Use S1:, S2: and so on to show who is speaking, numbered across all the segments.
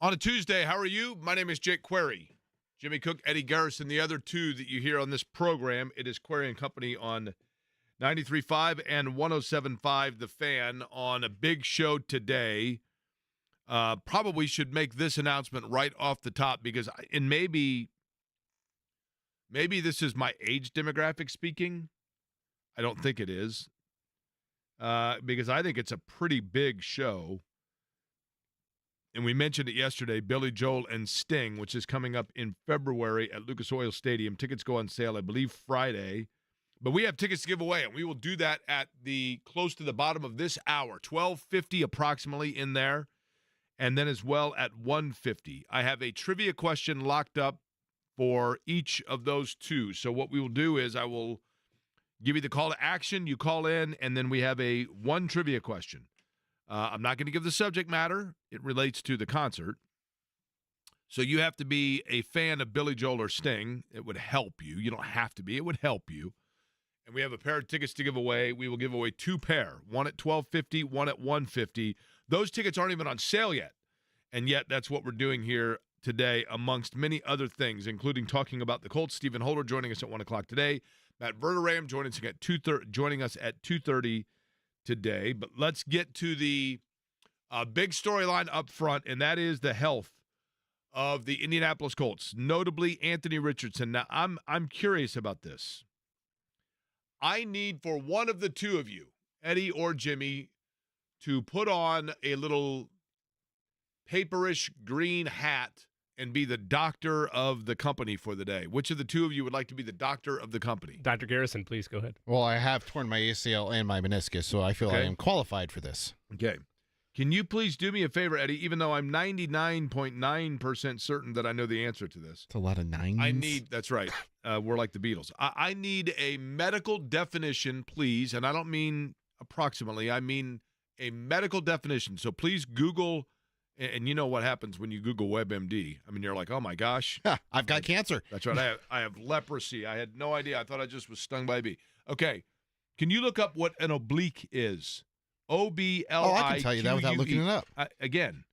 S1: On a Tuesday, how are you? My name is Jake Query. Jimmy Cook, Eddie Garrison, the other two that you hear on this program. It is Query and Company on 93.5 and 107.5 The Fan on a big show today. Probably should make this announcement right off the top because, and maybe this is my age demographic speaking. I don't think it is because I think it's a pretty big show. And we mentioned it yesterday, Billy Joel and Sting, which is coming up in February at Lucas Oil Stadium. Tickets go on sale, I believe, Friday. But we have tickets to give away, and we will do that at the close to the bottom of this hour, 12:50 approximately in there, and then as well at 1:50. I have a trivia question locked up for each of those two. So what we will do is I will give you the call to action. You call in, and then we have one trivia question. I'm not going to give the subject matter. It relates to the concert. So you have to be a fan of Billy Joel or Sting. It would help you. You don't have to be. It would help you. And we have a pair of tickets to give away. We will give away two pair, one at 12:50, one at 1:50. Those tickets aren't even on sale yet. And yet that's what we're doing here today amongst many other things, including talking about the Colts. Stephen Holder joining us at 1 o'clock today. Matt Verderam joining us at 2:30 today. But let's get to the big storyline up front, and that is the health of the Indianapolis Colts, notably Anthony Richardson. Now, I'm curious about this. I need for one of the two of you, Eddie or Jimmy, to put on a little paperish green hat and be the doctor of the company for the day. Which of the two of you would like to be the doctor of the company?
S2: Dr. Garrison, please go ahead.
S3: Well, I have torn my ACL and my meniscus, so I feel I am qualified for this.
S1: Okay. Can you please do me a favor, Eddie, even though I'm 99.9% certain that I know the answer to this?
S3: It's a lot of nines.
S1: That's right. We're like the Beatles. I need a medical definition, please, and I don't mean approximately. I mean a medical definition. So please Google, and you know what happens when you Google WebMD. I mean, you're like, oh, my gosh.
S3: I've got cancer.
S1: That's right. I have leprosy. I had no idea. I thought I just was stung by a bee. Okay. Can you look up what an oblique is? OBLIQUE.
S3: Oh, I can tell you that without looking it up.
S1: Again,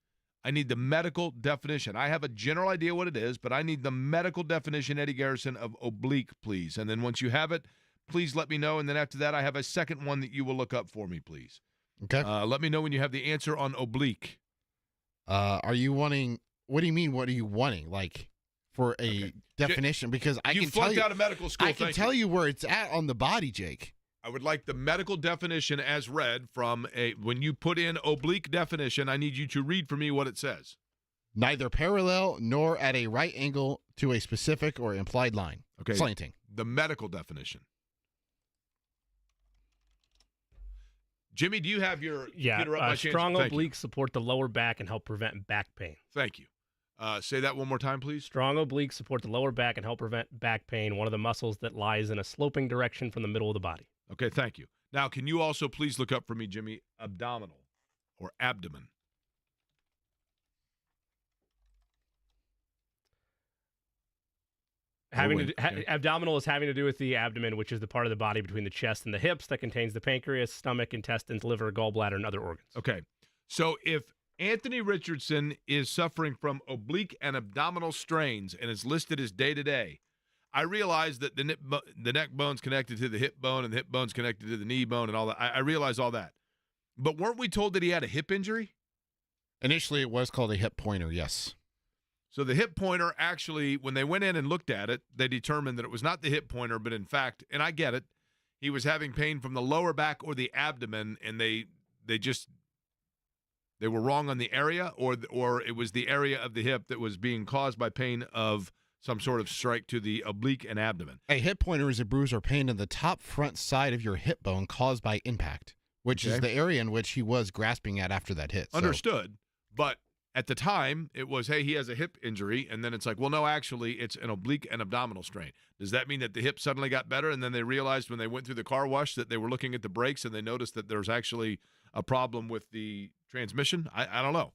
S1: I need the medical definition. I have a general idea what it is, but I need the medical definition, Eddie Garrison, of oblique, please. And then once you have it, please let me know. And then after that, I have a second one that you will look up for me, please.
S3: Okay.
S1: Let me know when you have the answer on oblique.
S3: Are you wanting – what do you mean what are you wanting? Like for a definition? Because I can tell you –
S1: you flunked out of medical school.
S3: I can tell you where it's at on the body, Jake.
S1: I would like the medical definition as read from when you put in oblique definition, I need you to read for me what it says.
S3: Neither parallel nor at a right angle to a specific or implied line.
S1: Okay.
S3: Slanting.
S1: The medical definition. Jimmy, do you have your computer up by chance?
S2: Strong obliques support the lower back and help prevent back pain.
S1: Thank you. Say that one more time, please.
S2: Strong obliques support the lower back and help prevent back pain, one of the muscles that lies in a sloping direction from the middle of the body.
S1: Okay, thank you. Now, can you also please look up for me, Jimmy, abdominal or abdomen?
S2: Abdominal is having to do with the abdomen, which is the part of the body between the chest and the hips that contains the pancreas, stomach, intestines, liver, gallbladder, and other organs.
S1: Okay, so if Anthony Richardson is suffering from oblique and abdominal strains and is listed as day-to-day, I realize that the neck bone's connected to the hip bone and the hip bone's connected to the knee bone and all that. I realize all that. But weren't we told that he had a hip injury?
S3: Initially, it was called a hip pointer, yes.
S1: So the hip pointer actually, when they went in and looked at it, they determined that it was not the hip pointer, but in fact, and I get it, he was having pain from the lower back or the abdomen, and they were wrong on the area, or it was the area of the hip that was being caused by pain of some sort of strike to the oblique and abdomen.
S3: A hip pointer is a bruise or pain in the top front side of your hip bone caused by impact, which is the area in which he was grasping at after that hit.
S1: Understood. But at the time, it was, hey, he has a hip injury, and then it's like, well, no, actually, it's an oblique and abdominal strain. Does that mean that the hip suddenly got better, and then they realized when they went through the car wash that they were looking at the brakes and they noticed that there's actually a problem with the transmission? I don't know.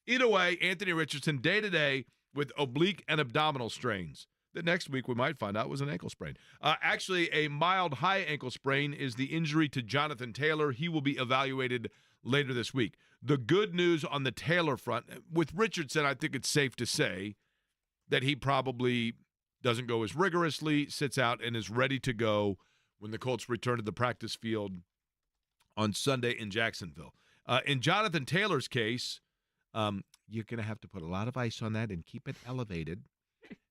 S1: Either way, Anthony Richardson, day-to-day, with oblique and abdominal strains. The next week we might find out was an ankle sprain. Actually, a mild high ankle sprain is the injury to Jonathan Taylor. He will be evaluated later this week. The good news on the Taylor front, with Richardson, I think it's safe to say that he probably doesn't go as rigorously, sits out, and is ready to go when the Colts return to the practice field on Sunday in Jacksonville. In Jonathan Taylor's case, you're going to have to put a lot of ice on that and keep it elevated.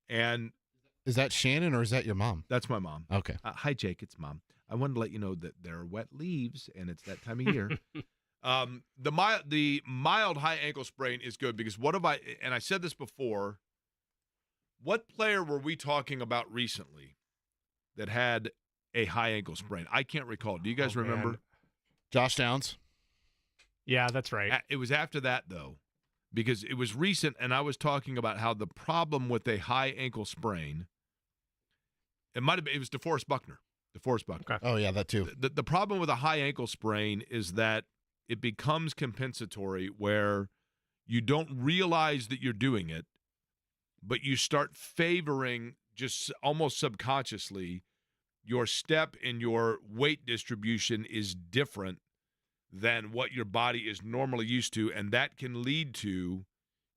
S1: And
S3: is that Shannon or is that your mom?
S1: That's my mom.
S3: Okay.
S1: Hi, Jake. It's Mom. I wanted to let you know that there are wet leaves, and it's that time of year. The mild high ankle sprain is good because what have I – and I said this before – what player were we talking about recently that had a high ankle sprain? I can't recall. Do you guys remember?
S2: Man.
S3: Josh Downs.
S2: Yeah, that's right.
S1: It was after that, though, because it was recent, and I was talking about how the problem with a high ankle sprain, it was DeForest Buckner.
S2: Okay.
S3: Oh, yeah, that too.
S1: The problem with a high ankle sprain is that it becomes compensatory where you don't realize that you're doing it, but you start favoring just almost subconsciously your step and your weight distribution is different than what your body is normally used to, and that can lead to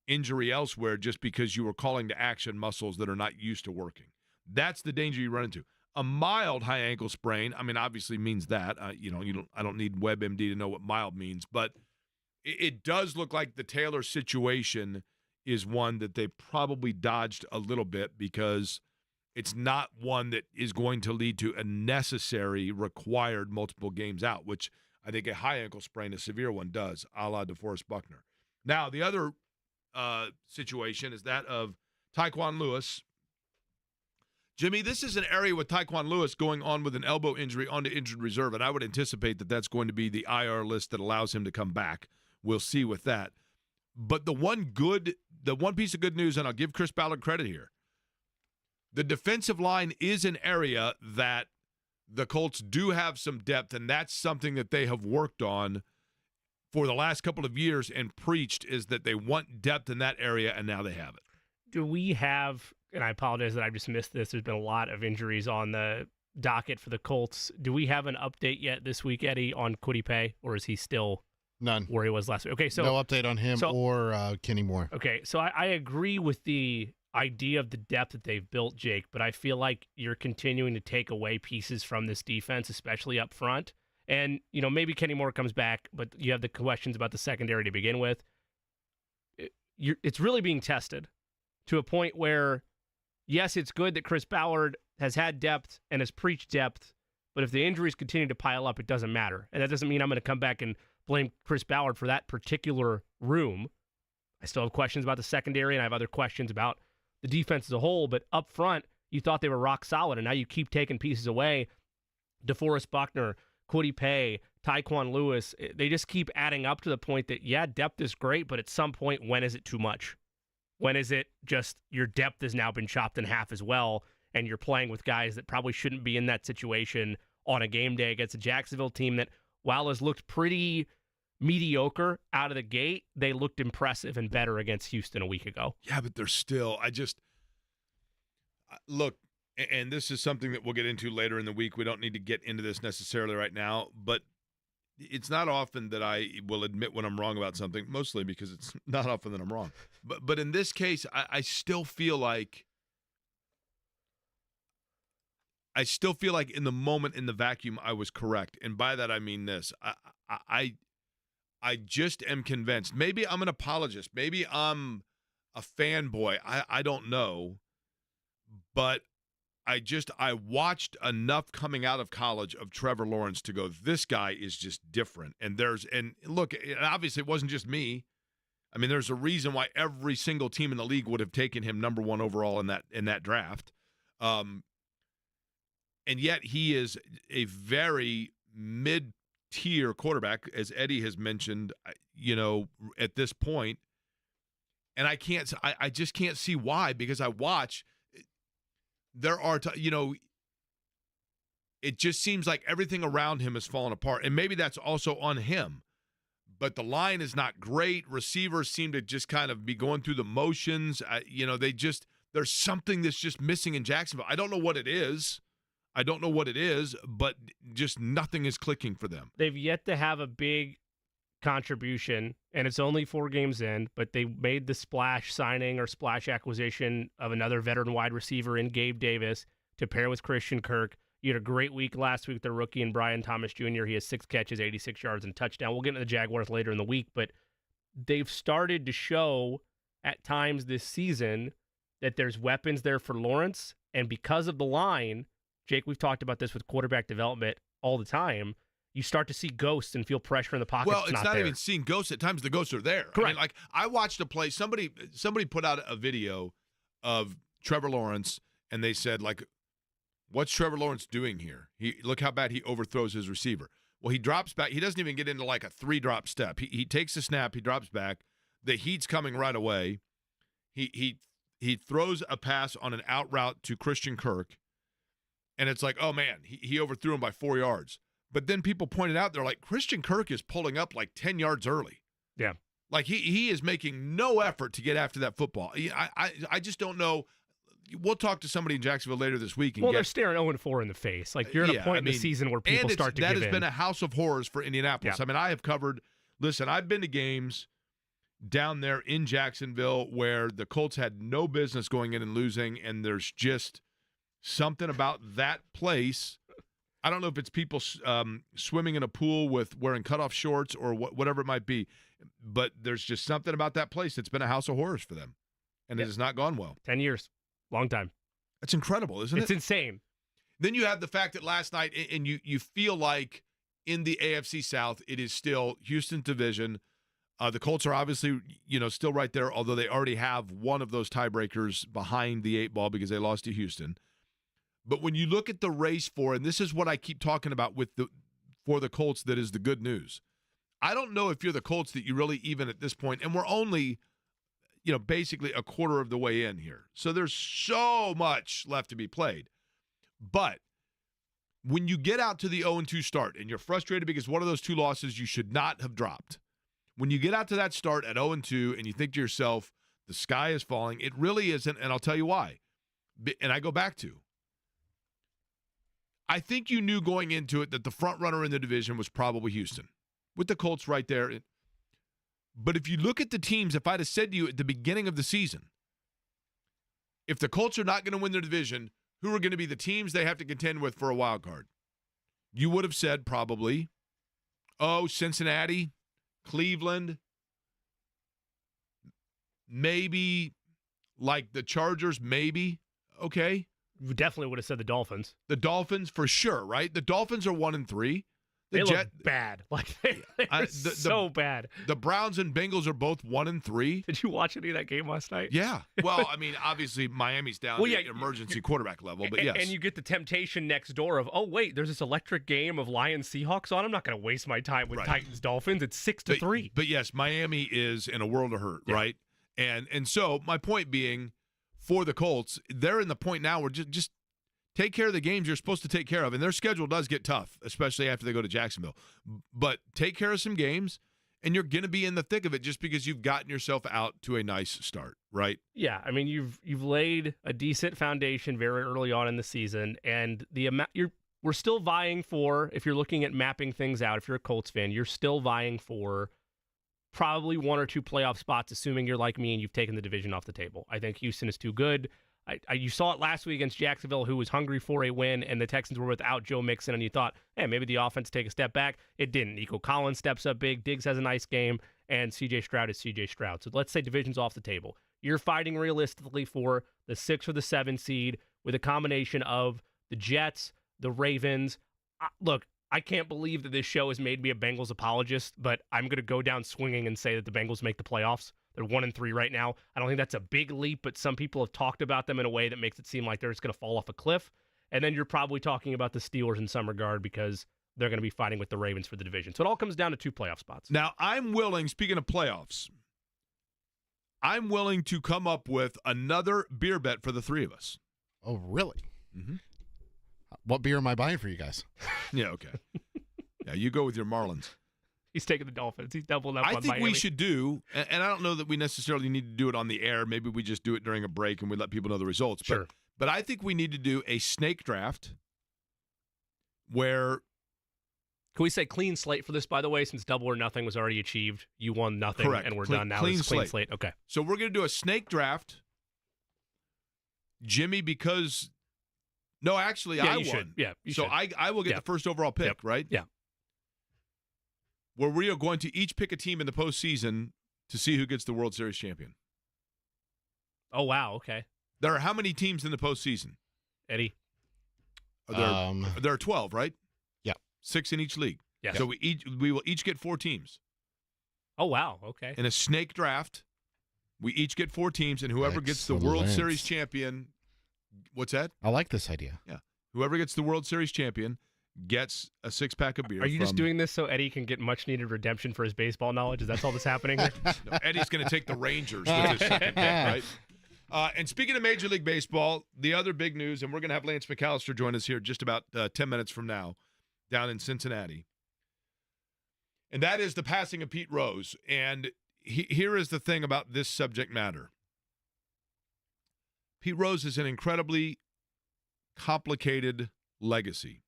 S1: injury elsewhere just because you are calling to action muscles that are not used to working. That's the danger you run into. A mild high ankle sprain, I mean, obviously means that. I don't need WebMD to know what mild means, but it does look like the Taylor situation is one that they probably dodged a little bit because it's not one that is going to lead to a necessary required multiple games out, which I think a high ankle sprain, a severe one, does, a la DeForest Buckner. Now, the other situation is that of Tyquan Lewis. Jimmy, this is an area with Tyquan Lewis going on with an elbow injury onto injured reserve, and I would anticipate that that's going to be the IR list that allows him to come back. We'll see with that. But the one piece of good news, and I'll give Chris Ballard credit here, the defensive line is an area that the Colts do have some depth, and that's something that they have worked on for the last couple of years and preached, is that they want depth in that area, and now they have it.
S2: Do we have, and I apologize that I just missed this, there's been a lot of injuries on the docket for the Colts. Do we have an update yet this week, Eddie, on Kwity Paye, or is he still
S3: none
S2: where he was last week? Okay, so
S3: no update on him or Kenny Moore.
S2: Okay, so I agree with the idea of the depth that they've built, Jake, but I feel like you're continuing to take away pieces from this defense, especially up front. And, maybe Kenny Moore comes back, but you have the questions about the secondary to begin with. It's really being tested to a point where, yes, it's good that Chris Ballard has had depth and has preached depth, but if the injuries continue to pile up, it doesn't matter. And that doesn't mean I'm going to come back and blame Chris Ballard for that particular room. I still have questions about the secondary, and I have other questions about the defense as a whole, but up front, you thought they were rock solid, and now you keep taking pieces away. DeForest Buckner, Kwity Paye, Tyquan Lewis, they just keep adding up to the point that, yeah, depth is great, but at some point, when is it too much? When is it just your depth has now been chopped in half as well, and you're playing with guys that probably shouldn't be in that situation on a game day against a Jacksonville team that, while has looked pretty mediocre out of the gate, they looked impressive and better against Houston a week ago.
S1: Yeah, but they're still, look, and this is something that we'll get into later in the week. We don't need to get into this necessarily right now, but it's not often that I will admit when I'm wrong about something, mostly because it's not often that I'm wrong. But in this case, I still feel like in the moment, in the vacuum, I was correct. And by that, I mean this. I just am convinced. Maybe I'm an apologist. Maybe I'm a fanboy. I don't know. But I watched enough coming out of college of Trevor Lawrence to go, this guy is just different. And look, obviously it wasn't just me. I mean, there's a reason why every single team in the league would have taken him number one overall in that draft. And yet he is a very mid-tier quarterback, as Eddie has mentioned, at this point. And I just can't see why, because I watch. There are, it just seems like everything around him has fallen apart. And maybe that's also on him. But the line is not great. Receivers seem to just kind of be going through the motions. There's something that's just missing in Jacksonville. I don't know what it is, but just nothing is clicking for them.
S2: They've yet to have a big contribution, and it's only 4 games in, but they made the splash signing or splash acquisition of another veteran wide receiver in Gabe Davis to pair with Christian Kirk. You had a great week last week, the rookie and Brian Thomas Jr. He has 6 catches, 86 yards, and a touchdown. We'll get into the Jaguars later in the week, but they've started to show at times this season that there's weapons there for Lawrence, and because of the line, Jake, we've talked about this with quarterback development all the time, you start to see ghosts and feel pressure in the pocket.
S1: Well, it's not even seeing ghosts. At times the ghosts are there.
S2: Correct.
S1: I mean, like, I watched a play. Somebody put out a video of Trevor Lawrence, and they said, like, what's Trevor Lawrence doing here? Look how bad he overthrows his receiver. Well, he drops back. He doesn't even get into like a 3-drop step. He takes a snap. He drops back. The heat's coming right away. He throws a pass on an out route to Christian Kirk, and it's like, oh, man, he overthrew him by 4 yards. But then people pointed out, they're like, Christian Kirk is pulling up like 10 yards early.
S2: Yeah.
S1: Like he is making no effort to get after that football. I just don't know. We'll talk to somebody in Jacksonville later this week. And
S2: they're staring 0-4 in the face. Like, you're at a point in the season where people start to give in.
S1: That has been a house of horrors for Indianapolis.
S2: Yeah.
S1: I mean, I have covered – listen, I've been to games down there in Jacksonville where the Colts had no business going in and losing, and there's just something about that place. I don't know if it's people swimming in a pool with wearing cutoff shorts or whatever it might be, but there's just something about that place that's been a house of horrors for them, and it has not gone well.
S2: 10 years. Long time.
S1: That's incredible, isn't it?
S2: It's insane.
S1: Then you have the fact that last night, and you feel like in the AFC South, it is still Houston's division. The Colts are obviously, still right there, although they already have one of those tiebreakers behind the 8 ball because they lost to Houston. But when you look at the race and this is what I keep talking about for the Colts, that is the good news. I don't know if you're the Colts that you really even at this point, and we're only basically a quarter of the way in here. So there's so much left to be played. But when you get out to the 0-2 start and you're frustrated because one of those 2 losses you should not have dropped, when you get out to that start at 0-2 and you think to yourself, the sky is falling, it really isn't, and I'll tell you why. And I go back to, I think you knew going into it that the front runner in the division was probably Houston, with the Colts right there. But if you look at the teams, if I'd have said to you at the beginning of the season, if the Colts are not going to win their division, who are going to be the teams they have to contend with for a wild card? You would have said probably, Cincinnati, Cleveland, maybe like the Chargers, maybe. Okay.
S2: You definitely would have said the Dolphins.
S1: The Dolphins for sure, right? The Dolphins are 1-3.
S2: They look bad. Like they're so bad.
S1: The Browns and Bengals are both 1-3.
S2: Did you watch any of that game last night?
S1: Yeah. Well, I mean, obviously Miami's down to emergency quarterback level, but yes.
S2: And you get the temptation next door of, oh wait, there's this electric game of Lions Seahawks on. I'm not going to waste my time with Titans Dolphins. It's 6-3.
S1: But yes, Miami is in a world of hurt, right? And so my point being, for the Colts, they're in the point now where just take care of the games you're supposed to take care of. And their schedule does get tough, especially after they go to Jacksonville. But take care of some games, and you're going to be in the thick of it just because you've gotten yourself out to a nice start, right?
S2: Yeah, I mean, you've laid a decent foundation very early on in the season, and the amount we're still vying for, if you're looking at mapping things out, if you're a Colts fan, you're still vying for probably 1 or 2 playoff spots, assuming you're like me and you've taken the division off the table. I think Houston is too good. You saw it last week against Jacksonville, who was hungry for a win, and the Texans were without Joe Mixon, and you thought, hey, maybe the offense take a step back. It didn't. Nico Collins steps up big. Diggs has a nice game, and C.J. Stroud is C.J. Stroud. So let's say division's off the table. You're fighting realistically for the 6 or the 7 seed with a combination of the Jets, the Ravens. Look, I can't believe that this show has made me a Bengals apologist, but I'm going to go down swinging and say that the Bengals make the playoffs. They're 1-3 right now. I don't think that's a big leap, but some people have talked about them in a way that makes it seem like they're just going to fall off a cliff. And then you're probably talking about the Steelers in some regard because they're going to be fighting with the Ravens for the division. So it all comes down to 2 playoff spots.
S1: Now, I'm willing, speaking of playoffs, I'm willing to come up with another beer bet for the 3 of us.
S3: Oh, really?
S1: Mm-hmm.
S3: What beer am I buying for you guys?
S1: Yeah, okay. Yeah, you go with your Marlins.
S2: He's taking the Dolphins. He's doubling up on Miami.
S1: I think we should do, and I don't know that we necessarily need to do it on the air. Maybe we just do it during a break and we let people know the results.
S2: Sure.
S1: But I think we need to do a snake draft where
S2: Can we say clean slate for this, by the way, since double or nothing was already achieved? You won nothing,
S1: Correct.
S2: and we're
S1: Clean-
S2: done now.
S1: clean
S2: It's clean slate. Okay.
S1: So we're going to do a snake draft. Jimmy, because no, actually,
S2: Yeah,
S1: I
S2: you
S1: won.
S2: should. Yeah, you
S1: so
S2: should.
S1: I will get
S2: Yeah.
S1: the first overall pick,
S2: Yep.
S1: right?
S2: Yeah.
S1: Where we are going to each pick a team in the postseason to see who gets the World Series champion.
S2: Oh, wow. Okay.
S1: There are how many teams in the postseason?
S2: Eddie?
S1: There are 12, right?
S3: Yeah.
S1: 6 in each league.
S2: Yes.
S1: So we will each get 4 teams.
S2: Oh, wow. Okay.
S1: In a snake draft, we each get 4 teams, and whoever gets the World
S3: Excellent.
S1: Series champion, what's that?
S3: I like this idea.
S1: Yeah. Whoever gets the World Series champion gets a 6-pack of beer.
S2: Are you just doing this so Eddie can get much-needed redemption for his baseball knowledge? Is that all that's happening here?
S1: No, Eddie's going to take the Rangers with his second pick, right? And speaking of Major League Baseball, the other big news, and we're going to have Lance McAllister join us here just about 10 minutes from now down in Cincinnati, and that is the passing of Pete Rose. And here is the thing about this subject matter. Pete Rose is an incredibly complicated legacy.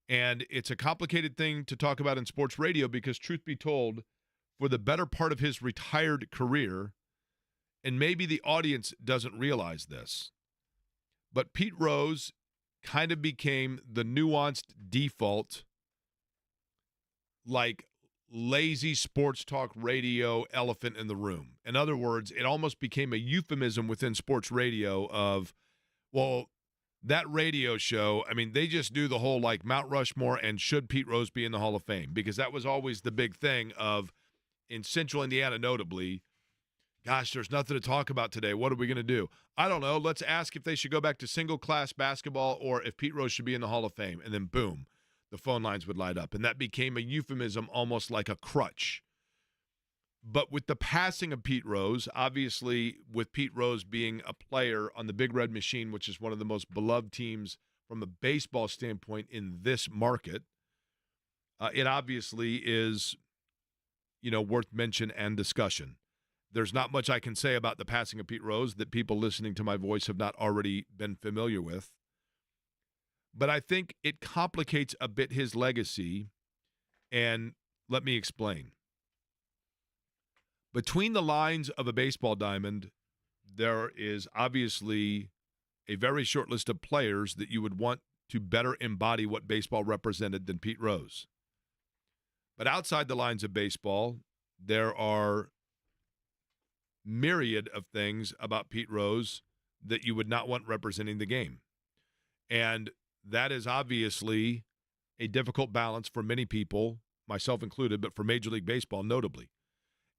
S1: And it's a complicated thing to talk about in sports radio because, truth be told, for the better part of his retired career, and maybe the audience doesn't realize this, but Pete Rose kind of became the nuanced default, like lazy sports talk radio elephant in the room. In other words, it almost became a euphemism within sports radio of, well, that radio show, I mean, they just do the whole like Mount Rushmore and should Pete Rose be in the Hall of Fame? Because that was always the big thing of, in Central Indiana notably, gosh, there's nothing to talk about today. What are we going to do? I don't know. Let's ask if they should go back to single-class basketball or if Pete Rose should be in the Hall of Fame. And then boom, the phone lines would light up. And that became a euphemism, almost like a crutch. But with the passing of Pete Rose, obviously with Pete Rose being a player on the Big Red Machine, which is one of the most beloved teams from a baseball standpoint in this market, it obviously is, worth mention and discussion. There's not much I can say about the passing of Pete Rose that people listening to my voice have not already been familiar with. But I think it complicates a bit his legacy, and let me explain. Between the lines of a baseball diamond, there is obviously a very short list of players that you would want to better embody what baseball represented than Pete Rose. But outside the lines of baseball, there are myriad of things about Pete Rose that you would not want representing the game. And that is obviously a difficult balance for many people, myself included, but for Major League Baseball notably.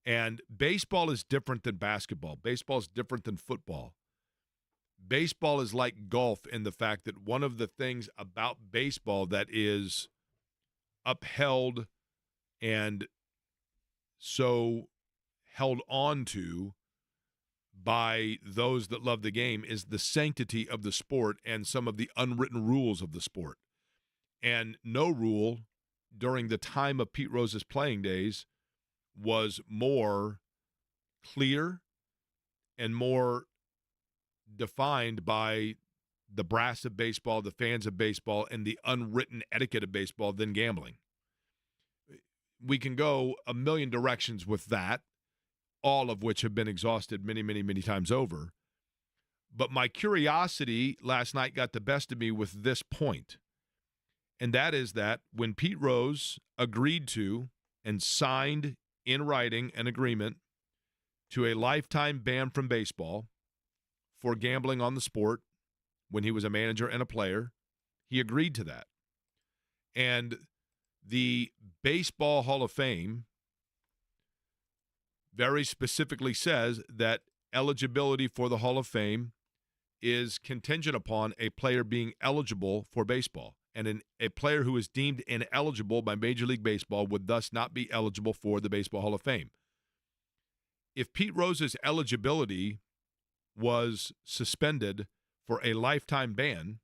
S1: And baseball is different than basketball. Baseball is different than football. Baseball is like golf in the fact that one of the things about baseball that is upheld and so held on to by those that love the game is the sanctity of the sport and some of the unwritten rules of the sport. And no rule during the time of Pete Rose's playing days was more clear and more defined by the brass of baseball, the fans of baseball, and the unwritten etiquette of baseball than gambling. We can go a million directions with that, all of which have been exhausted many, many, many times over. But my curiosity last night got the best of me with this point, and that is that when Pete Rose agreed to and signed in writing an agreement to a lifetime ban from baseball for gambling on the sport when he was a manager and a player, he agreed to that. And the Baseball Hall of Fame very specifically says that eligibility for the Hall of Fame is contingent upon a player being eligible for baseball. And a player who is deemed ineligible by Major League Baseball would thus not be eligible for the Baseball Hall of Fame. If Pete Rose's eligibility was suspended for a lifetime ban,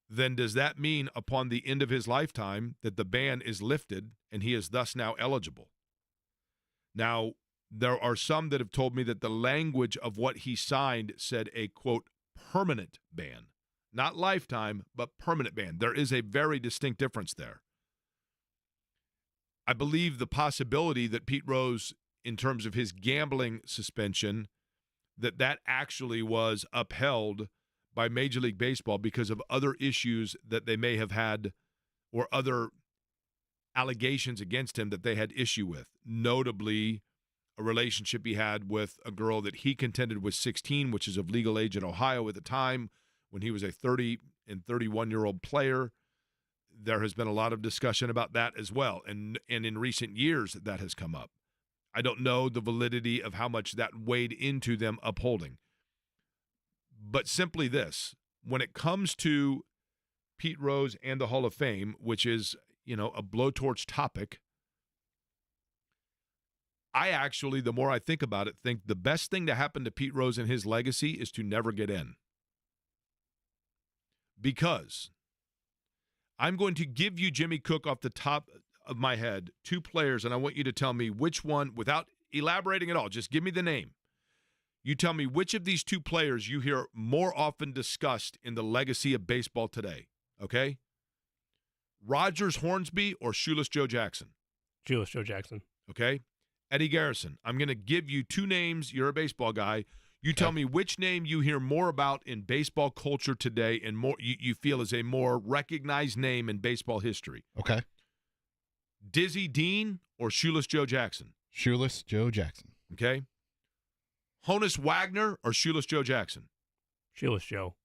S1: then does that mean upon the end of his lifetime that the ban is lifted and he is thus now eligible? Now, there are some that have told me that the language of what he signed said a, quote, permanent ban. Not lifetime, but permanent ban. There is a very distinct difference there. I believe the possibility that Pete Rose, in terms of his gambling suspension, that actually was upheld by Major League Baseball because of other issues that they may have had or other allegations against him that they had issue with, notably a relationship he had with a girl that he contended was 16, which is of legal age in Ohio at the time when he was a 30 and 31-year-old player. There has been a lot of discussion about that as well, and in recent years that has come up. I don't know the validity of how much that weighed into them upholding. But simply this, when it comes to Pete Rose and the Hall of Fame, which is, a blowtorch topic, I actually, the more I think about it, think the best thing to happen to Pete Rose and his legacy is to never get in. Because I'm going to give you, Jimmy Cook, off the top of my head, 2 players, and I want you to tell me which one, without elaborating at all, just give me the name. You tell me which of these 2 players you hear more often discussed in the legacy of baseball today, okay? Rogers Hornsby or Shoeless Joe Jackson?
S2: Shoeless Joe Jackson.
S1: Okay. Eddie Garrison. I'm going to give you 2 names. You're a baseball guy. You tell me which name you hear more about in baseball culture today and more you feel is a more recognized name in baseball history.
S3: Okay.
S1: Dizzy Dean or Shoeless Joe Jackson?
S3: Shoeless Joe Jackson.
S1: Okay. Honus Wagner or Shoeless Joe Jackson?
S2: Shoeless Joe.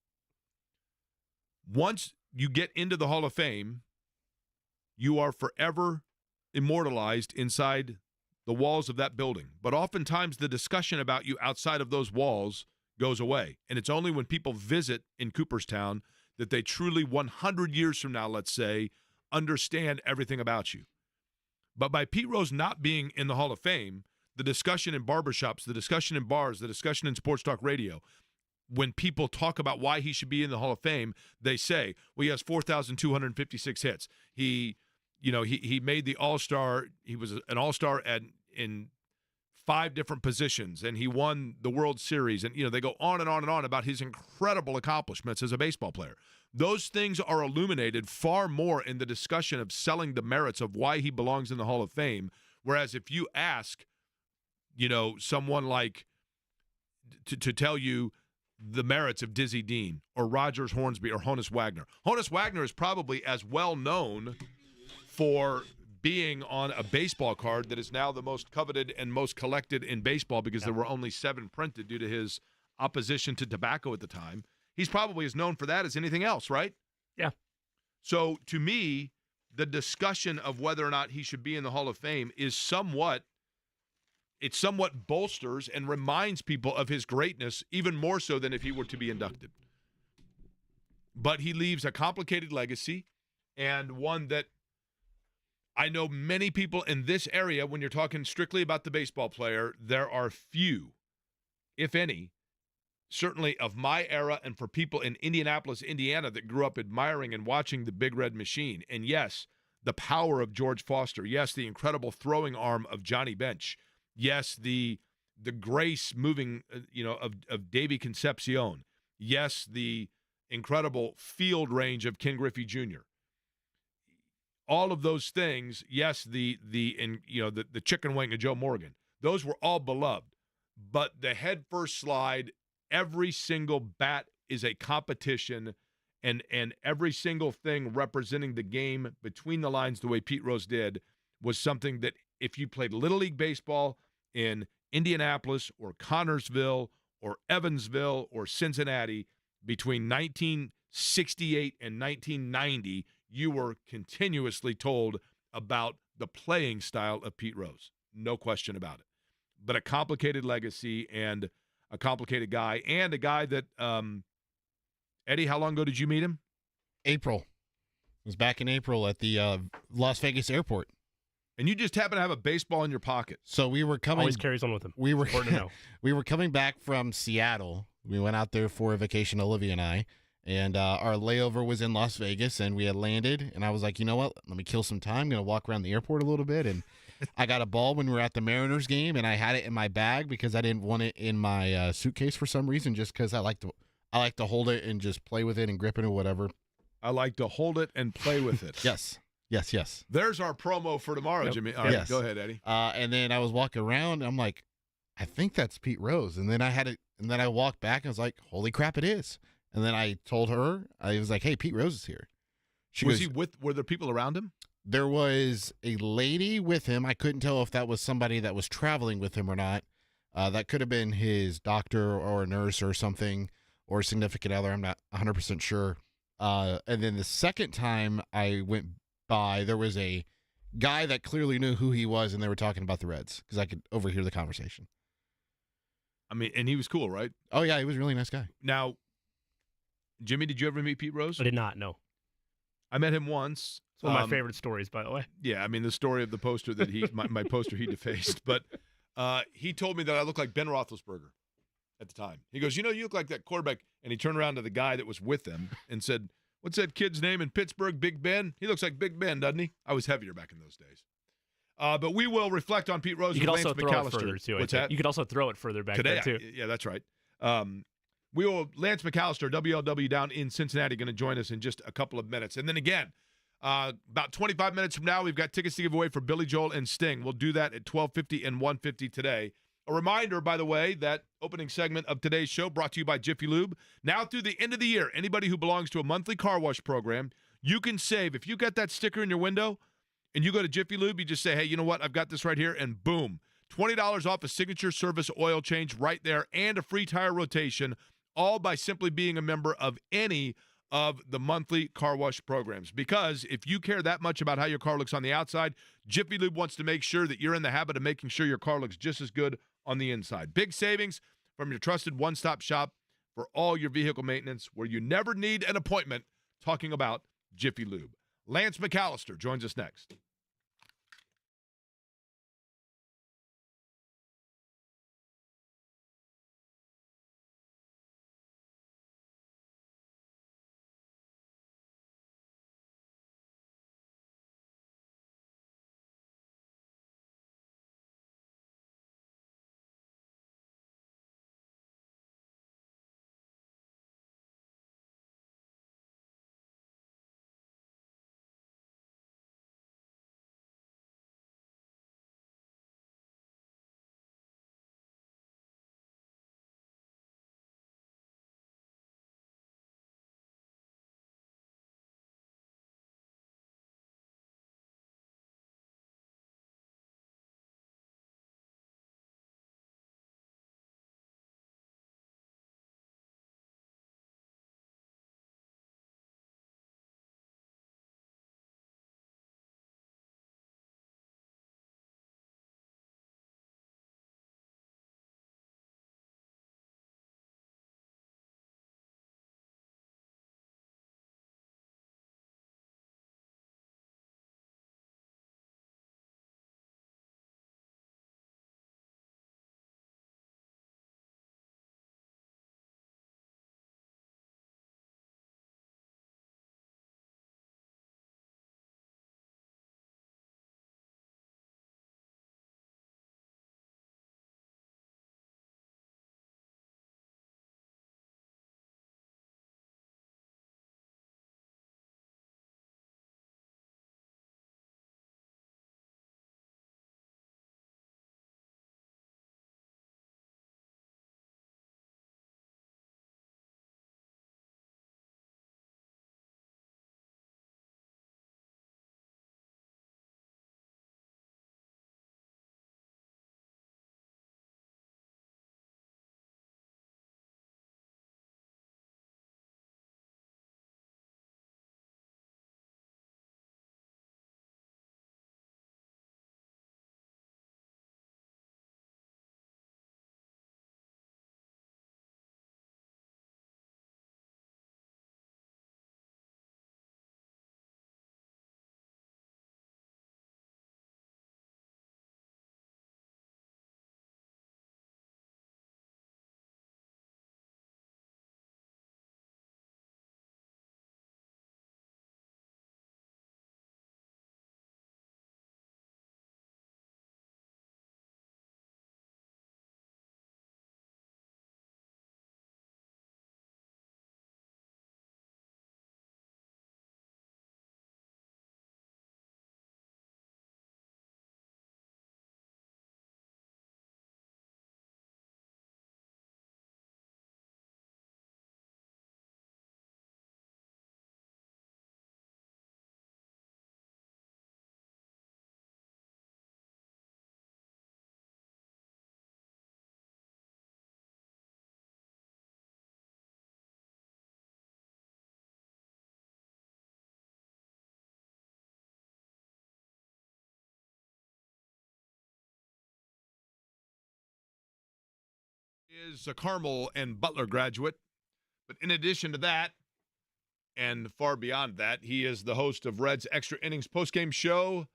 S1: Once you get into the Hall of Fame, you are forever immortalized inside the walls of that building. But oftentimes the discussion about you outside of those walls goes away. And it's only when people visit in Cooperstown that they truly 100 years from now, let's say, understand everything about you. But by Pete Rose not being in the Hall of Fame, the discussion in barbershops, the discussion in bars, the discussion in sports talk radio, when people talk about why he should be in the Hall of Fame, they say, well, he has 4,256 hits. He made the All-Star. He was an All-Star in 5 different positions, and he won the World Series. And, they go on and on and on about his incredible accomplishments as a baseball player. Those things are illuminated far more in the discussion of selling the merits of why he belongs in the Hall of Fame. Whereas if you ask, someone like to tell you the merits of Dizzy Dean or Rogers Hornsby or Honus Wagner. Honus Wagner is probably as well known for being on a baseball card that is now the most coveted and most collected in baseball because there were only 7 printed due to his opposition to tobacco at the time. He's probably as known for that as anything else, right?
S2: Yeah.
S1: So to me, the discussion of whether or not he should be in the Hall of Fame is somewhat bolsters and reminds people of his greatness even more so than if he were to be inducted. But he leaves a complicated legacy and one that I know many people in this area, when you're talking strictly about the baseball player, there are few, if any, certainly of my era and for people in Indianapolis, Indiana that grew up admiring and watching the Big Red Machine. And yes, the power of George Foster. Yes, the incredible throwing arm of Johnny Bench. Yes, the grace moving, of Davey Concepcion. Yes, the incredible field range of Ken Griffey Jr. All of those things, yes, the chicken wing of Joe Morgan, those were all beloved. But the head first slide, every single bat is a competition, and every single thing representing the game between the lines the way Pete Rose did was something that if you played Little League Baseball in Indianapolis or Connorsville or Evansville or Cincinnati between 1968 and 1990, you were continuously told about the playing style of Pete Rose. No question about it. But a complicated legacy and a complicated guy, and a guy that, Eddie, how long ago did you meet him?
S3: April. It was back in April at the Las Vegas airport.
S1: And you just happen to have a baseball in your pocket.
S3: So we were coming.
S2: Always carries on with him.
S3: We were
S2: important to know.
S3: We were coming back from Seattle. We went out there for a vacation, Olivia and I, and our layover was in Las Vegas, and we had landed. And I was like, you know what? Let me kill some time. I'm gonna walk around the airport a little bit. And I got a ball when we were at the Mariners game, and I had it in my bag because I didn't want it in my suitcase for some reason, just because I like to hold it and just play with it and grip it or whatever.
S1: I like to hold it and play with it.
S3: Yes. Yes.
S1: There's our promo for tomorrow,
S2: Yep.
S1: Jimmy. All right,
S3: Yes.
S1: go ahead, Eddie.
S3: And then I was walking around. And I'm like, I think that's Pete Rose. And then I walked back and I was like, holy crap, it is. And then I told her, I was like, hey, Pete Rose is here.
S1: Were there people around him?
S3: There was a lady with him. I couldn't tell if that was somebody that was traveling with him or not. That could have been his doctor or a nurse or something, or a significant other. I'm not 100% sure. And then the second time I went by, there was a guy that clearly knew who he was, and they were talking about the Reds because I could overhear the conversation.
S1: I mean, and he was cool, right?
S3: Oh, yeah, he was a really nice guy.
S1: Now, Jimmy, did you ever meet Pete Rose?
S2: I did not know.
S1: I met him once.
S2: It's one of my favorite stories, by the way.
S1: Yeah, I mean, the story of the poster that my poster he defaced. But he told me that I looked like Ben Roethlisberger at the time. He goes, you look like that quarterback. And he turned around to the guy that was with him and said, what's that kid's name in Pittsburgh, Big Ben? He looks like Big Ben, doesn't he? I was heavier back in those days. But we will reflect on Pete Rose
S2: You
S1: and
S2: could
S1: Lance
S2: also throw
S1: McAllister.
S2: it further, too.
S1: What's that?
S2: You could also throw it further back
S1: Today,
S2: there, too.
S1: Yeah, that's right. We will, Lance McAllister, WLW down in Cincinnati, going to join us in just a couple of minutes. And then again, about 25 minutes from now, we've got tickets to give away for Billy Joel and Sting. We'll do that at 12:50 and 1:50 today. A reminder, by the way, that opening segment of today's show brought to you by Jiffy Lube. Now through the end of the year, anybody who belongs to a monthly car wash program, you can save. If you got that sticker in your window and you go to Jiffy Lube, you just say, hey, you know what? I've got this right here, and boom, $20 off a signature service oil change right there and a free tire rotation, all by simply being a member of any of the monthly car wash programs. Because if you care that much about how your car looks on the outside, Jiffy Lube wants to make sure that you're in the habit of making sure your car looks just as good on the inside. Big savings from your trusted one-stop shop for all your vehicle maintenance, where you never need an appointment, talking about Jiffy Lube. Lance McAllister joins us next. Is a Carmel and Butler graduate. But in addition to that, and far beyond that, he is the host of Reds Extra Innings postgame show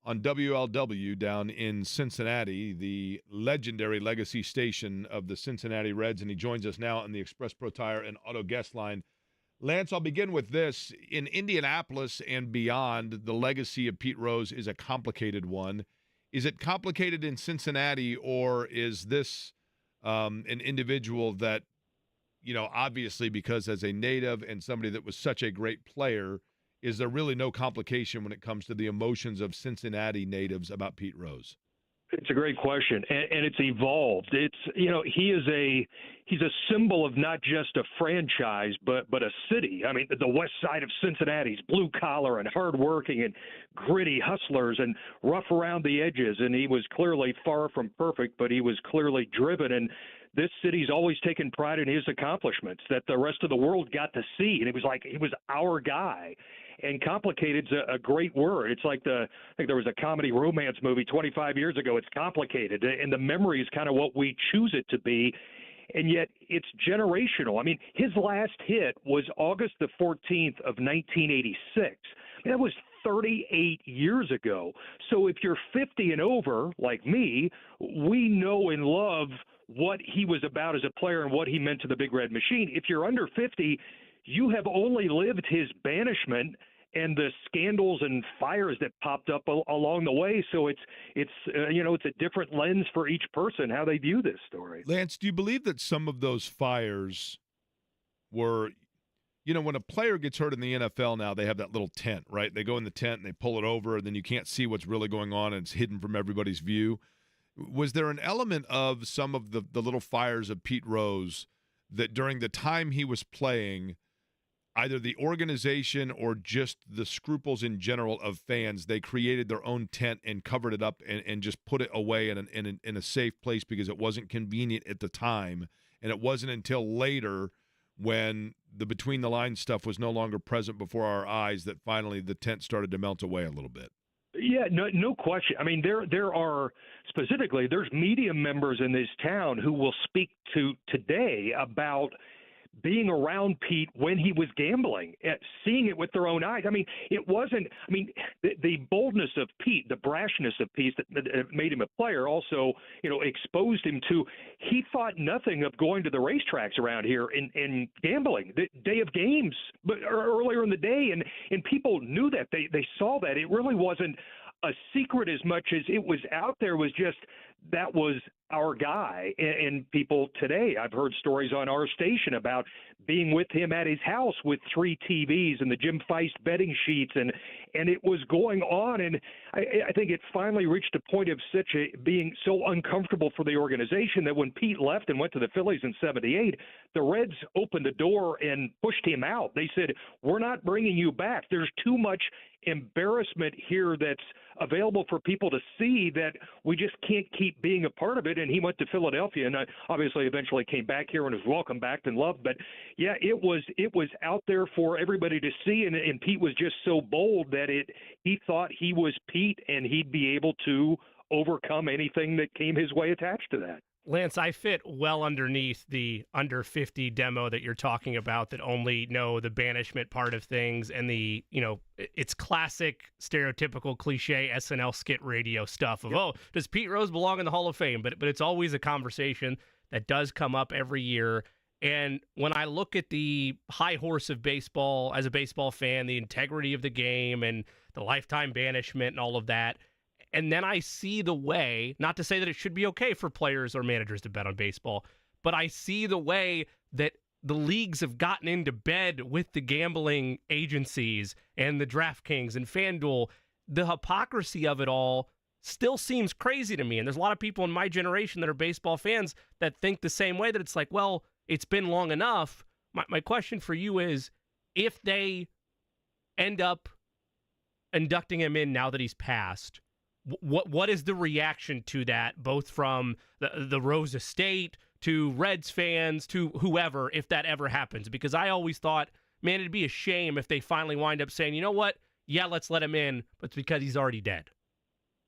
S1: on WLW down in Cincinnati, the legendary legacy station of the Cincinnati Reds. And he joins us now on the Express Pro Tire and Auto Guest line. Lance, I'll begin with this. In Indianapolis and beyond, the legacy of Pete Rose is a complicated one. Is it complicated in Cincinnati, or is this an individual that, you know, obviously because as a native and somebody that was such a great player, is there really no complication when it comes to the emotions of Cincinnati natives about Pete Rose?
S4: It's a great question, and it's evolved. It's, you know, he's a symbol of not just a franchise, but a city. I mean, the west side of Cincinnati's blue collar and hardworking and gritty hustlers and rough around the edges. And he was clearly far from perfect, but he was clearly driven. And this city's always taken pride in his accomplishments that the rest of the world got to see. And it was like he was our guy. And complicated's a great word. It's like I think there was a comedy romance movie 25 years ago. It's complicated, and the memory is kind of what we choose it to be, and yet it's generational. I mean, his last hit was August the 14th of 1986. I mean, that was 38 years ago. So if you're 50 and over, like me, we know and love what he was about as a player and what he meant to the Big Red Machine. If you're under 50, you have only lived his banishment and the scandals and fires that popped up along the way. So it's a different lens for each person, how they view this story.
S1: Lance, do you believe that some of those fires were, you know, when a player gets hurt in the NFL now, they have that little tent, right? They go in the tent and they pull it over, and then you can't see what's really going on, and it's hidden from everybody's view. Was there an element of some of the little fires of Pete Rose that during the time he was playing, either the organization or just the scruples in general of fans, they created their own tent and covered it up and just put it away in a safe place because it wasn't convenient at the time, and it wasn't until later when the between-the-lines stuff was no longer present before our eyes that finally the tent started to melt away a little bit?
S4: Yeah, no question. I mean, there are specifically, there's media members in this town who will speak to today about being around Pete when he was gambling, seeing it with their own eyes. I mean, it wasn't, I mean, the boldness of Pete, the brashness of Pete that made him a player also, you know, exposed him to, he thought nothing of going to the racetracks around here and gambling, the day of games, but earlier in the day. And people knew that. They saw that. It really wasn't a secret as much as it was out there, was just that was our guy. And people today, I've heard stories on our station about being with him at his house with 3 TVs and the Jim Feist betting sheets, and it was going on. And I think it finally reached a point of being so uncomfortable for the organization that when Pete left and went to the Phillies in '78, the Reds opened the door and pushed him out. They said, "We're not bringing you back. There's too much embarrassment here that's available for people to see that we just can't keep being a part of it." And he went to Philadelphia, and obviously eventually came back here and was welcomed back and loved. But yeah, it was out there for everybody to see, and Pete was just so bold that he thought he was Pete and he'd be able to overcome anything that came his way attached to that.
S2: Lance, I fit well underneath the under 50 demo that you're talking about that only know the banishment part of things and the, you know, it's classic stereotypical cliche SNL skit radio stuff of, oh, does Pete Rose belong in the Hall of Fame? But it's always a conversation that does come up every year. And when I look at the high horse of baseball as a baseball fan, the integrity of the game and the lifetime banishment and all of that, and then I see the way, not to say that it should be okay for players or managers to bet on baseball, but I see the way that the leagues have gotten into bed with the gambling agencies and the DraftKings and FanDuel. The hypocrisy of it all still seems crazy to me. And there's a lot of people in my generation that are baseball fans that think the same way, that it's like, well, it's been long enough. My question for you is, if they end up inducting him in now that he's passed, what is the reaction to that, both from the Rose estate to Reds fans to whoever, if that ever happens? Because I always thought, man, it'd be a shame if they finally wind up saying, you know what, yeah, let's let him in, but it's because he's already dead.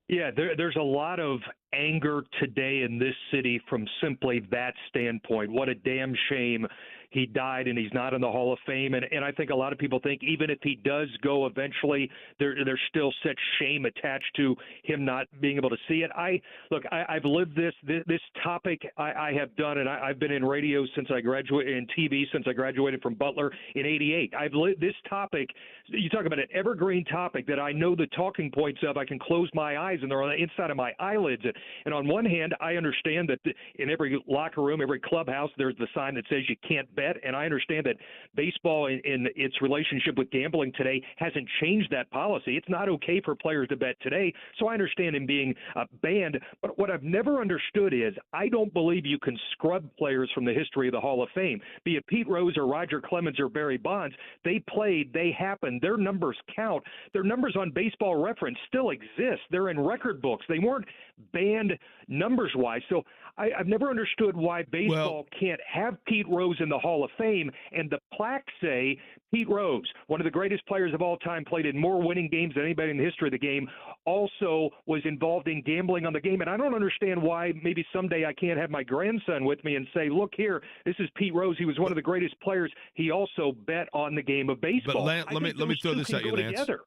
S4: Yeah, there's a lot of anger today in this city from simply that standpoint. What a damn shame he died and he's not in the Hall of Fame. And I think a lot of people think even if he does go eventually, there's still such shame attached to him not being able to see it. I've lived this topic I have done, and I've been in radio since I graduated, in TV since I graduated from Butler in '88. I've lived this topic. You talk about an evergreen topic that I know the talking points of. I can close my eyes and they're on the inside of my eyelids. And on one hand, I understand that in every locker room, every clubhouse, there's the sign that says you can't bet. And I understand that baseball in its relationship with gambling today hasn't changed that policy. It's not okay for players to bet today. So I understand him being banned. But what I've never understood is I don't believe you can scrub players from the history of the Hall of Fame, be it Pete Rose or Roger Clemens or Barry Bonds. They played, they happened, their numbers count. Their numbers on Baseball Reference still exist. They're in record books. They weren't banned numbers-wise. So I've never understood why baseball can't have Pete Rose in the Hall of Fame, and the plaques say Pete Rose, one of the greatest players of all time, played in more winning games than anybody in the history of the game, also was involved in gambling on the game. And I don't understand why maybe someday I can't have my grandson with me and say, look here, this is Pete Rose. He was one of the greatest players. He also bet on the game of baseball.
S1: But let me throw this at you, Lance.
S4: Together.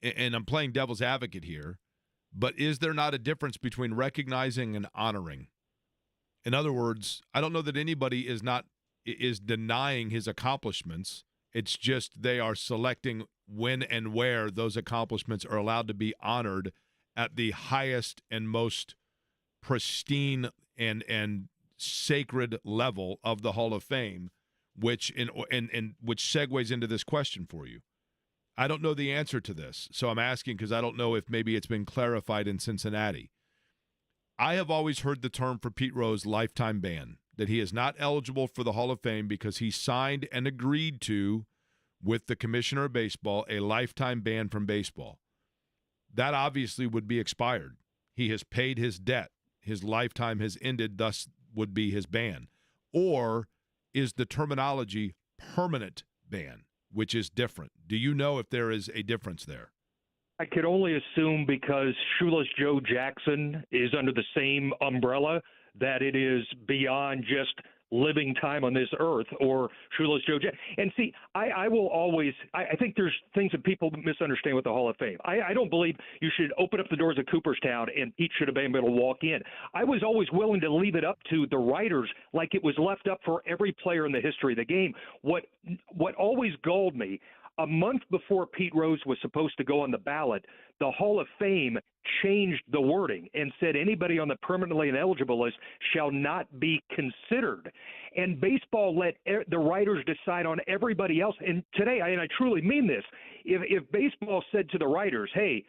S1: And I'm playing devil's advocate here. But is there not a difference between recognizing and honoring? In other words, I don't know that anybody is denying his accomplishments. It's just they are selecting when and where those accomplishments are allowed to be honored at the highest and most pristine and sacred level of the Hall of Fame, which which segues into this question for you. I don't know the answer to this, so I'm asking because I don't know if maybe it's been clarified in Cincinnati. I have always heard the term for Pete Rose lifetime ban, that he is not eligible for the Hall of Fame because he signed and agreed to, with the commissioner of baseball, a lifetime ban from baseball. That obviously would be expired. He has paid his debt. His lifetime has ended, thus would be his ban. Or is the terminology permanent ban, which is different? Do you know if there is a difference there?
S4: I could only assume because Shoeless Joe Jackson is under the same umbrella that it is beyond just living time on this earth, or Shoeless Joe Jackson. And see, I will always – I think there's things that people misunderstand with the Hall of Fame. I don't believe you should open up the doors of Cooperstown and Pete should have been able to walk in. I was always willing to leave it up to the writers like it was left up for every player in the history of the game. What always galled me, a month before Pete Rose was supposed to go on the ballot, the Hall of Fame changed the wording and said anybody on the permanently ineligible list shall not be considered. And baseball let the writers decide on everybody else. And today, and I truly mean this, if baseball said to the writers, hey,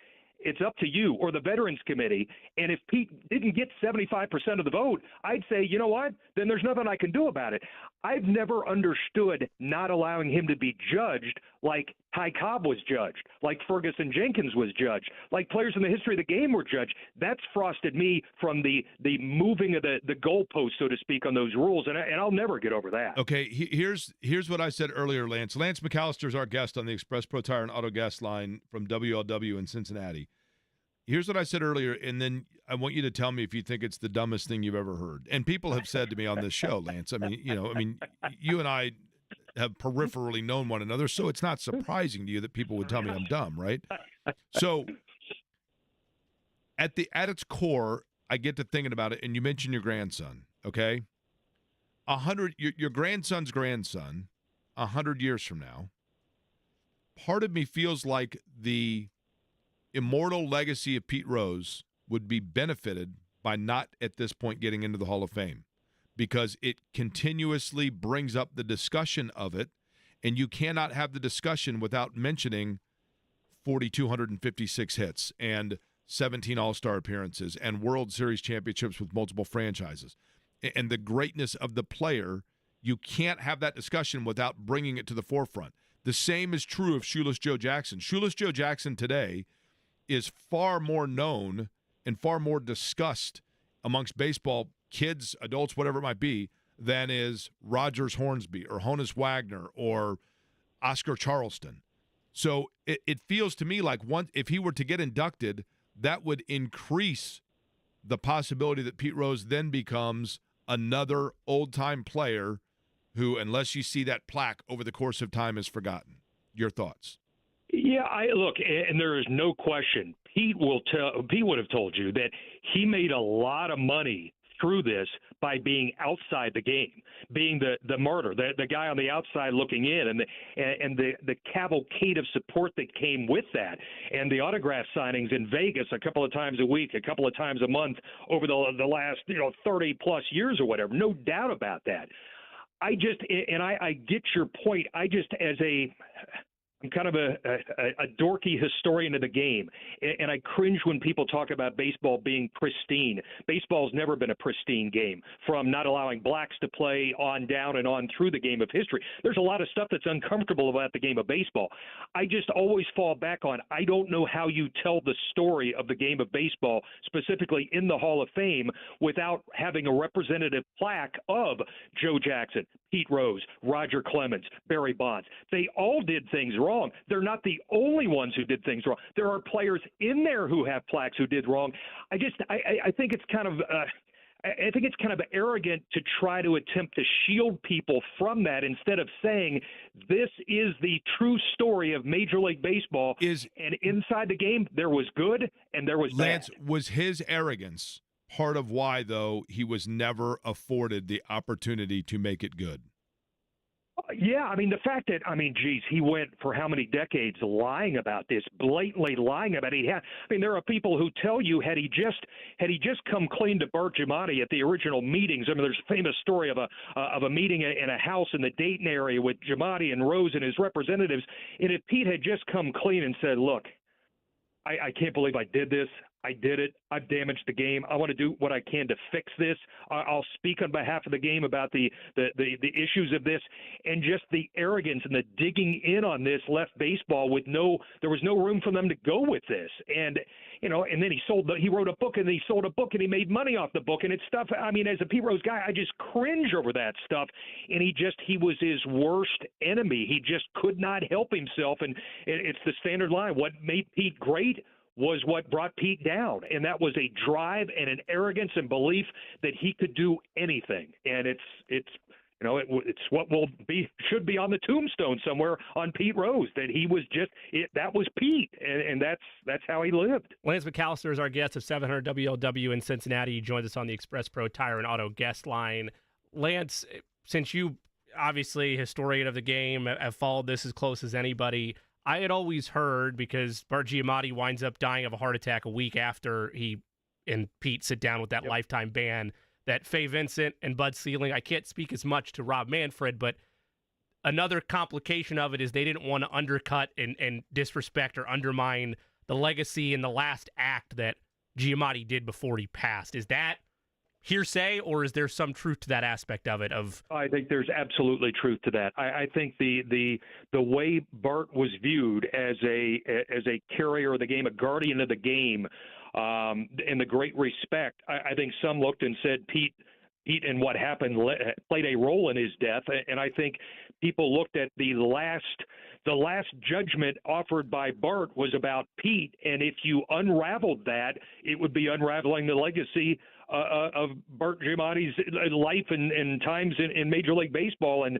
S4: it's up to you, or the Veterans Committee, and if Pete didn't get 75% of the vote, I'd say, you know what, then there's nothing I can do about it. I've never understood not allowing him to be judged like Ty Cobb was judged, like Ferguson Jenkins was judged, like players in the history of the game were judged. That's frosted me from the moving of the goalpost, so to speak, on those rules, and I'll never get over that.
S1: Okay, here's what I said earlier, Lance. Lance McAllister is our guest on the Express Pro Tire and Auto Guest line from WLW in Cincinnati. Here's what I said earlier, and then I want you to tell me if you think it's the dumbest thing you've ever heard. And people have said to me on this show, Lance, I mean, you and I have peripherally known one another, so it's not surprising to you that people would tell me I'm dumb, right? So at its core, I get to thinking about it, and you mentioned your grandson, okay? Your grandson's grandson, 100 years from now, part of me feels like the immortal legacy of Pete Rose would be benefited by not at this point getting into the Hall of Fame, because it continuously brings up the discussion of it, and you cannot have the discussion without mentioning 4,256 hits and 17 All-Star appearances and World Series championships with multiple franchises and the greatness of the player. You can't have that discussion without bringing it to the forefront. The same is true of Shoeless Joe Jackson. Shoeless Joe Jackson today is far more known and far more discussed amongst baseball kids, adults, whatever it might be, than is Rogers Hornsby or Honus Wagner or Oscar Charleston. So it feels to me like if he were to get inducted, that would increase the possibility that Pete Rose then becomes another old-time player who, unless you see that plaque over the course of time, is forgotten. Your thoughts?
S4: Yeah, look, and there is no question. Pete would have told you that he made a lot of money through this by being outside the game, being the martyr, the guy on the outside looking in, and the cavalcade of support that came with that, and the autograph signings in Vegas a couple of times a week, a couple of times a month over the last 30 plus years or whatever. No doubt about that. I get your point. I'm kind of a dorky historian of the game, and I cringe when people talk about baseball being pristine. Baseball's never been a pristine game, from not allowing blacks to play on down and on through the game of history. There's a lot of stuff that's uncomfortable about the game of baseball. I just always fall back on, I don't know how you tell the story of the game of baseball, specifically in the Hall of Fame, without having a representative plaque of Joe Jackson, Pete Rose, Roger Clemens, Barry Bonds. They all did things wrong. They're not the only ones who did things wrong. There are players in there who have plaques who did wrong. I think it's kind of I think it's kind of arrogant to try to attempt to shield people from that instead of saying this is the true story of Major League Baseball. And inside the game, there was good and there was
S1: Lance,
S4: bad.
S1: was his arrogance part of why, though, he was never afforded the opportunity to make it good?
S4: Yeah, I mean, the fact that, geez, he went for how many decades lying about this, blatantly lying about it. There are people who tell you had he just come clean to Bart Giamatti at the original meetings. There's a famous story of a meeting in a house in the Dayton area with Giamatti and Rose and his representatives, and if Pete had just come clean and said, look, I can't believe I did this. I did it. I've damaged the game. I want to do what I can to fix this. I'll speak on behalf of the game about the issues of this, and just the arrogance and the digging in on this left baseball with there was no room for them to go with this. And and then he wrote a book, and he sold a book, and he made money off the book, and it's stuff. As a Pete Rose guy, I just cringe over that stuff. And he was his worst enemy. He just could not help himself, and it's the standard line. What made Pete great was what brought Pete down, and that was a drive and an arrogance and belief that he could do anything. And it's what should be on the tombstone somewhere on Pete Rose, that he was that was Pete, and that's how he lived.
S2: Lance McAllister is our guest of 700 WLW in Cincinnati. He joins us on the Express Pro Tire and Auto guest line. Lance, since you obviously historian of the game, have followed this as close as anybody, I had always heard, because Bart Giamatti winds up dying of a heart attack a week after he and Pete sit down with that lifetime ban, that Fay Vincent and Bud Selig, I can't speak as much to Rob Manfred, but another complication of it is they didn't want to undercut and disrespect or undermine the legacy and the last act that Giamatti did before he passed. Is that hearsay, or is there some truth to that aspect of it?
S4: I think there's absolutely truth to that. I think the way Bart was viewed as a carrier of the game, a guardian of the game, in the great respect, I think some looked and said Pete and what happened played a role in his death, and I think people looked at the last judgment offered by Bart was about Pete, and if you unraveled that, it would be unraveling the legacy of Bart Giamatti's life and times in Major League Baseball. And,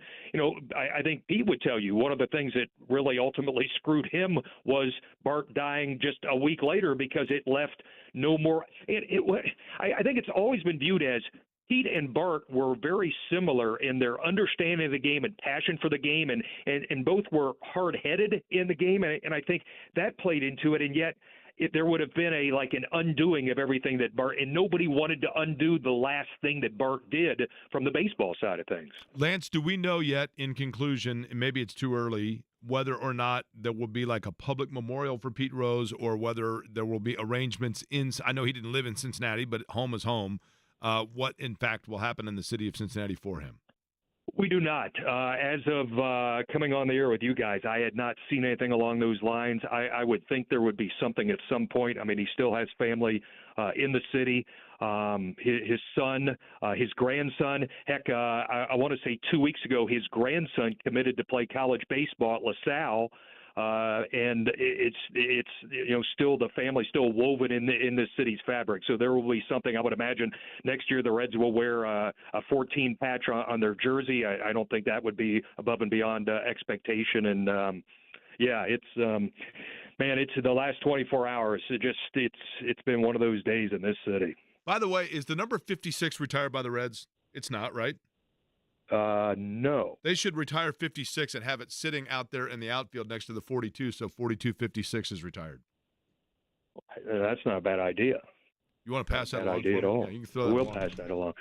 S4: I think Pete would tell you one of the things that really ultimately screwed him was Bart dying just a week later, because it left no more. I think it's always been viewed as Pete and Bart were very similar in their understanding of the game and passion for the game, and both were hard-headed in the game, and I think that played into it. And yet there would have been an undoing of everything that Bart, and nobody wanted to undo the last thing that Bart did from the baseball side of things.
S1: Lance, do we know yet, in conclusion, and maybe it's too early, whether or not there will be like a public memorial for Pete Rose, or whether there will be arrangements I know he didn't live in Cincinnati, but home is home. What, in fact, will happen in the city of Cincinnati for him?
S4: We do not. As of coming on the air with you guys, I had not seen anything along those lines. I would think there would be something at some point. He still has family in the city. His son, his grandson, heck, I want to say 2 weeks ago, his grandson committed to play college baseball at LaSalle. and it's still the family still woven in this city's fabric. So there will be something, I would imagine next year the Reds will wear a 14 patch on their jersey. I don't think that would be above and beyond expectation. And yeah, it's man, it's the last 24 hours. It's been one of those days in this city.
S1: By the way, is the number 56 retired by the Reds? It's not, right?
S4: No.
S1: They should retire 56 and have it sitting out there in the outfield next to the 42, so 42-56 is retired.
S4: That's not a bad idea.
S1: You want to pass that
S4: along?
S1: Idea
S4: at all.
S1: Yeah, you can throw that
S4: we'll
S1: along.
S4: pass that along.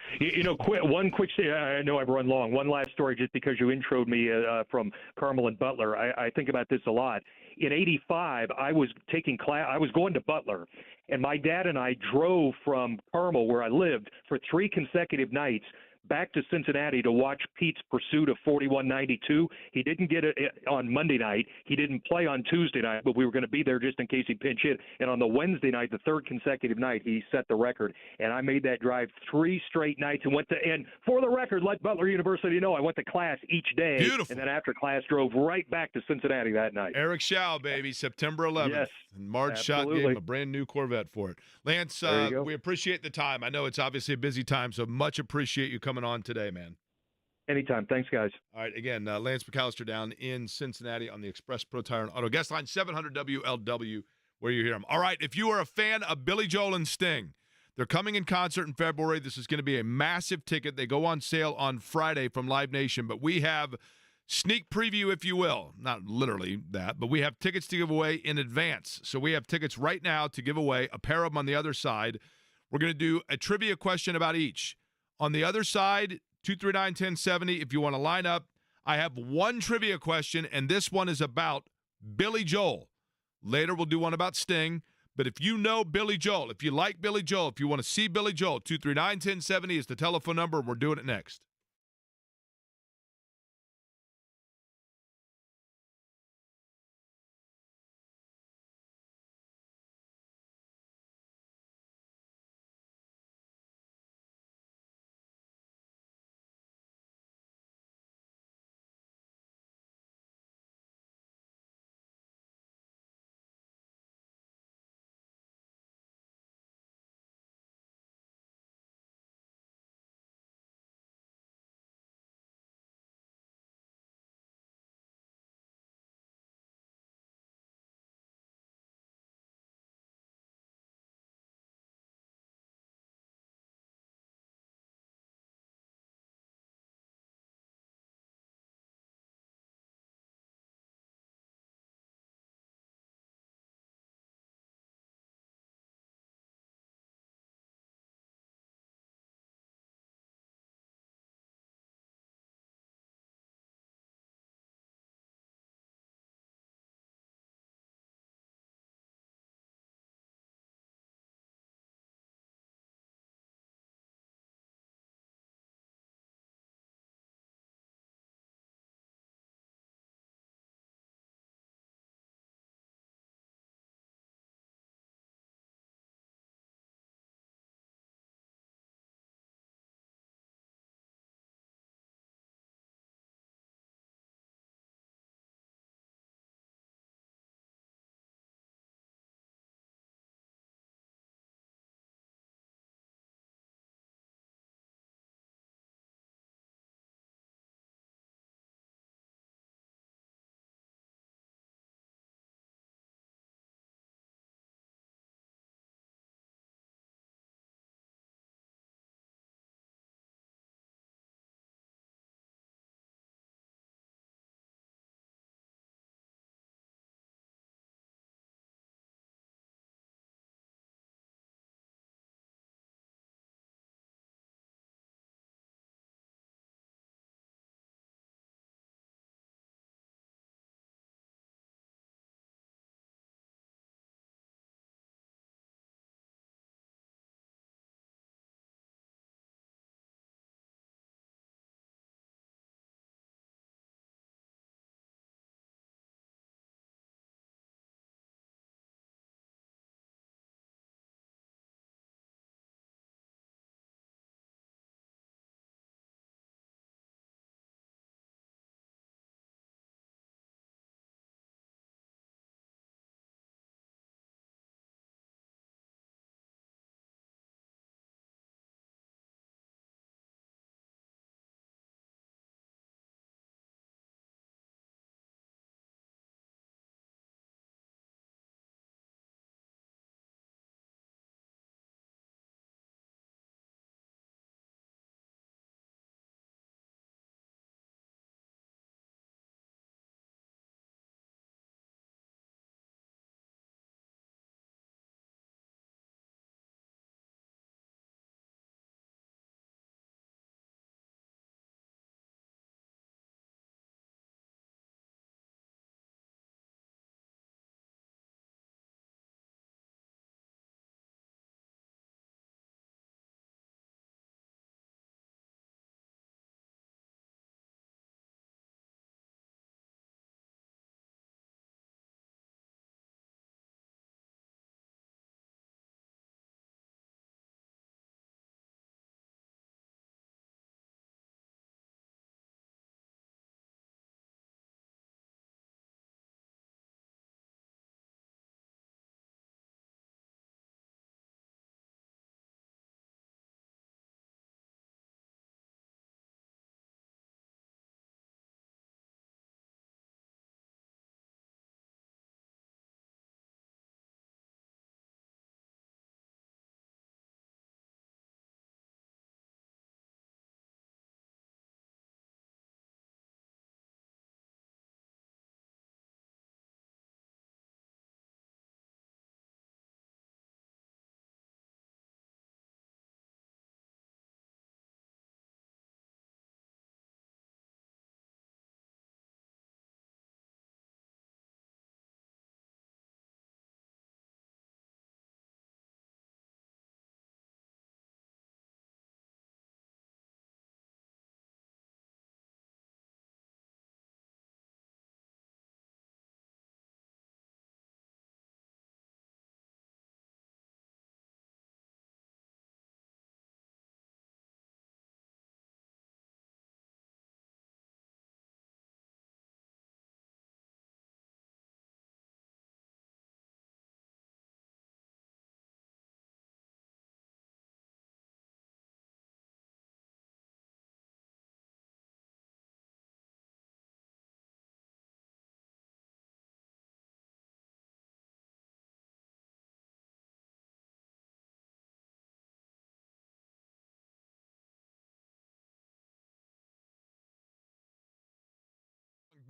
S4: One quick thing. I know I've run long. One last story, just because you introed me from Carmel and Butler. I think about this a lot. In '85, I was taking class. I was going to Butler, and my dad and I drove from Carmel, where I lived, for 3 consecutive nights back to Cincinnati to watch Pete's pursuit of 41-92. He didn't get it on Monday night. He didn't play on Tuesday night, but we were going to be there just in case he pinch hit. And on the Wednesday night, the 3rd consecutive night, he set the record. And I made that drive 3 straight nights and and for the record, let Butler University know, I went to class each day.
S1: Beautiful.
S4: And then after class, drove right back to Cincinnati that night.
S1: Eric Schau, baby, September 11th.
S4: Yes.
S1: And Marge Schott gave him a brand new Corvette for it. Lance, we appreciate the time. I know it's obviously a busy time, so much appreciate you coming on today, man.
S4: Anytime. Thanks, guys.
S1: All right, again, Lance McAllister down in Cincinnati on the Express Pro Tire and Auto Guest Line 700 WLW, where you hear them. All right, if you are a fan of Billy Joel and Sting, they're coming in concert in February. This is going to be a massive ticket. They go on sale on Friday from Live Nation, but we have sneak preview, if you will. Not literally that, but we have tickets to give away in advance. So we have tickets right now to give away, a pair of them on the other side. We're going to do a trivia question about each. On the other side, 239-1070, if you want to line up, I have one trivia question, and this one is about Billy Joel. Later, we'll do one about Sting. But if you know Billy Joel, if you like Billy Joel, if you want to see Billy Joel, 239-1070 is the telephone number, and we're doing it next.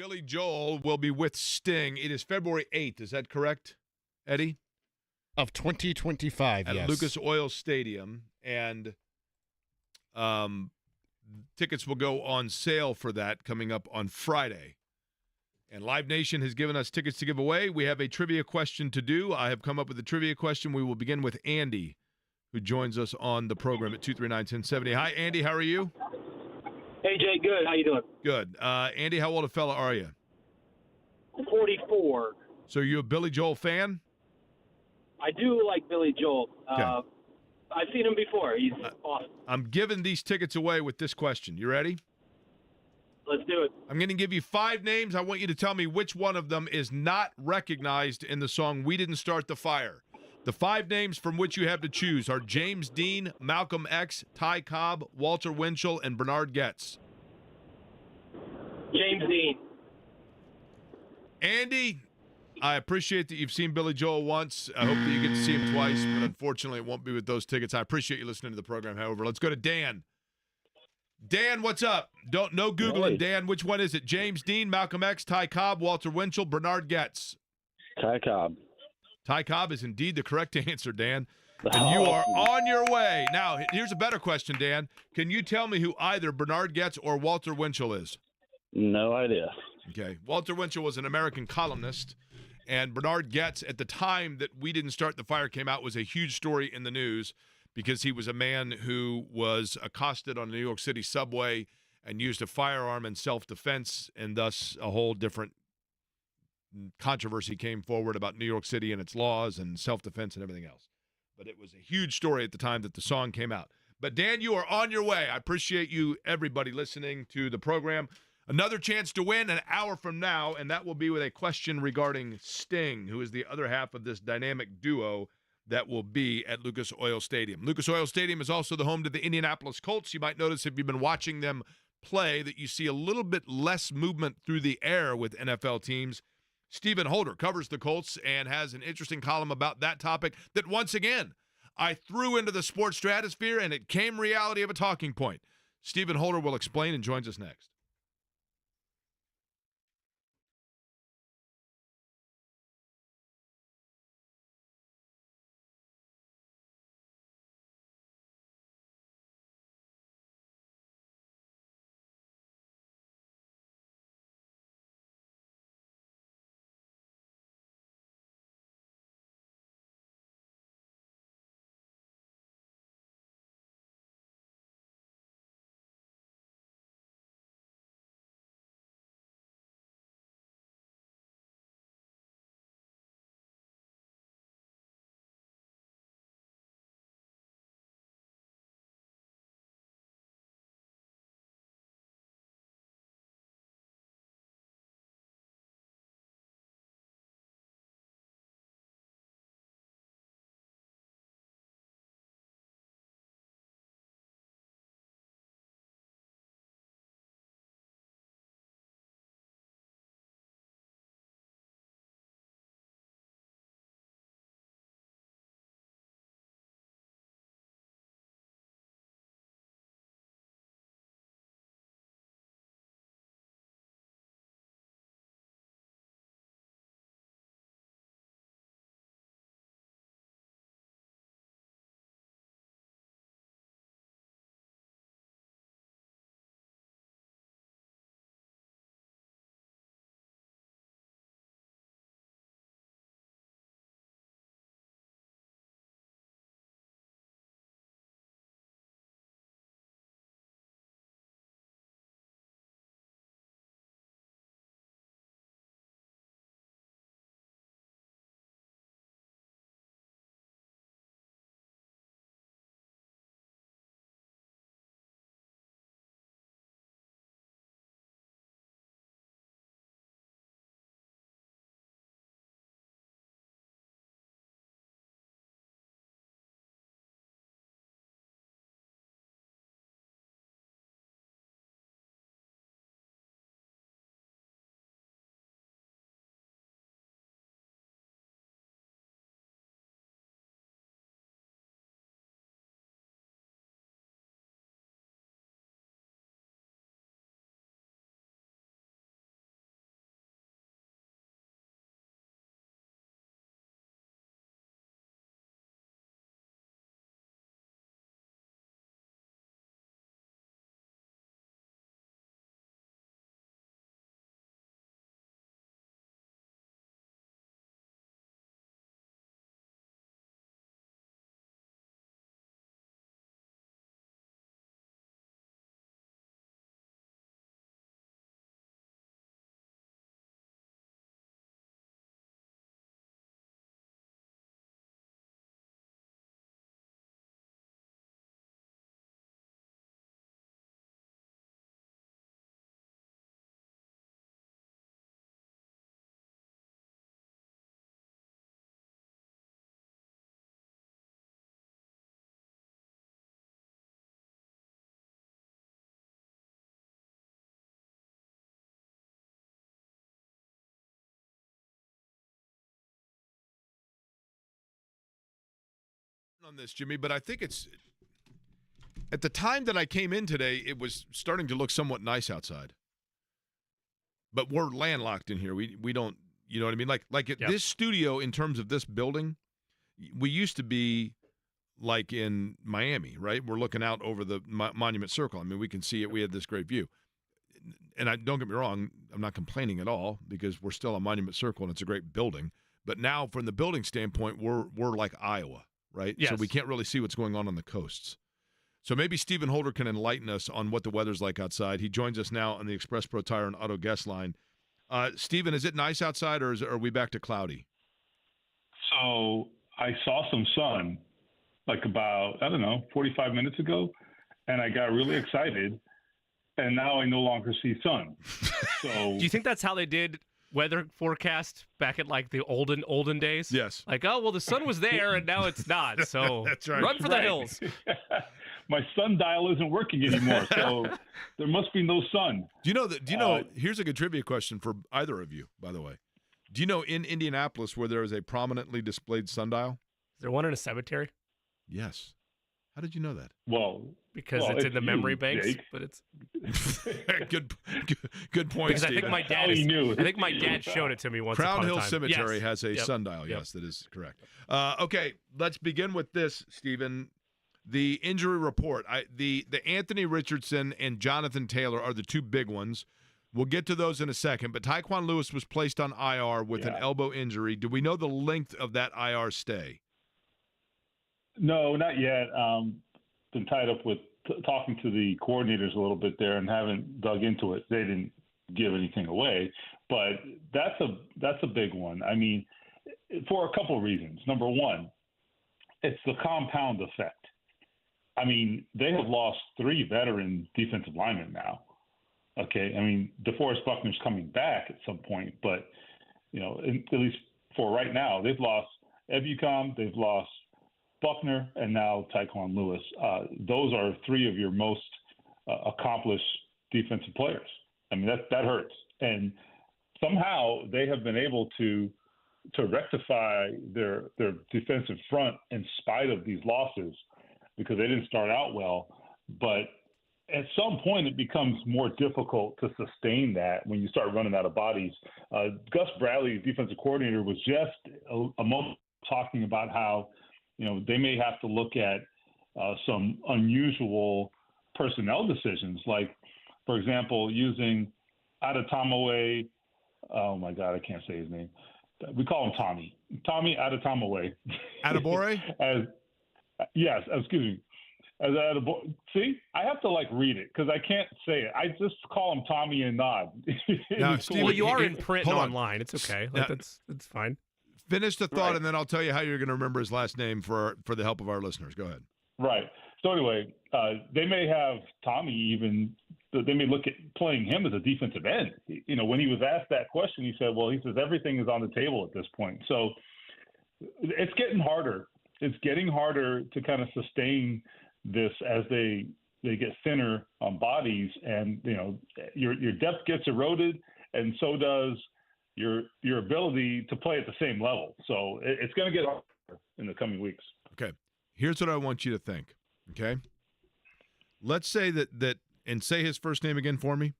S1: Billy Joel will be with Sting. It is February 8th. Is that correct, Eddie?
S3: Of 2025,
S1: At
S3: yes.
S1: Lucas Oil Stadium. And tickets will go on sale for that coming up on Friday. And Live Nation has given us tickets to give away. We have a trivia question to do. I have come up with a trivia question. We will begin with Andy, who joins us on the program at 239-1070. Hi, Andy. How are you?
S5: Hey, Jay. Good. How you doing?
S1: Good. Andy, how old a fella are you?
S5: 44.
S1: So are you a Billy Joel fan?
S5: I do like Billy Joel.
S1: Okay.
S5: I've seen him before. He's awesome.
S1: I'm giving these tickets away with this question. You ready?
S5: Let's do it.
S1: I'm going to give you 5 names. I want you to tell me which one of them is not recognized in the song We Didn't Start the Fire. The 5 names from which you have to choose are James Dean, Malcolm X, Ty Cobb, Walter Winchell, and Bernard Getz.
S5: James Dean.
S1: Andy, I appreciate that you've seen Billy Joel once. I hope that you get to see him twice, but unfortunately it won't be with those tickets. I appreciate you listening to the program, however. Let's go to Dan. Dan, what's up? No Googling,
S6: Hey.
S1: Dan. Which one is it? James Dean, Malcolm X, Ty Cobb, Walter Winchell, Bernard Getz.
S6: Ty Cobb.
S1: Ty Cobb is indeed the correct answer, Dan. And you are on your way. Now, here's a better question, Dan. Can you tell me who either Bernard Getz or Walter Winchell is?
S6: No idea.
S1: Okay. Walter Winchell was an American columnist, and Bernard Getz, at the time that We Didn't Start the Fire came out, was a huge story in the news because he was a man who was accosted on a New York City subway and used a firearm in self-defense, and thus a whole different controversy came forward about New York City and its laws and self-defense and everything else. But it was a huge story at the time that the song came out. But, Dan, you are on your way. I appreciate you, everybody, listening to the program. Another chance to win an hour from now, and that will be with a question regarding Sting, who is the other half of this dynamic duo that will be at Lucas Oil Stadium. Lucas Oil Stadium is also the home to the Indianapolis Colts. You might notice if you've been watching them play that you see a little bit less movement through the air with NFL teams. Stephen Holder covers the Colts and has an interesting column about that topic that, once again, I threw into the sports stratosphere, and it came reality of a talking point. Stephen Holder will explain and joins us next. on this, Jimmy, but I think it's at the time that I came in today, it was starting to look somewhat nice outside. But we're landlocked in here. We don't, you know what I mean? Like at this studio, in terms of this building, we used to be like in Miami, right? We're looking out over the Monument Circle. I mean, we can see it. We had this great view. And don't get me wrong, I'm not complaining at all because we're still on Monument Circle and it's a great building. But now, from the building standpoint, we're like Iowa, right?
S2: Yes.
S1: So we can't really see what's going on the coasts. So maybe Stephen Holder can enlighten us on what the weather's like outside. He joins us now on the Express Pro Tire and Auto guest line. Stephen, is it nice outside or are we back to cloudy?
S7: So I saw some sun like about, 45 minutes ago, and I got really excited, and now I no longer see sun. So
S2: Do you think that's how they did weather forecast back at like the olden days?
S1: Yes.
S2: Like, oh, well, the sun was there and now it's not. So
S1: That's right.
S2: run for the hills.
S7: My sundial isn't working anymore, so there must be no sun.
S1: Do you know, here's a good trivia question for either of you, by the way. Do you know in Indianapolis where there is a prominently displayed sundial?
S2: Is there one in a cemetery?
S1: Yes. How did you know that?
S7: Well,
S2: Because it's in the memory banks,
S7: Jake.
S2: but it's
S1: good point,
S2: because I
S1: Stephen.
S2: think my dad
S7: How he knew.
S2: I think my dad showed it to me once
S1: Crown
S2: upon a
S1: Hill
S2: time.
S1: Cemetery
S2: Yes.
S1: has a
S2: Yep.
S1: sundial.
S2: Yep.
S1: Yes, that is correct. Okay, let's begin with this, Stephen. The injury report. The Anthony Richardson and Jonathan Taylor are the two big ones. We'll get to those in a second. But Tyquan Lewis was placed on IR with an elbow injury. Do we know the length of that IR stay?
S7: No, not yet. Been tied up with talking to the coordinators a little bit there and haven't dug into it. They didn't give anything away, but that's a big one. I mean, for a couple of reasons. Number one, it's the compound effect. I mean, they have lost 3 veteran defensive linemen now. Okay, I mean, DeForest Buckner's coming back at some point, but at least for right now, they've lost Ebucom, they've lost Buckner, and now Tyquan Lewis. Those are 3 of your most accomplished defensive players. I mean, that hurts. And somehow they have been able to rectify their defensive front in spite of these losses because they didn't start out well. But at some point, it becomes more difficult to sustain that when you start running out of bodies. Gus Bradley, defensive coordinator, was just a moment talking about how they may have to look at some unusual personnel decisions, like, for example, using Adetomiwa. Oh my God, I can't say his name. We call him Tommy. Tommy Adetomiwa.
S1: Adebore?
S7: Yes, excuse me. As see, I have to read it because I can't say it. I just call him Tommy and nod.
S1: Now,
S2: Well, you are in print and online. It's okay.
S1: Now,
S2: That's fine.
S1: Finish the thought,
S7: Right.
S1: and then I'll tell you how you're going to remember his last name for the help of our listeners. Go ahead.
S7: Right. So anyway, they may have Tommy even. They may look at playing him as a defensive end. When he was asked that question, he said, everything is on the table at this point. So it's getting harder. It's getting harder to kind of sustain this as they get thinner on bodies, and your depth gets eroded, and so does your ability to play at the same level. So it's going to get harder in the coming weeks.
S1: Okay. Here's what I want you to think. Okay. Let's say that and say his first name again for me.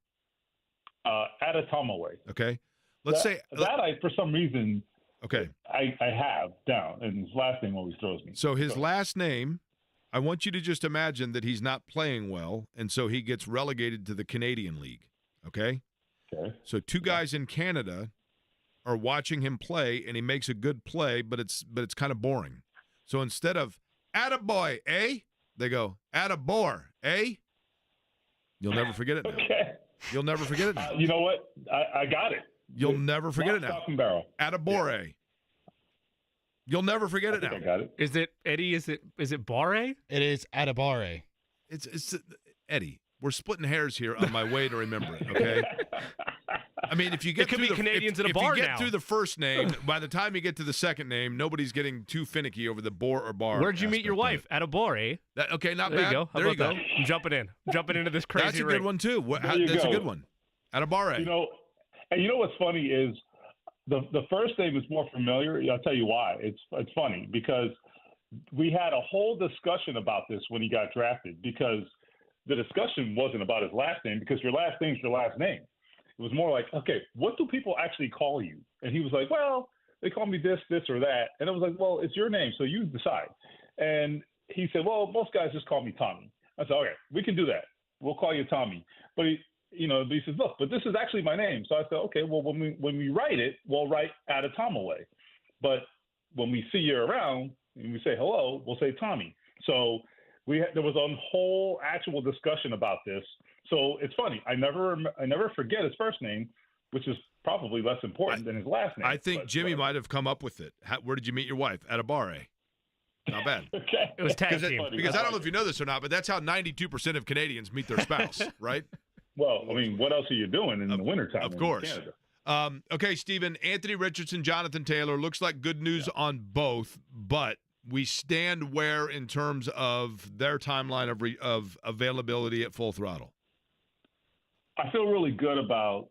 S7: Adetomiwa.
S1: Okay. Let's say
S7: that I for some reason.
S1: Okay.
S7: I have down, and his last name always throws me.
S1: So his last name, I want you to just imagine that he's not playing well, and so he gets relegated to the Canadian League. Okay.
S7: Okay.
S1: So 2 guys in Canada are watching him play, and he makes a good play, but it's kind of boring. So instead of "attaboy, eh?" they go "attabore, eh?" You'll never forget it now.
S7: Okay.
S1: You'll never forget it now.
S7: You know what? I got it.
S1: You'll never forget it now.
S7: Stock and barrel.
S1: "Attabore."
S7: Yeah.
S1: You'll never forget it
S7: I
S1: now.
S7: think I got it.
S2: Is it Eddie? Is it Barre?
S3: It is Adebare.
S1: It's Eddie. We're splitting hairs here on my way to remember it. Okay. I mean, if you get
S2: It could
S1: through
S2: be Canadians in a
S1: if
S2: bar
S1: you get
S2: now.
S1: through the first name, by the time you get to the second name, nobody's getting too finicky over the bore or bar.
S2: Where'd you meet your
S1: aspect
S2: wife? At a Barre.
S1: of it. Okay, not
S2: There
S1: bad.
S2: you go. How
S1: there you
S2: about
S1: go.
S2: that? I'm jumping in. I'm jumping into this crazy
S1: That's a
S2: ring.
S1: good one too.
S7: There you
S1: That's a
S7: go.
S1: good one. At a bar.
S7: And what's funny is the first name is more familiar. I'll tell you why. It's funny because we had a whole discussion about this when he got drafted because the discussion wasn't about his last name because your last name's your last name. It was more like, okay, what do people actually call you? And he was like, well, they call me this, this, or that. And I was like, well, it's your name, so you decide. And he said, well, most guys just call me Tommy. I said, okay, we can do that. We'll call you Tommy. But he says, look, but this is actually my name. So I said, okay, well, when we write it, we'll write out of Tom away. But when we see you around and we say hello, we'll say Tommy. So there was a whole actual discussion about this. So it's funny. I never forget his first name, which is probably less important than his last name.
S1: I think Jimmy might have come up with it. Where did you meet your wife? At a bar, eh? Not bad.
S7: Okay.
S2: It was tag team.
S1: Because I don't know if you know this or not, but that's how 92% of Canadians meet their spouse, right?
S7: Well, I mean, what else are you doing in the wintertime?
S1: Of course. Okay, Stephen, Anthony Richardson, Jonathan Taylor, looks like good news on both, but we stand where in terms of their timeline of availability at full throttle?
S7: I feel really good about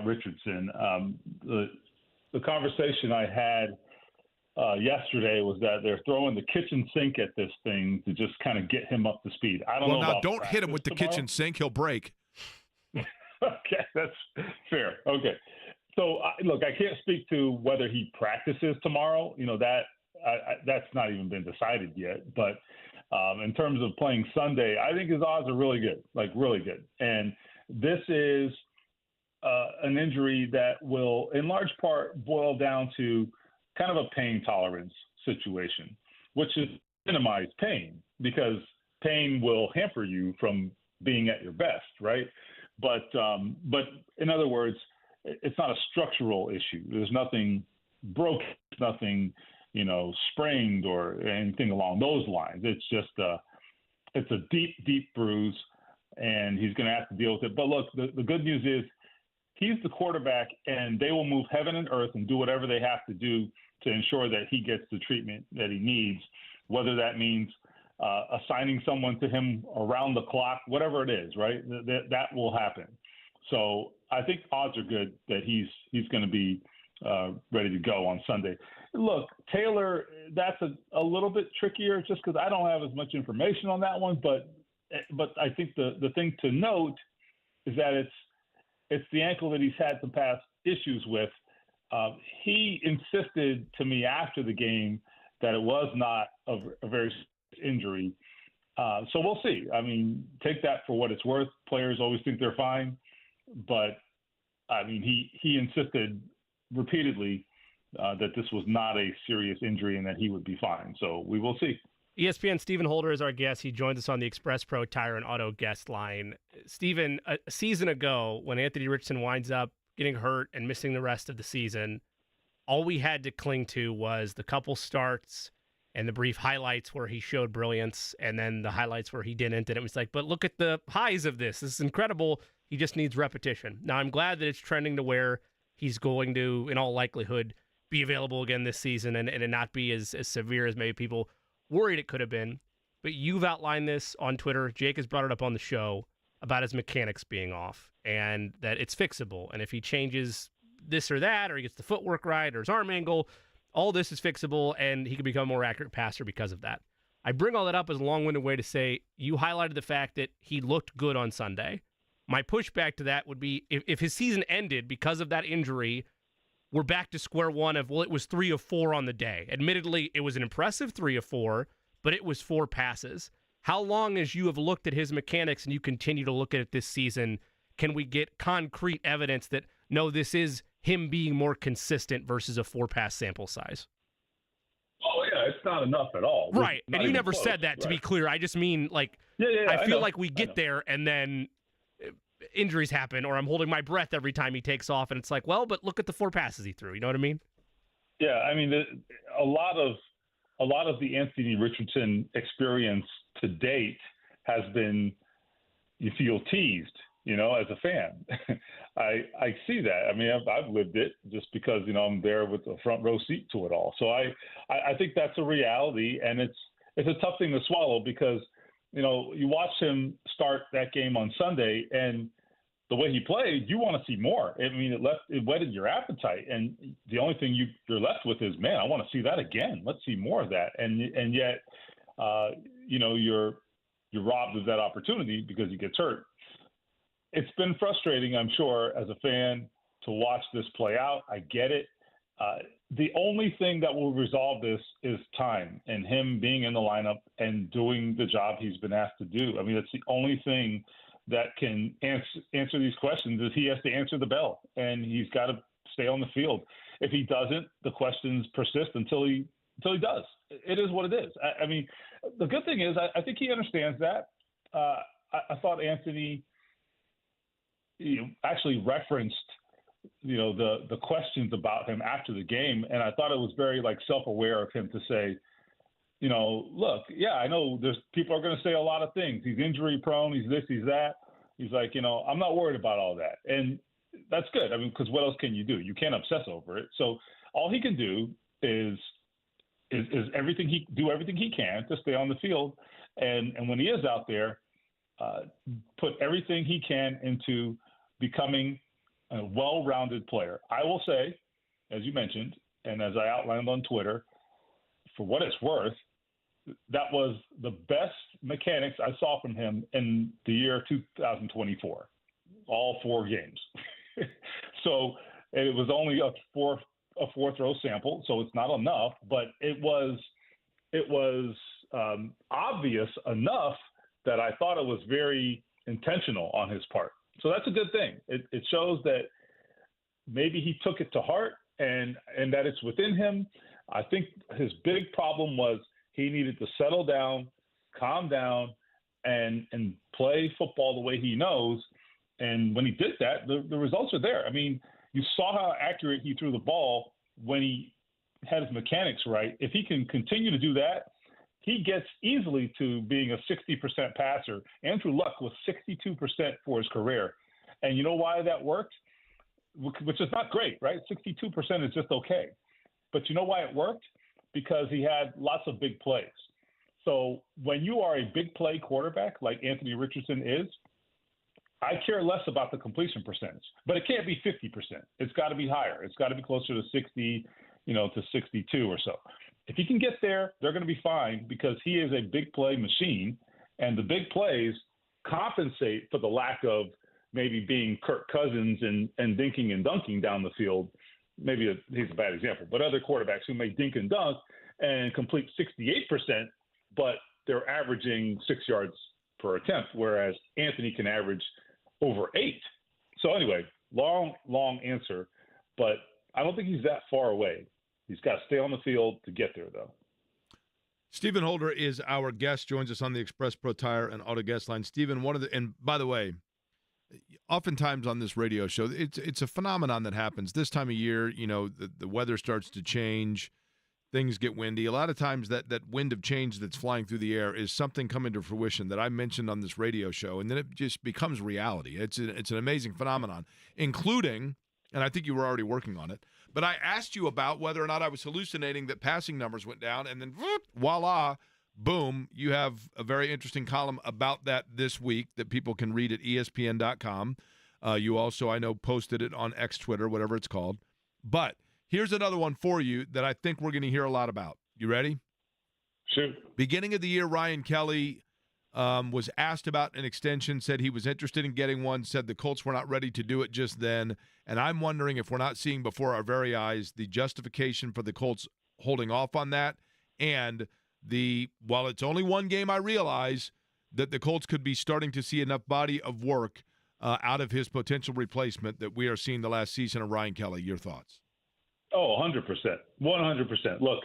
S7: Richardson. The conversation I had yesterday was that they're throwing the kitchen sink at this thing to just kind of get him up to speed. I don't know. Well, now
S1: don't hit him with the kitchen sink; he'll break.
S7: Okay, that's fair. Okay, so look, I can't speak to whether he practices tomorrow. That's not even been decided yet. But in terms of playing Sunday, I think his odds are really good, like really good. And this is an injury that will, in large part, boil down to kind of a pain tolerance situation, which is minimize pain because pain will hamper you from being at your best, right? But in other words, it's not a structural issue. There's nothing broken, nothing, sprained or anything along those lines. It's just it's a deep, deep bruise, and he's going to have to deal with it. But look, the good news is he's the quarterback, and they will move heaven and earth and do whatever they have to do to ensure that he gets the treatment that he needs, whether that means assigning someone to him around the clock, whatever it is, right? That will happen. So I think odds are good that he's going to be ready to go on Sunday. Look, Taylor, that's a little bit trickier just because I don't have as much information on that one. But I think the thing to note is that it's the ankle that he's had some past issues with. He insisted to me after the game that it was not a very injury. So we'll see. I mean, take that for what it's worth. Players always think they're fine. But, I mean, he insisted repeatedly that this was not a serious injury and that he would be fine. So we will see.
S2: ESPN Stephen Holder is our guest. He joins us on the Express Pro Tire and Auto guest line. Stephen, a season ago, when Anthony Richardson winds up getting hurt and missing the rest of the season, all we had to cling to was the couple starts and the brief highlights where he showed brilliance and then the highlights where he didn't. And it was like, but look at the highs of this. This is incredible. He just needs repetition. Now, I'm glad that it's trending to where he's going to, in all likelihood, be available again this season and it not be as severe as maybe people worried it could have been. But you've outlined this on Twitter. Jake has brought it up on the show about his mechanics being off and that it's fixable. And if he changes this or that, or he gets the footwork right or his arm angle, all this is fixable and he can become a more accurate passer because of that. I bring all that up as a long-winded way to say you highlighted the fact that he looked good on Sunday. My pushback to that would be if his season ended because of that injury, we're back to square one of, well, it was 3 of 4 on the day. Admittedly, it was an impressive 3 of 4, but it was 4 passes. How long as you have looked at his mechanics and you continue to look at it this season, can we get concrete evidence that, no, this is him being more consistent versus a 4-pass sample size?
S7: Oh, yeah, it's not enough at all.
S2: Right, and you never said that, to be clear. I just mean, I feel like we get there and then injuries happen, or I'm holding my breath every time he takes off, and it's like, well, but look at the 4 passes he threw. You know what I mean?
S7: Yeah, I mean, a lot of the Anthony Richardson experience to date has been, you feel teased, as a fan. I see that. I mean, I've lived it just because, I'm there with a front row seat to it all. So I think that's a reality, and it's a tough thing to swallow because, you watch him start that game on Sunday, and the way he played, you want to see more. I mean, it whetted your appetite, and the only thing you're left with is, man, I want to see that again. Let's see more of that. And yet, you're robbed of that opportunity because he gets hurt. It's been frustrating, I'm sure, as a fan to watch this play out. I get it. The only thing that will resolve this is time and him being in the lineup and doing the job he's been asked to do. I mean, that's the only thing that can answer these questions is he has to answer the bell, and he's got to stay on the field. If he doesn't, the questions persist until he does. It is what it is. I mean, the good thing is I think he understands that. I thought Anthony actually referenced the questions about him after the game, and I thought it was very self-aware of him to say, look, yeah, I know there's people are going to say a lot of things. He's injury prone. He's this, he's that. He's like, I'm not worried about all that. And that's good. I mean, because what else can you do? You can't obsess over it. So all he can do is everything he can to stay on the field. And when he is out there, put everything he can into becoming a well-rounded player. I will say, as you mentioned, and as I outlined on Twitter, for what it's worth, that was the best mechanics I saw from him in the year 2024, all 4 games. So it was only a fourth row sample, so it's not enough, but it was obvious enough that I thought it was very intentional on his part. So that's a good thing. It shows that maybe he took it to heart and that it's within him. I think his big problem was he needed to settle down, calm down, and play football the way he knows. And when he did that, the results are there. I mean, you saw how accurate he threw the ball when he had his mechanics right. If he can continue to do that, he gets easily to being a 60% passer. Andrew Luck was 62% for his career. And you know why that worked? Which is not great, right? 62% is just okay. But you know why it worked? Because he had lots of big plays. So when you are a big play quarterback like Anthony Richardson is, I care less about the completion percentage. But it can't be 50%. It's got to be higher. It's got to be closer to 60, to 62 or so. If he can get there, they're going to be fine because he is a big play machine, and the big plays compensate for the lack of maybe being Kirk Cousins and dinking and dunking down the field. Maybe he's a bad example, but other quarterbacks who may dink and dunk and complete 68%, but they're averaging 6 yards per attempt, whereas Anthony can average over 8. So anyway, long answer, but I don't think he's that far away. He's got to stay on the field to get there, though.
S1: Stephen Holder is our guest, joins us on the Express Pro Tire and Auto Guest Line. Stephen, and by the way, oftentimes on this radio show, it's a phenomenon that happens this time of year. The weather starts to change, things get windy. A lot of times that wind of change that's flying through the air is something coming to fruition that I mentioned on this radio show, and then it just becomes reality. It's an amazing phenomenon, including, and I think you were already working on it, but I asked you about whether or not I was hallucinating that passing numbers went down, and then voila, boom, you have a very interesting column about that this week that people can read at ESPN.com. You also, I know, posted it on X, Twitter, whatever it's called. But here's another one for you that I think we're going to hear a lot about. You ready?
S7: Sure.
S1: Beginning of the year, Ryan Kelly was asked about an extension, said he was interested in getting one, said the Colts were not ready to do it just then. And I'm wondering if we're not seeing before our very eyes the justification for the Colts holding off on that, and while it's only one game, I realize that the Colts could be starting to see enough body of work out of his potential replacement that we are seeing the last season of Ryan Kelly. Your thoughts?
S7: Oh, 100%. 100%. Look,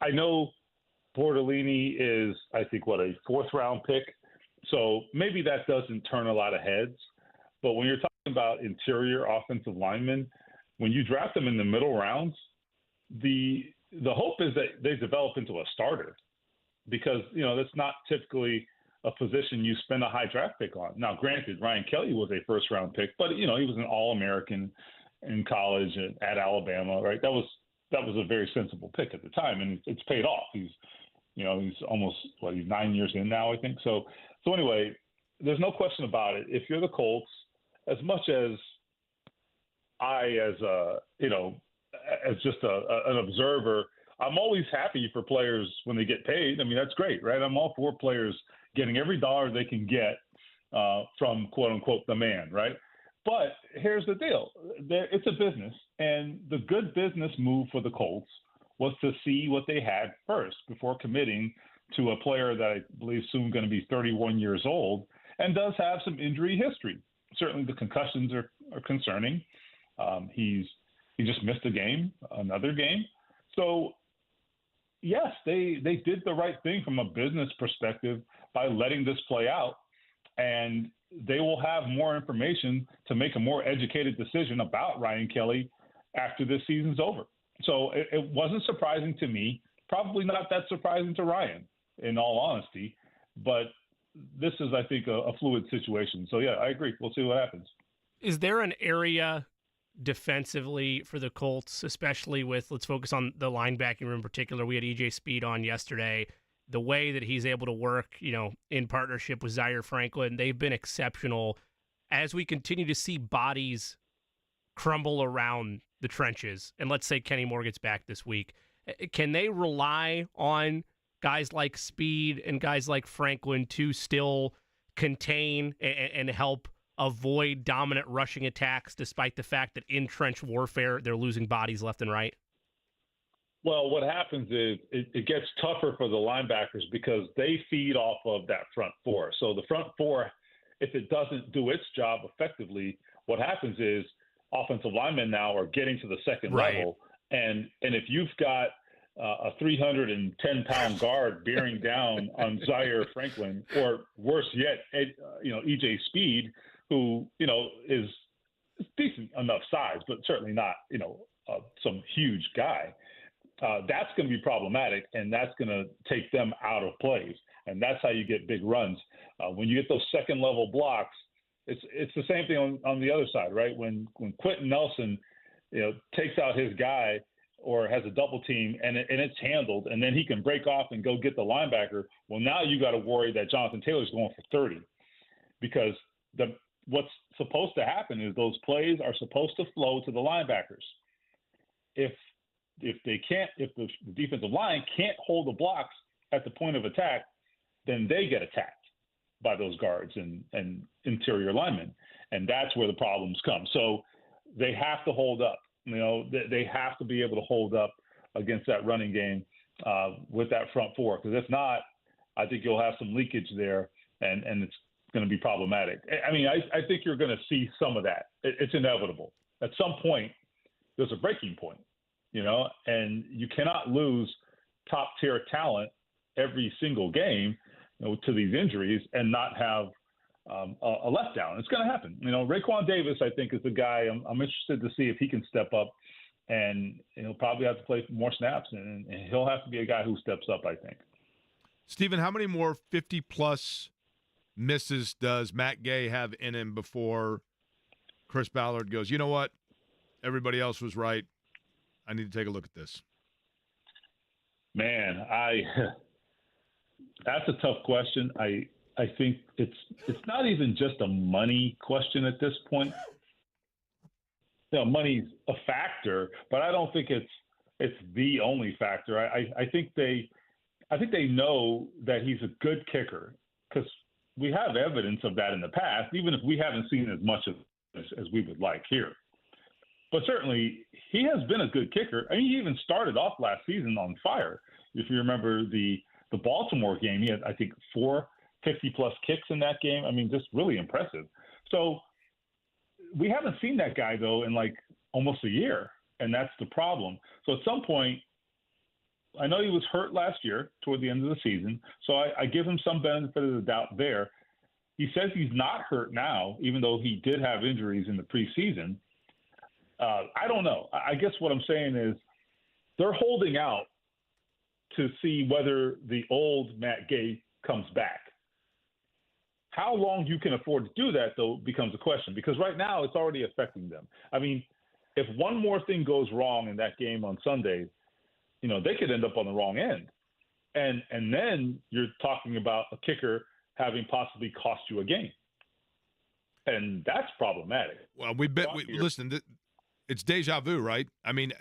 S7: I know Bortolini is, I think, a 4th-round pick. So maybe that doesn't turn a lot of heads. But when you're talking about interior offensive linemen, when you draft them in the middle rounds, the hope is that they develop into a starter because, that's not typically a position you spend a high draft pick on. Now, granted, Ryan Kelly was a 1st-round pick, but, he was an All-American in college at Alabama, right? That was a very sensible pick at the time, and it's paid off. He's almost, he's 9 years in now, I think. So anyway, there's no question about it. If you're the Colts as much as as just an observer, I'm always happy for players when they get paid. I mean, that's great, right? I'm all for players getting every dollar they can get from quote unquote the man, right? But here's the deal. It's a business, and the good business move for the Colts was to see what they had first before committing to a player that I believe soon going to be 31 years old and does have some injury history. Certainly the concussions are concerning. He just missed another game. So, yes, they did the right thing from a business perspective by letting this play out. And they will have more information to make a more educated decision about Ryan Kelly after this season's over. So it wasn't surprising to me, probably not that surprising to Ryan, in all honesty. But this is, I think, a fluid situation. So, yeah, I agree. We'll see what happens.
S2: Is there an area defensively for the Colts, especially with, let's focus on the linebacking room in particular? We had EJ Speed on yesterday. The way that he's able to work, in partnership with Zaire Franklin, they've been exceptional. As we continue to see bodies crumble around the trenches, and let's say Kenny Moore gets back this week, can they rely on guys like Speed and guys like Franklin to still contain and help avoid dominant rushing attacks, despite the fact that in trench warfare, they're losing bodies left and right?
S7: Well, what happens is it gets tougher for the linebackers because they feed off of that front four. So the front four, if it doesn't do its job effectively, what happens is offensive linemen now are getting to the second level. And if you've got a 310-pound guard bearing down on Zaire Franklin, or worse yet, EJ Speed, who, is decent enough size, but certainly not, some huge guy. That's going to be problematic, and that's going to take them out of plays. And that's how you get big runs. When you get those second-level blocks, it's the same thing on the other side, right? When Quentin Nelson, takes out his guy or has a double team and it's handled, and then he can break off and go get the linebacker, well, now you got to worry that Jonathan Taylor's going for 30, because what's supposed to happen is those plays are supposed to flow to the linebackers. If the defensive line can't hold the blocks at the point of attack, then they get attacked by those guards and interior linemen. And that's where the problems come. So they have to hold up. They have to be able to hold up against that running game with that front four. Because if not, I think you'll have some leakage there, and it's going to be problematic. I mean, I think you're going to see some of that. It's inevitable. At some point, there's a breaking point. And you cannot lose top-tier talent every single game, to these injuries and not have a letdown. It's going to happen. Raekwon Davis, I think, is the guy I'm interested to see if he can step up, and he'll probably have to play more snaps, and he'll have to be a guy who steps up, I think.
S1: Stephen, how many more 50-plus misses does Matt Gay have in him before Chris Ballard goes, you know what, everybody else was right, I need to take a look at this?
S7: Man, that's a tough question. I think it's not even just a money question at this point. Money's a factor, but I don't think it's the only factor. I think they know that he's a good kicker, because we have evidence of that in the past, even if we haven't seen as much as we would like here. But certainly, he has been a good kicker. I mean, he even started off last season on fire. If you remember the Baltimore game, he had, I think, 4 50-plus kicks in that game. I mean, just really impressive. So we haven't seen that guy, though, in like almost a year, and that's the problem. So at some point, I know he was hurt last year toward the end of the season, so I give him some benefit of the doubt there. He says he's not hurt now, even though he did have injuries in the preseason. I don't know. I guess what I'm saying is they're holding out to see whether the old Matt Gay comes back. How long you can afford to do that, though, becomes a question, because right now it's already affecting them. I mean, if one more thing goes wrong in that game on Sunday, they could end up on the wrong end. And then you're talking about a kicker having possibly cost you a game. And that's problematic.
S1: Well, listen, it's deja vu, right? I mean,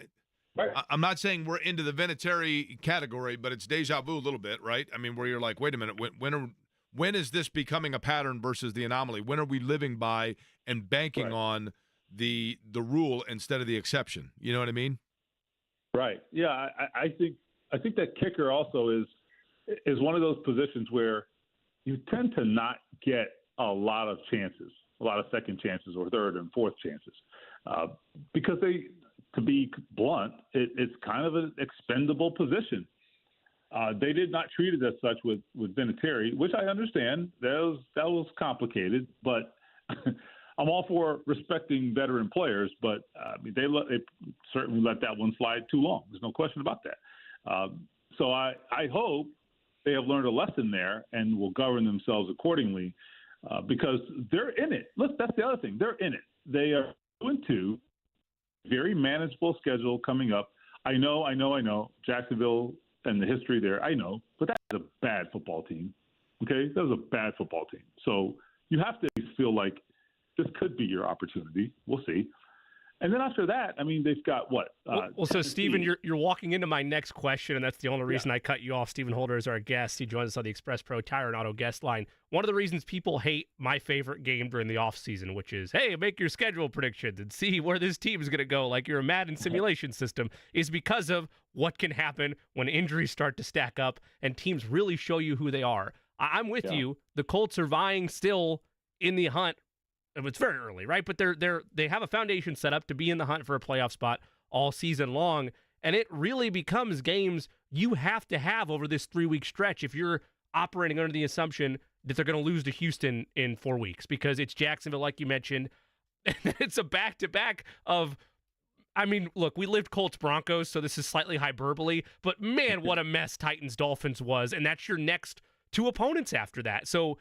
S7: Right.
S1: I'm not saying we're into the Vinatieri category, but it's deja vu a little bit, right? I mean, where you're like, wait a minute, when is this becoming a pattern versus the anomaly? When are we living by and banking on the rule instead of the exception? You know what I mean?
S7: Right. Yeah, I think that kicker also is one of those positions where you tend to not get a lot of chances, a lot of second chances or third and fourth chances, because to be blunt, it's kind of an expendable position. They did not treat it as such with Vinatieri, which I understand. That was complicated, but I'm all for respecting veteran players. But they certainly let that one slide too long. There's no question about that. So I hope they have learned a lesson there and will govern themselves accordingly, because they're in it. Look, that's the other thing. They're in it. They are 2-2. Very manageable schedule coming up. I know. Jacksonville and the history there, I know. But that's a bad football team. Okay? That was a bad football team. So you have to feel like this could be your opportunity. We'll see. And then after that, I mean, they've got what?
S2: So, Stephen, you're walking into my next question, and that's the only reason I cut you off. Stephen Holder is our guest. He joins us on the Express Pro Tire and Auto guest line. One of the reasons people hate my favorite game during the offseason, which is, hey, make your schedule predictions and see where this team is going to go, like your Madden simulation system, is because of what can happen when injuries start to stack up and teams really show you who they are. I'm with you. The Colts are vying still in the hunt. It's very early, right? But they have a foundation set up to be in the hunt for a playoff spot all season long, and it really becomes games you have to have over this 3-week stretch if you're operating under the assumption that they're going to lose to Houston in 4 weeks, because it's Jacksonville, like you mentioned, and it's a back-to-back of, I mean, look, we lived Colts-Broncos, so this is slightly hyperbole, but man, what a mess Titans-Dolphins was, and that's your next two opponents after that. So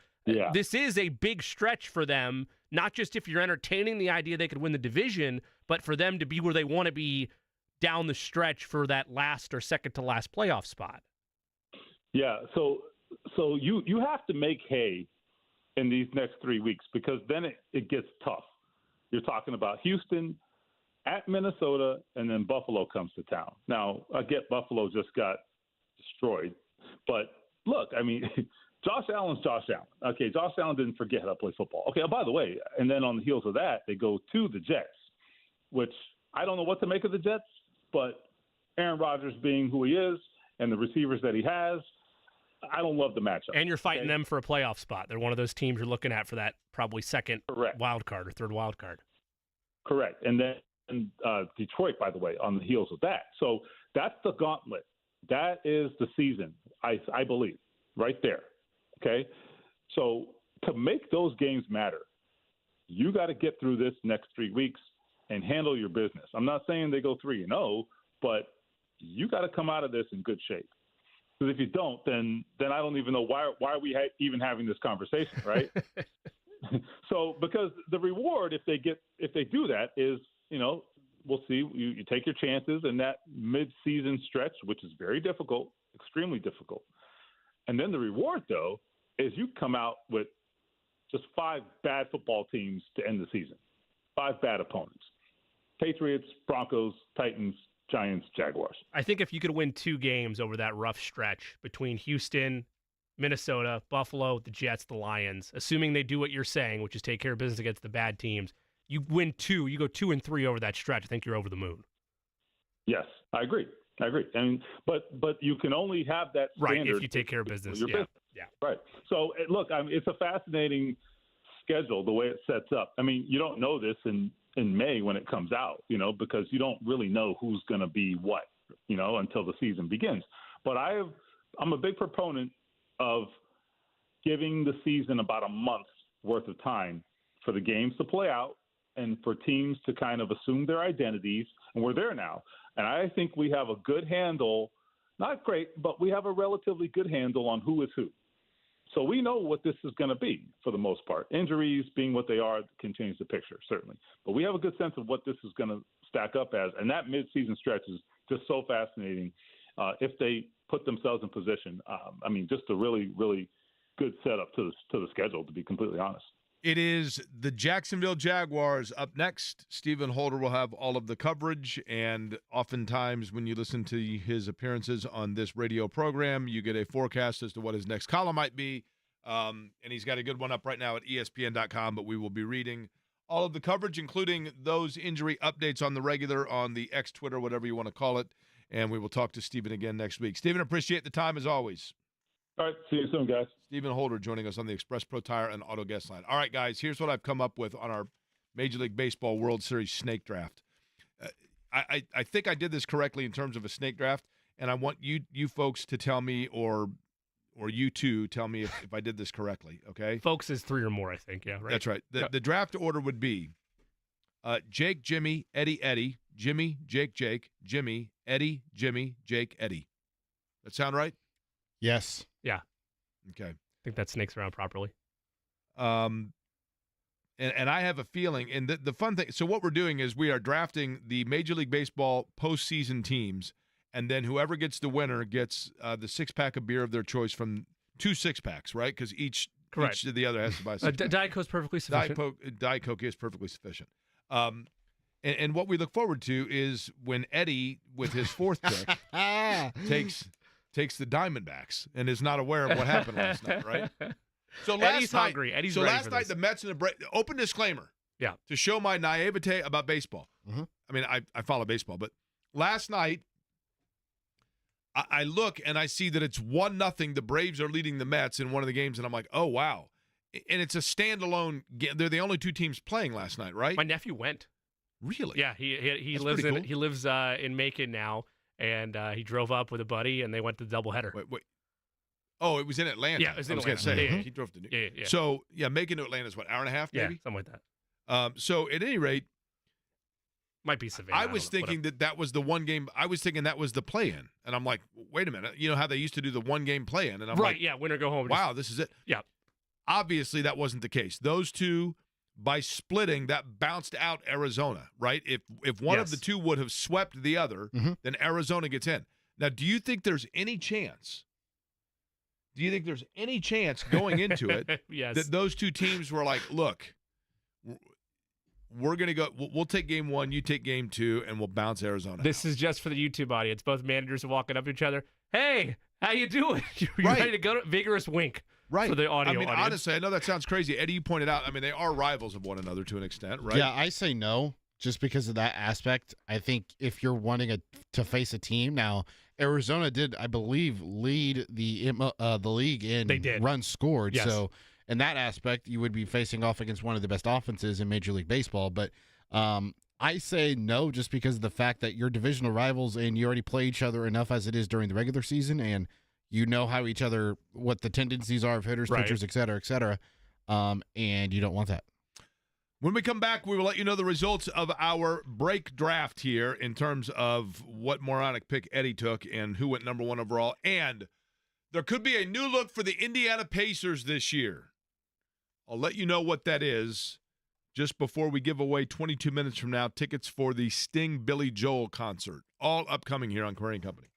S2: this is a big stretch for them, not just if you're entertaining the idea they could win the division, but for them to be where they want to be down the stretch for that last or second to last playoff spot.
S7: Yeah, so you have to make hay in these next 3 weeks, because then it gets tough. You're talking about Houston, at Minnesota, and then Buffalo comes to town. Now, I get Buffalo just got destroyed, but look, I mean, Josh Allen's Josh Allen. Okay, Josh Allen didn't forget how to play football. Okay, by the way, and then on the heels of that, they go to the Jets, which I don't know what to make of the Jets, but Aaron Rodgers being who he is and the receivers that he has, I don't love the matchup.
S2: And you're fighting them for a playoff spot. They're one of those teams you're looking at for that probably second wild card or third wild card.
S7: Correct. And then Detroit, by the way, on the heels of that. So that's the gauntlet. That is the season, I believe, right there. Okay? So to make those games matter, you got to get through this next 3 weeks and handle your business. I'm not saying they go 3-0, but you got to come out of this in good shape. Because if you don't, then I don't even know why are we even having this conversation, right? So because the reward, if they do that, is, you know, we'll see. You take your chances in that mid-season stretch, which is very difficult, extremely difficult. And then the reward, though, is you come out with just 5 bad football teams to end the season. 5 bad opponents. Patriots, Broncos, Titans, Giants, Jaguars.
S2: I think if you could win 2 games over that rough stretch between Houston, Minnesota, Buffalo, the Jets, the Lions, assuming they do what you're saying, which is take care of business against the bad teams, you win 2, you go 2-3 over that stretch, I think you're over the moon.
S7: Yes, I agree. And but you can only have that standard
S2: right if you take care of business. Yeah.
S7: Right. So look, it's a fascinating schedule the way it sets up. I mean, you don't know this in May when it comes out, you know, because you don't really know who's going to be what, you know, until the season begins. But I'm a big proponent of giving the season about a month's worth of time for the games to play out and for teams to kind of assume their identities. And we're there now. And I think we have a good handle, not great, but we have a relatively good handle on who is who. So we know what this is going to be for the most part. Injuries being what they are can change the picture, certainly. But we have a good sense of what this is going to stack up as. And that midseason stretch is just so fascinating if they put themselves in position. I mean, just a really, really good setup to the schedule, to be completely honest.
S1: It is the Jacksonville Jaguars up next. Stephen Holder will have all of the coverage, and oftentimes when you listen to his appearances on this radio program, you get a forecast as to what his next column might be, and he's got a good one up right now at ESPN.com, but we will be reading all of the coverage, including those injury updates on the regular, on the X, Twitter, whatever you want to call it, and we will talk to Stephen again next week. Stephen, appreciate the time as always.
S7: All right, see you soon, guys.
S1: Stephen Holder joining us on the Express Pro Tire and Auto Guest Line. All right, guys, here's what I've come up with on our Major League Baseball World Series snake draft. I think I did this correctly in terms of a snake draft, and I want you folks to tell me, or you two tell me if I did this correctly, okay?
S2: Folks is 3 or more, I think. Yeah, right.
S1: That's right. The draft order would be Jake, Jimmy, Eddie, Eddie, Jimmy, Jake, Jake, Jimmy, Eddie, Jimmy, Jake, Eddie. That sound right?
S3: Yes.
S2: Yeah.
S1: Okay.
S2: I think that snakes around properly.
S1: And I have a feeling, and the fun thing, so what we're doing is we are drafting the Major League Baseball postseason teams, and then whoever gets the winner gets the 6-pack of beer of their choice from 2 6-packs, right? Because each of the other has to buy a 6-pack.
S2: Diet Coke's perfectly sufficient.
S1: Diet Coke is perfectly sufficient. And what we look forward to is when Eddie, with his 4th pick, takes the Diamondbacks and is not aware of what happened last night, right? So
S2: Eddie's hungry. Eddie's ready
S1: last
S2: for
S1: night
S2: this.
S1: the Mets and the open disclaimer.
S2: Yeah.
S1: To show my naivete about baseball.
S3: Mm-hmm.
S1: I mean, I follow baseball, but last night I look and I see that it's 1-0. The Braves are leading the Mets in one of the games, and I'm like, oh wow. And it's a standalone game. They're the only 2 teams playing last night, right?
S2: My nephew went.
S1: Really?
S2: Yeah, he
S1: That's
S2: lives
S1: pretty
S2: in
S1: cool.
S2: he lives in Macon now, and he drove up with a buddy, and they went to the doubleheader.
S1: Wait. Oh, it was in Atlanta.
S2: Yeah, it was in
S1: I was going to
S2: Atlanta.
S1: say
S2: Yeah.
S1: he drove to New.
S2: Yeah.
S1: So Macon to Atlanta is what, hour and a half, maybe?
S2: Yeah, something like that.
S1: So at any rate,
S2: Might be Savannah.
S1: I was thinking that was the one game. I was thinking that was the play-in, and I'm like, wait a minute. You know how they used to do the one-game play-in, and I'm
S2: right.
S1: like,
S2: Yeah, winner go home.
S1: wow, this is it.
S2: Yeah.
S1: Obviously, that wasn't the case. Those 2, by splitting, that bounced out Arizona, right? If one of the 2 would have swept the other, then Arizona gets in. Now, do you think there's any chance? Do you think there's any chance going into it
S2: yes.
S1: that those 2 teams were like, look, we're going to go, we'll take game 1, you take game 2, and we'll bounce Arizona
S2: This
S1: out.
S2: is just for the YouTube audience. Both managers are walking up to each other. Hey, how you doing? You
S1: Right.
S2: ready to go? Vigorous wink.
S1: Right.
S2: For the audio
S1: I mean,
S2: audience.
S1: honestly, I know that sounds crazy. Eddie, you pointed out, I mean, they are rivals of one another to an extent, right?
S3: Yeah, I say no just because of that aspect. I think if you're wanting to face a team now, Arizona did, I believe, lead the league in
S2: They did.
S3: runs scored.
S2: Yes.
S3: So in that aspect, you would be facing off against one of the best offenses in Major League Baseball. But I say no just because of the fact that you're divisional rivals and you already play each other enough as it is during the regular season, and you know how each other, what the tendencies are of hitters,
S2: Right.
S3: pitchers, et cetera, and you don't want that.
S1: When we come back, we will let you know the results of our break draft here in terms of what moronic pick Eddie took and who went number 1 overall. And there could be a new look for the Indiana Pacers this year. I'll let you know what that is just before we give away 22 minutes from now tickets for the Sting Billy Joel concert. All upcoming here on Query & Company.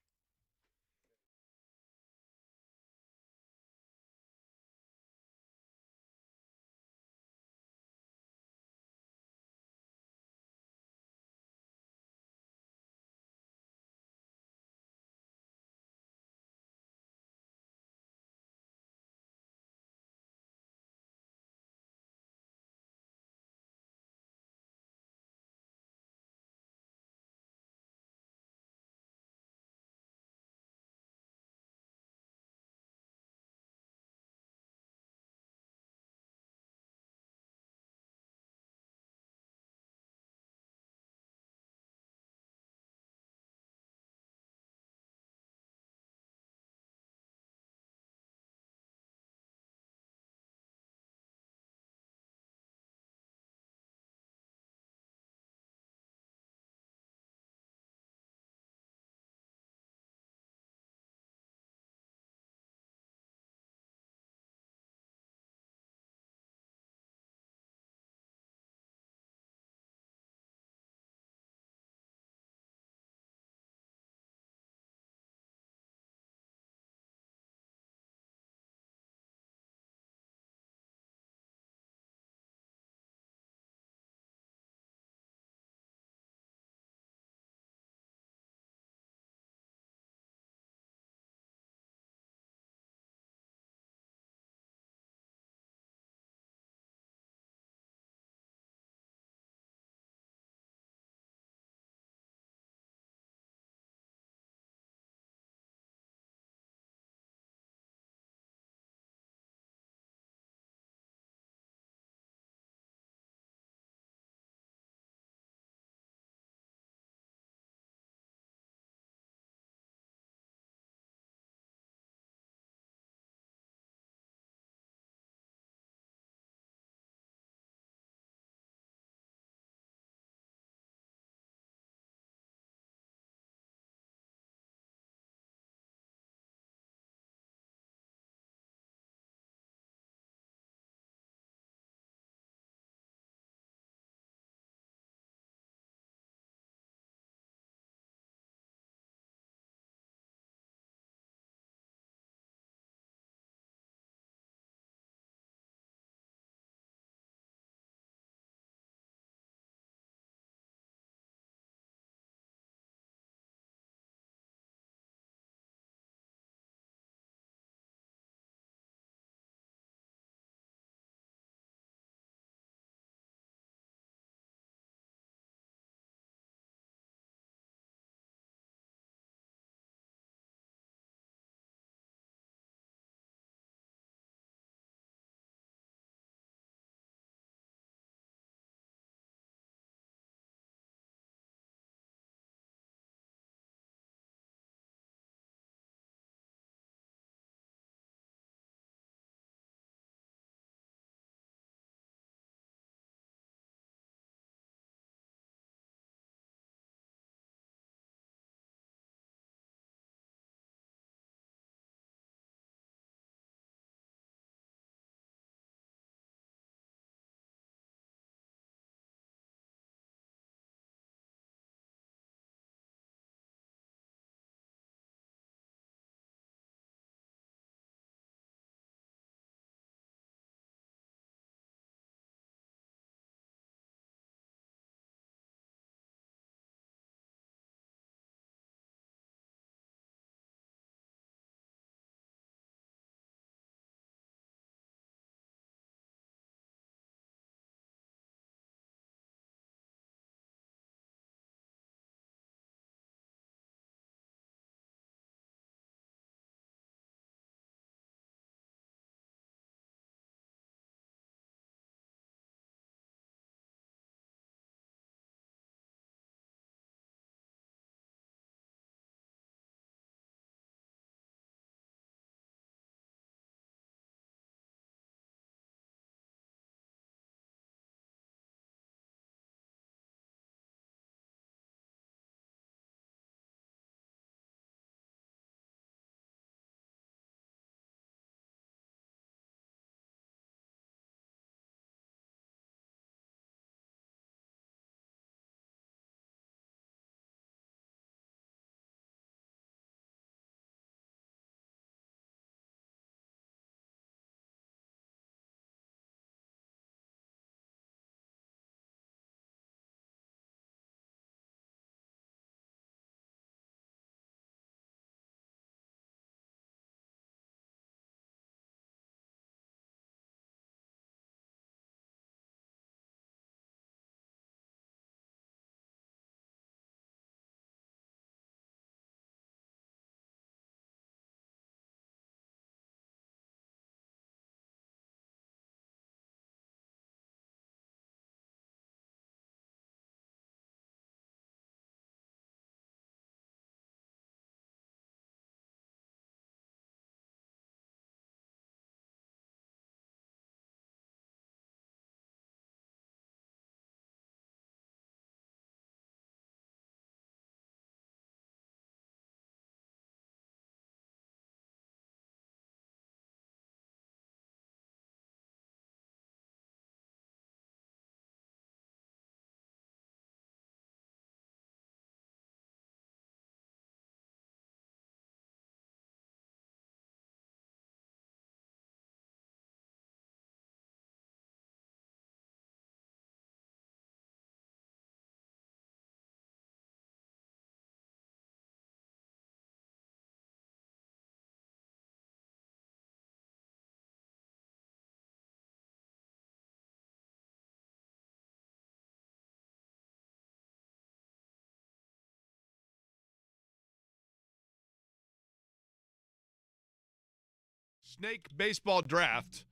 S1: snake baseball draft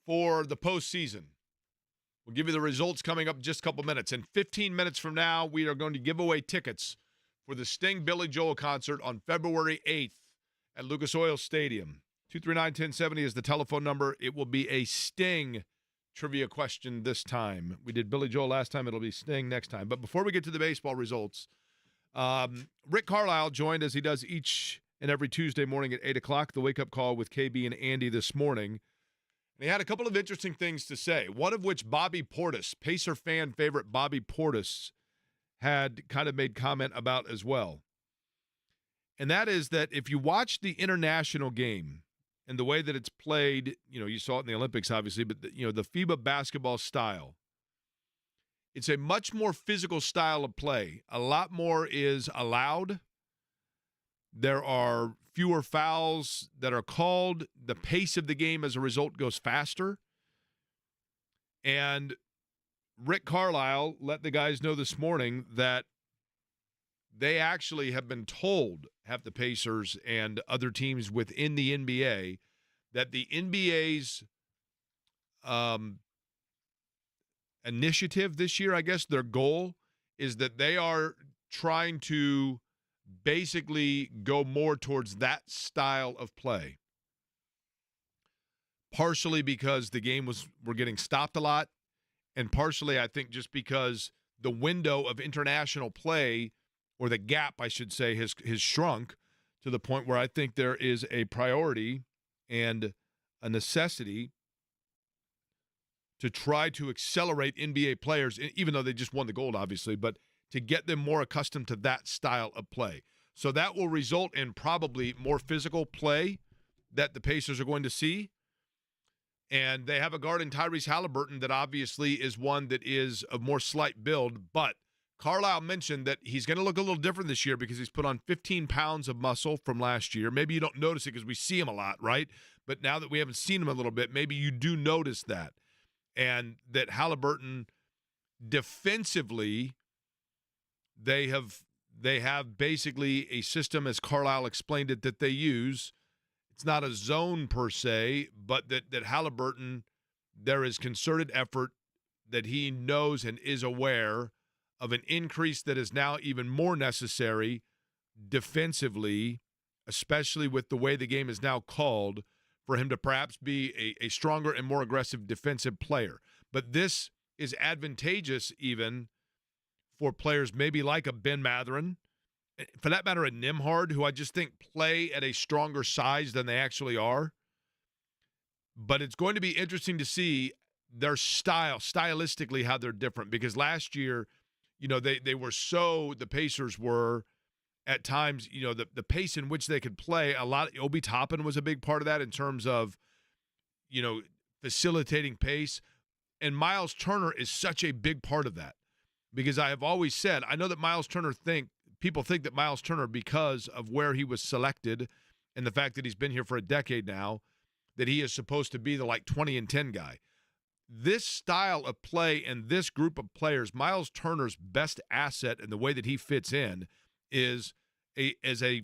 S1: for the postseason. We'll give you the results coming up in just a couple minutes. In 15 minutes from now, we are going to give away tickets for the Sting Billy Joel concert on February 8th at Lucas Oil Stadium. 239-1070 is the telephone number. It will be a Sting trivia question this time. We did Billy Joel last time. It'll be Sting next time. But before we get to the baseball results, Rick Carlisle joined, as he does each and every Tuesday morning at 8 o'clock, the wake-up call with KB and Andy this morning. And he had a couple of interesting things to say, one of which Bobby Portis, Pacer fan favorite Bobby Portis, had kind of made comment about as well. And that is that if you watch the international game and the way that it's played, you saw it in the Olympics, obviously, but the FIBA basketball style, it's a much more physical style of play. A lot more is allowed. There are fewer fouls that are called. The pace of the game, as a result, goes faster. And Rick Carlisle let the guys know this morning that they actually have been told, have the Pacers and other teams within the NBA, that the NBA's initiative this year, I guess their goal, is that they are trying to basically go more towards that style of play. Partially because the game we're getting stopped a lot, and partially, I think, just because the window of international play, or the gap, I should say, has shrunk to the point where I think there is a priority and a necessity to try to accelerate NBA players, even though they just won the gold, obviously, but to get them more accustomed to that style of play. So that will result in probably more physical play that the Pacers are going to see. And they have a guard in Tyrese Halliburton that obviously is one that is of more slight build. But Carlisle mentioned that he's going to look a little different this year because he's put on 15 pounds of muscle from last year. Maybe you don't notice it because we see him a lot, right? But now that we haven't seen him a little bit, maybe you do notice that. And that Halliburton defensively, they have basically a system, as Carlisle explained it, that they use. It's not a zone per se, but that Halliburton, there is concerted effort that he knows and is aware of an increase that is now even more necessary defensively, especially with the way the game is now called, for him to perhaps be a stronger and more aggressive defensive player. But this is advantageous even for players maybe like a Ben Mathurin, for that matter, a Nembhard, who I just think play at a stronger size than they actually are. But it's going to be interesting to see their stylistically, how they're different. Because last year, the Pacers were at times, the pace in which they could play, Obi Toppin was a big part of that in terms of, facilitating pace. And Miles Turner is such a big part of that. Because I have always said, I know that people think that Miles Turner, because of where he was selected and the fact that he's been here for a decade now, that he is supposed to be the 20-10 guy. This style of play and this group of players, Miles Turner's best asset and the way that he fits in is as a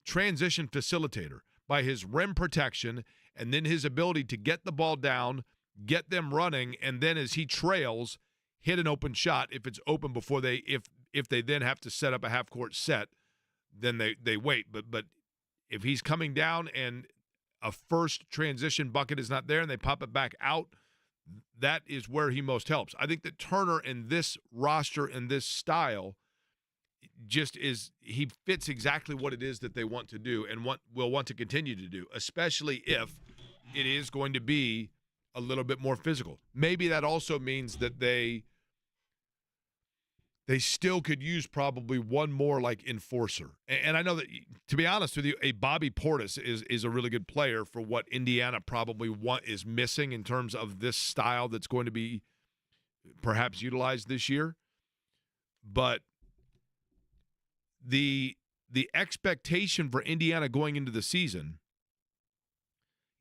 S1: transition facilitator by his rim protection and then his ability to get the ball down, get them running, and then as he trails, hit an open shot if it's open before if they then have to set up a half-court set, then they wait. But if he's coming down and a first transition bucket is not there and they pop it back out, that is where he most helps. I think that Turner in this roster and this style he fits exactly what it is that they want to do and will want to continue to do, especially if it is going to be a little bit more physical. Maybe that also means that they still could use probably one more enforcer. And I know that, to be honest with you, a Bobby Portis is a really good player for what Indiana probably is missing in terms of this style that's going to be perhaps utilized this year. But the expectation for Indiana going into the season,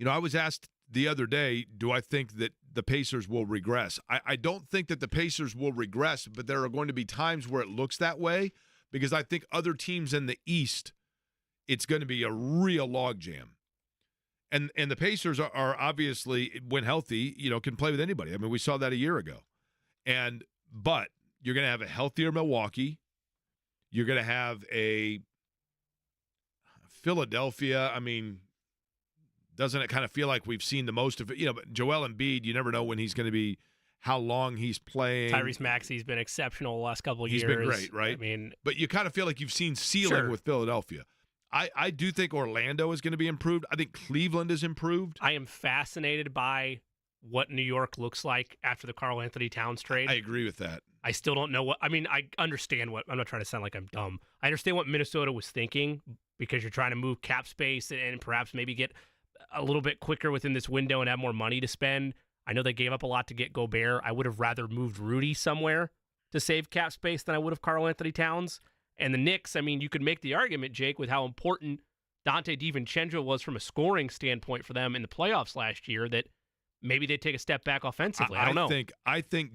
S1: I was asked the other day, do I think that the Pacers will regress? I don't think that the Pacers will regress, but there are going to be times where it looks that way because I think other teams in the East, it's going to be a real logjam. And the Pacers are obviously, when healthy, can play with anybody. I mean, we saw that a year ago. But you're going to have a healthier Milwaukee. You're going to have a Philadelphia. I mean, doesn't it kind of feel like we've seen the most of it? But Joel Embiid, you never know when he's going to be, how long he's playing.
S2: Tyrese Maxey's been exceptional the last couple of years.
S1: He's been great, right?
S2: I mean,
S1: but you kind of feel like you've seen ceiling with Philadelphia. I do think Orlando is going to be improved. I think Cleveland is improved.
S2: I am fascinated by what New York looks like after the Karl-Anthony Towns trade.
S1: I agree with that.
S2: I still don't know what – I mean, I understand what – I'm not trying to sound like I'm dumb. I understand what Minnesota was thinking because you're trying to move cap space and perhaps maybe get a little bit quicker within this window and have more money to spend. I know they gave up a lot to get Gobert. I would have rather moved Rudy somewhere to save cap space than I would have Karl-Anthony Towns. And the Knicks, I mean, you could make the argument, Jake, with how important Dante DiVincenzo was from a scoring standpoint for them in the playoffs last year, that maybe they'd take a step back offensively. I don't know.
S1: I think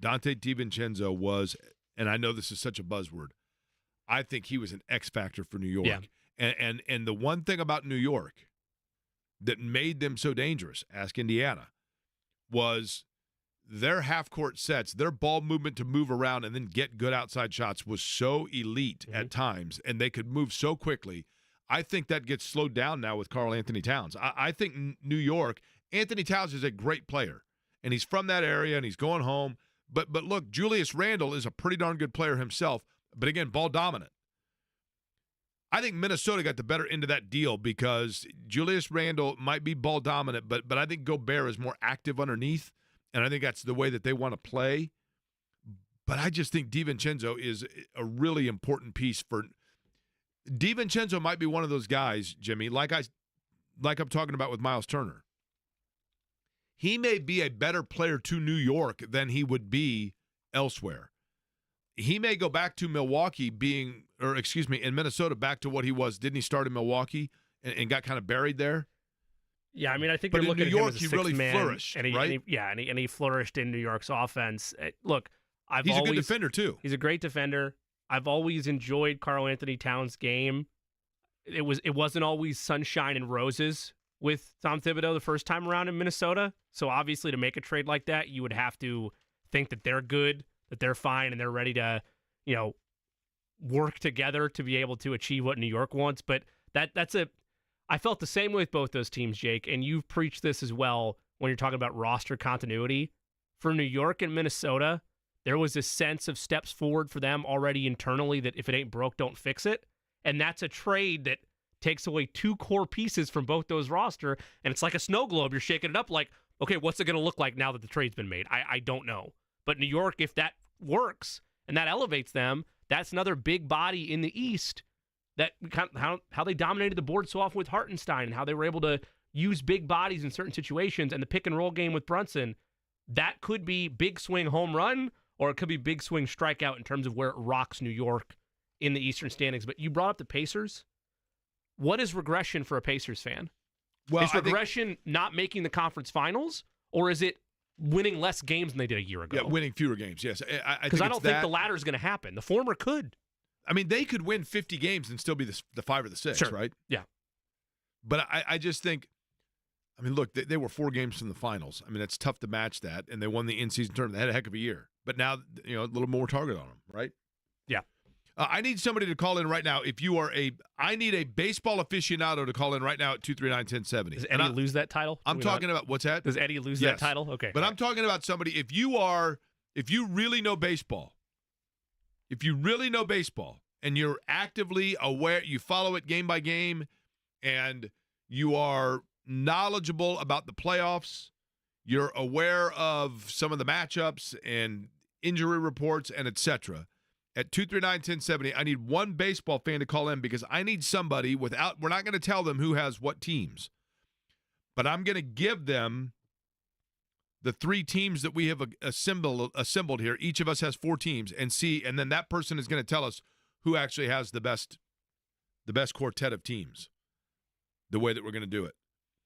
S1: Dante DiVincenzo was, and I know this is such a buzzword, I think he was an X factor for New York.
S2: Yeah.
S1: And the one thing about New York that made them so dangerous, ask Indiana, was their half-court sets, their ball movement to move around and then get good outside shots was so elite at times, and they could move so quickly. I think that gets slowed down now with Karl-Anthony Towns. I think New York, Anthony Towns is a great player, and he's from that area, and he's going home. But look, Julius Randle is a pretty darn good player himself, but again, ball dominant. I think Minnesota got the better end of that deal because Julius Randle might be ball dominant, but I think Gobert is more active underneath. And I think that's the way that they want to play. But I just think DiVincenzo is a really important piece for – DiVincenzo might be one of those guys, Jimmy, like I'm talking about with Miles Turner. He may be a better player to New York than he would be elsewhere. He may go back to Milwaukee in Minnesota back to what he was. Didn't he start in Milwaukee and got kind of buried there?
S2: Yeah, I mean, I think
S1: but
S2: you're
S1: in
S2: looking
S1: New
S2: at him
S1: York,
S2: as a
S1: he
S2: sixth
S1: really
S2: man,
S1: flourished, right?
S2: And he flourished in New York's offense. Look,
S1: he's a good defender too.
S2: He's a great defender. I've always enjoyed Karl-Anthony Towns' game. It wasn't always sunshine and roses with Tom Thibodeau the first time around in Minnesota. So obviously, to make a trade like that, you would have to think that they're good, that they're fine, and they're ready to, work together to be able to achieve what New York wants. But I felt the same way with both those teams, Jake, and you've preached this as well when you're talking about roster continuity. For New York and Minnesota, there was a sense of steps forward for them already internally that if it ain't broke, don't fix it. And that's a trade that takes away two core pieces from both those roster, and it's like a snow globe. You're shaking it up like, okay, what's it going to look like now that the trade's been made? I don't know. But New York, if that works and that elevates them, that's another big body in the East. That how they dominated the board so often with Hartenstein and how they were able to use big bodies in certain situations, and the pick and roll game with Brunson, that could be big swing home run or it could be big swing strikeout in terms of where it rocks New York in the Eastern standings. But you brought up the Pacers. What is regression for a Pacers fan?
S1: Well,
S2: is regression not making the conference finals, or is it winning less games than they did a year ago?
S1: Yeah, winning fewer games, yes.
S2: Because I don't think the latter is going to happen. The former could.
S1: I mean, they could win 50 games and still be the 5 or the 6,
S2: sure.
S1: right?
S2: Yeah.
S1: But I just think, I mean, look, they were 4 games from the finals. I mean, it's tough to match that, and they won the in-season tournament. They had a heck of a year. But now, a little more target on them, right?
S2: Yeah.
S1: I need somebody to call in right now. I need a baseball aficionado to call in right now at 239-1070.
S2: Does Eddie lose that title?
S1: I'm talking about, what's that?
S2: Does Eddie lose that title? Okay.
S1: But I'm talking about somebody, if you really know baseball, and you're actively aware, you follow it game by game, and you are knowledgeable about the playoffs, you're aware of some of the matchups and injury reports and etc. At 239-1070, I need one baseball fan to call in because I need somebody we're not going to tell them who has what teams, but I'm going to give them the 3 teams that we have assembled here. Each of us has 4 teams, and then that person is going to tell us who actually has the best quartet of teams, the way that we're going to do it.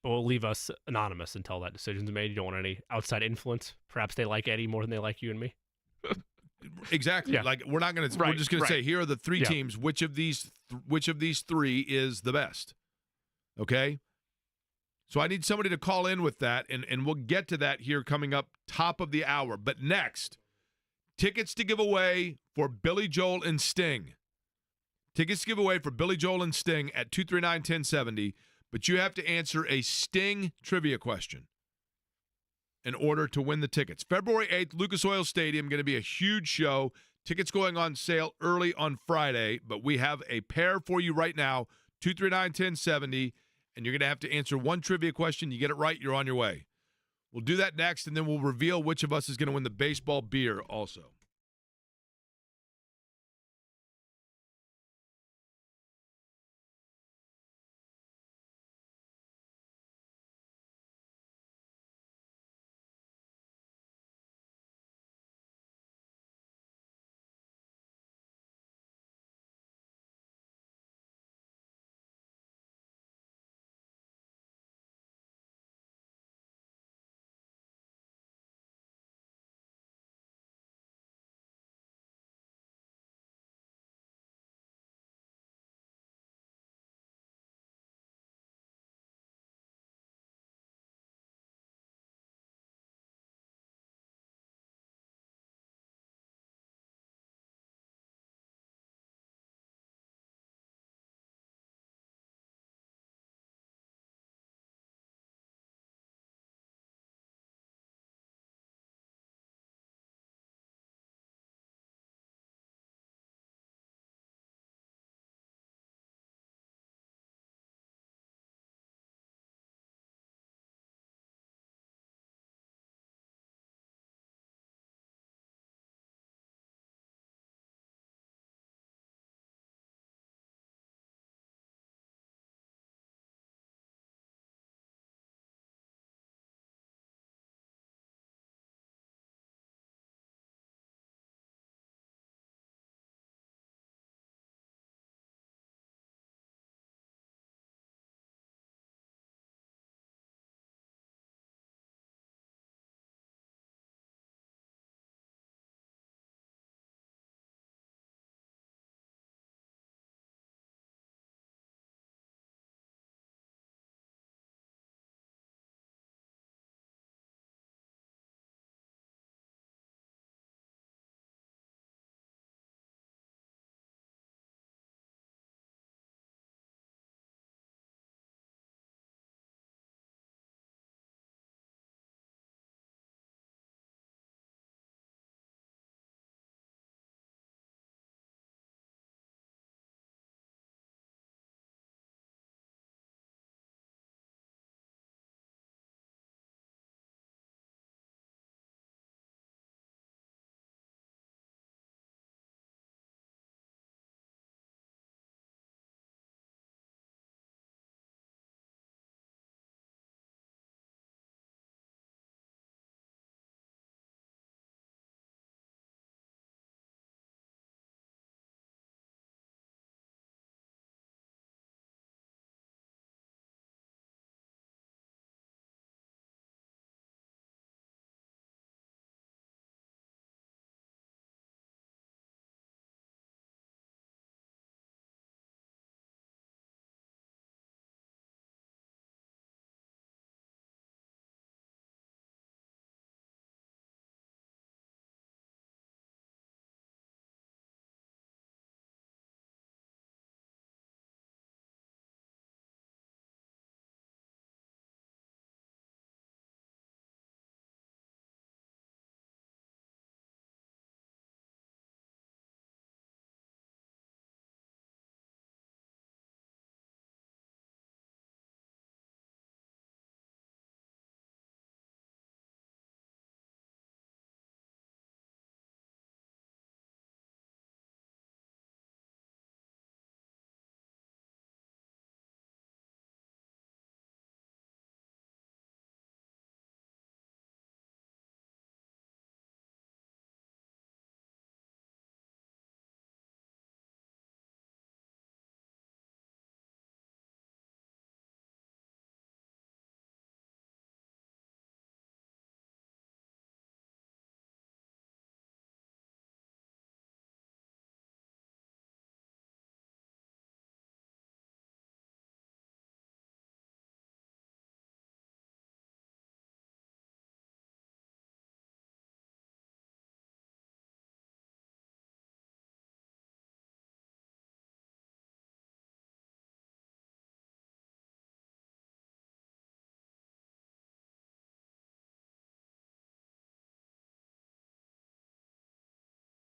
S2: We'll leave us anonymous until that decision's made. You don't want any outside influence. Perhaps they like Eddie more than they like you and me.
S1: Exactly. Yeah. Like we're just going to say, here are the 3 teams. Which of these 3 is the best? Okay? So I need somebody to call in with that, and we'll get to that here coming up top of the hour. But next, tickets to give away for Billy Joel and Sting. Tickets to give away for Billy Joel and Sting at 239-1070, but you have to answer a Sting trivia question in order to win the tickets. February 8th, Lucas Oil Stadium, going to be a huge show. Tickets going on sale early on Friday, but we have a pair for you right now, 239-1070, and you're going to have to answer one trivia question. You get it right, you're on your way. We'll do that next, and then we'll reveal which of us is going to win the baseball beer also.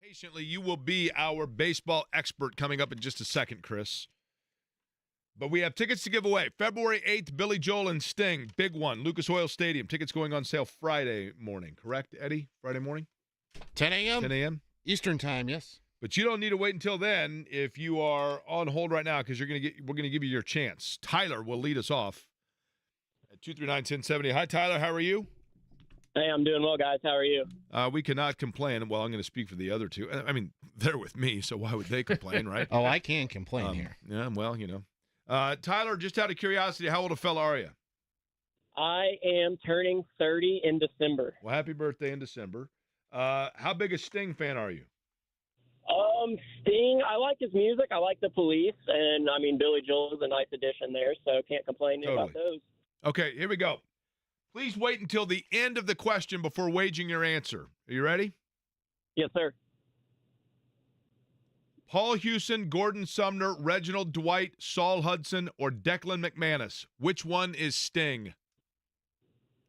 S1: Patiently, you will be our baseball expert coming up in just a second, Chris. But we have tickets to give away. February 8th, Billy Joel and Sting, big one, Lucas Oil Stadium. Tickets going on sale Friday morning, correct, Eddie? Friday morning?
S3: 10 a.m.?
S1: 10 a.m.?
S3: Eastern time, yes.
S1: But you don't need to wait until then if you are on hold right now because we're going to give you your chance. Tyler will lead us off at 239-1070. Hi, Tyler. How are you?
S5: Hey, I'm doing well, guys. How are you?
S1: We cannot complain. Well, I'm going to speak for the other two. I mean, they're with me, so why would they complain, right?
S3: Oh, I can complain here.
S1: Yeah, well, Tyler, just out of curiosity, how old a fella are you?
S5: I am turning 30 in December.
S1: Well, happy birthday in December. How big a Sting fan are you?
S5: Sting, I like his music. I like the Police. And, I mean, Billy Joel is a nice addition there, so can't complain about those.
S1: Okay, here we go. Please wait until the end of the question before waging your answer. Are you ready?
S5: Yes, sir.
S1: Paul Houston, Gordon Sumner, Reginald Dwight, Saul Hudson, or Declan McManus? Which one is Sting?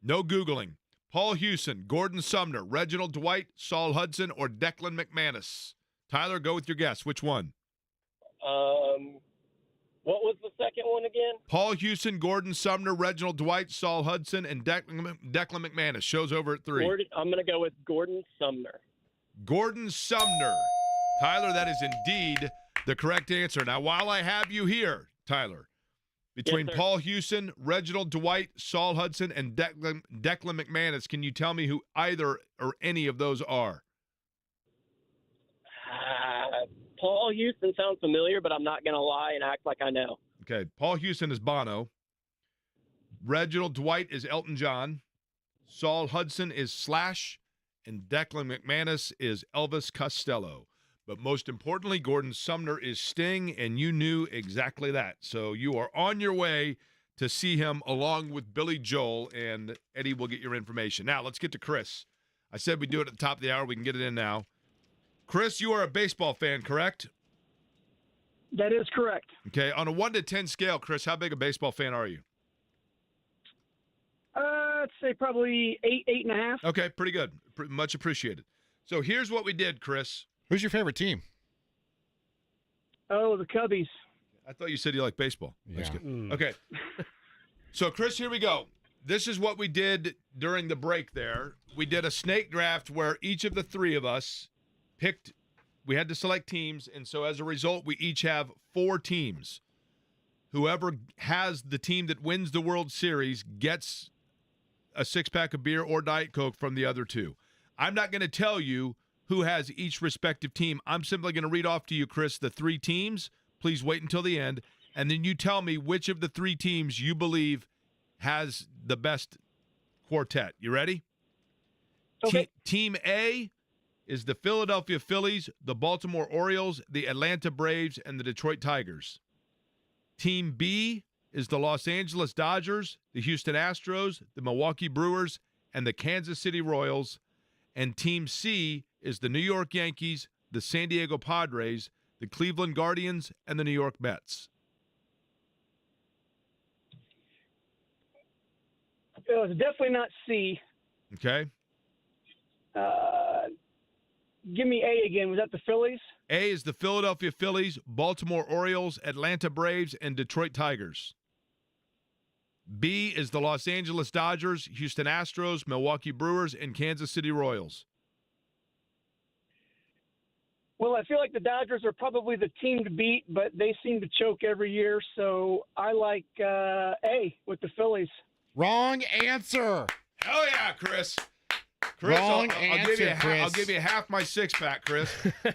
S1: No Googling. Paul Houston, Gordon Sumner, Reginald Dwight, Saul Hudson, or Declan McManus? Tyler, go with your guess. Which one?
S5: What was the second one again?
S1: Paul Houston, Gordon Sumner, Reginald Dwight, Saul Hudson, and Declan McManus. Show's over at 3.
S5: I'm going to go with Gordon Sumner.
S1: Gordon Sumner. Tyler, that is indeed the correct answer. Now, while I have you here, Tyler, between
S5: Yes,
S1: Paul Houston, Reginald Dwight, Saul Hudson, and Declan McManus, can you tell me who either or any of those are?
S5: Paul Houston sounds familiar, but I'm not going to lie and act like I know.
S1: Okay, Paul Houston is Bono. Reginald Dwight is Elton John. Saul Hudson is Slash. And Declan McManus is Elvis Costello. But most importantly, Gordon Sumner is Sting, and you knew exactly that. So you are on your way to see him along with Billy Joel, and Eddie will get your information. Now, let's get to Chris. I said we'd do it at the top of the hour. We can get it in now. Chris, you are a baseball fan, correct?
S8: That is correct.
S1: Okay. On a 1 to 10 scale, Chris, how big a baseball fan are you?
S8: I'd say probably 8.5.
S1: Okay, pretty good. Much appreciated. So here's what we did, Chris.
S3: Who's your favorite team?
S8: Oh, the Cubbies.
S1: I thought you said you like baseball.
S3: Yeah.
S1: Okay. So, Chris, here we go. This is what we did during the break there. We did a snake draft where each of the three of us picked, we had to select teams, and so as a result, we each have 4 teams. Whoever has the team that wins the World Series gets a 6-pack of beer or Diet Coke from the other 2. I'm not going to tell you who has each respective team. I'm simply going to read off to you, Chris, the 3 teams. Please wait until the end, and then you tell me which of the 3 teams you believe has the best quartet. You ready?
S8: Okay.
S1: Team A is the Philadelphia Phillies, the Baltimore Orioles, the Atlanta Braves, and the Detroit Tigers. Team B is the Los Angeles Dodgers, the Houston Astros, the Milwaukee Brewers, and the Kansas City Royals. And Team C is the New York Yankees, the San Diego Padres, the Cleveland Guardians, and the New York Mets.
S8: It was definitely not C.
S1: Okay?
S8: Give me A again. Was that the Phillies?
S1: A is the Philadelphia Phillies, Baltimore Orioles, Atlanta Braves, and Detroit Tigers. B is the Los Angeles Dodgers, Houston Astros, Milwaukee Brewers, and Kansas City Royals.
S8: Well, I feel like the Dodgers are probably the team to beat, but they seem to choke every year, so I like A with the Phillies.
S3: Wrong answer.
S1: Hell yeah, Chris. Chris,
S3: Wrong
S1: I'll
S3: answer, Chris.
S1: I'll give you half my 6-pack, Chris.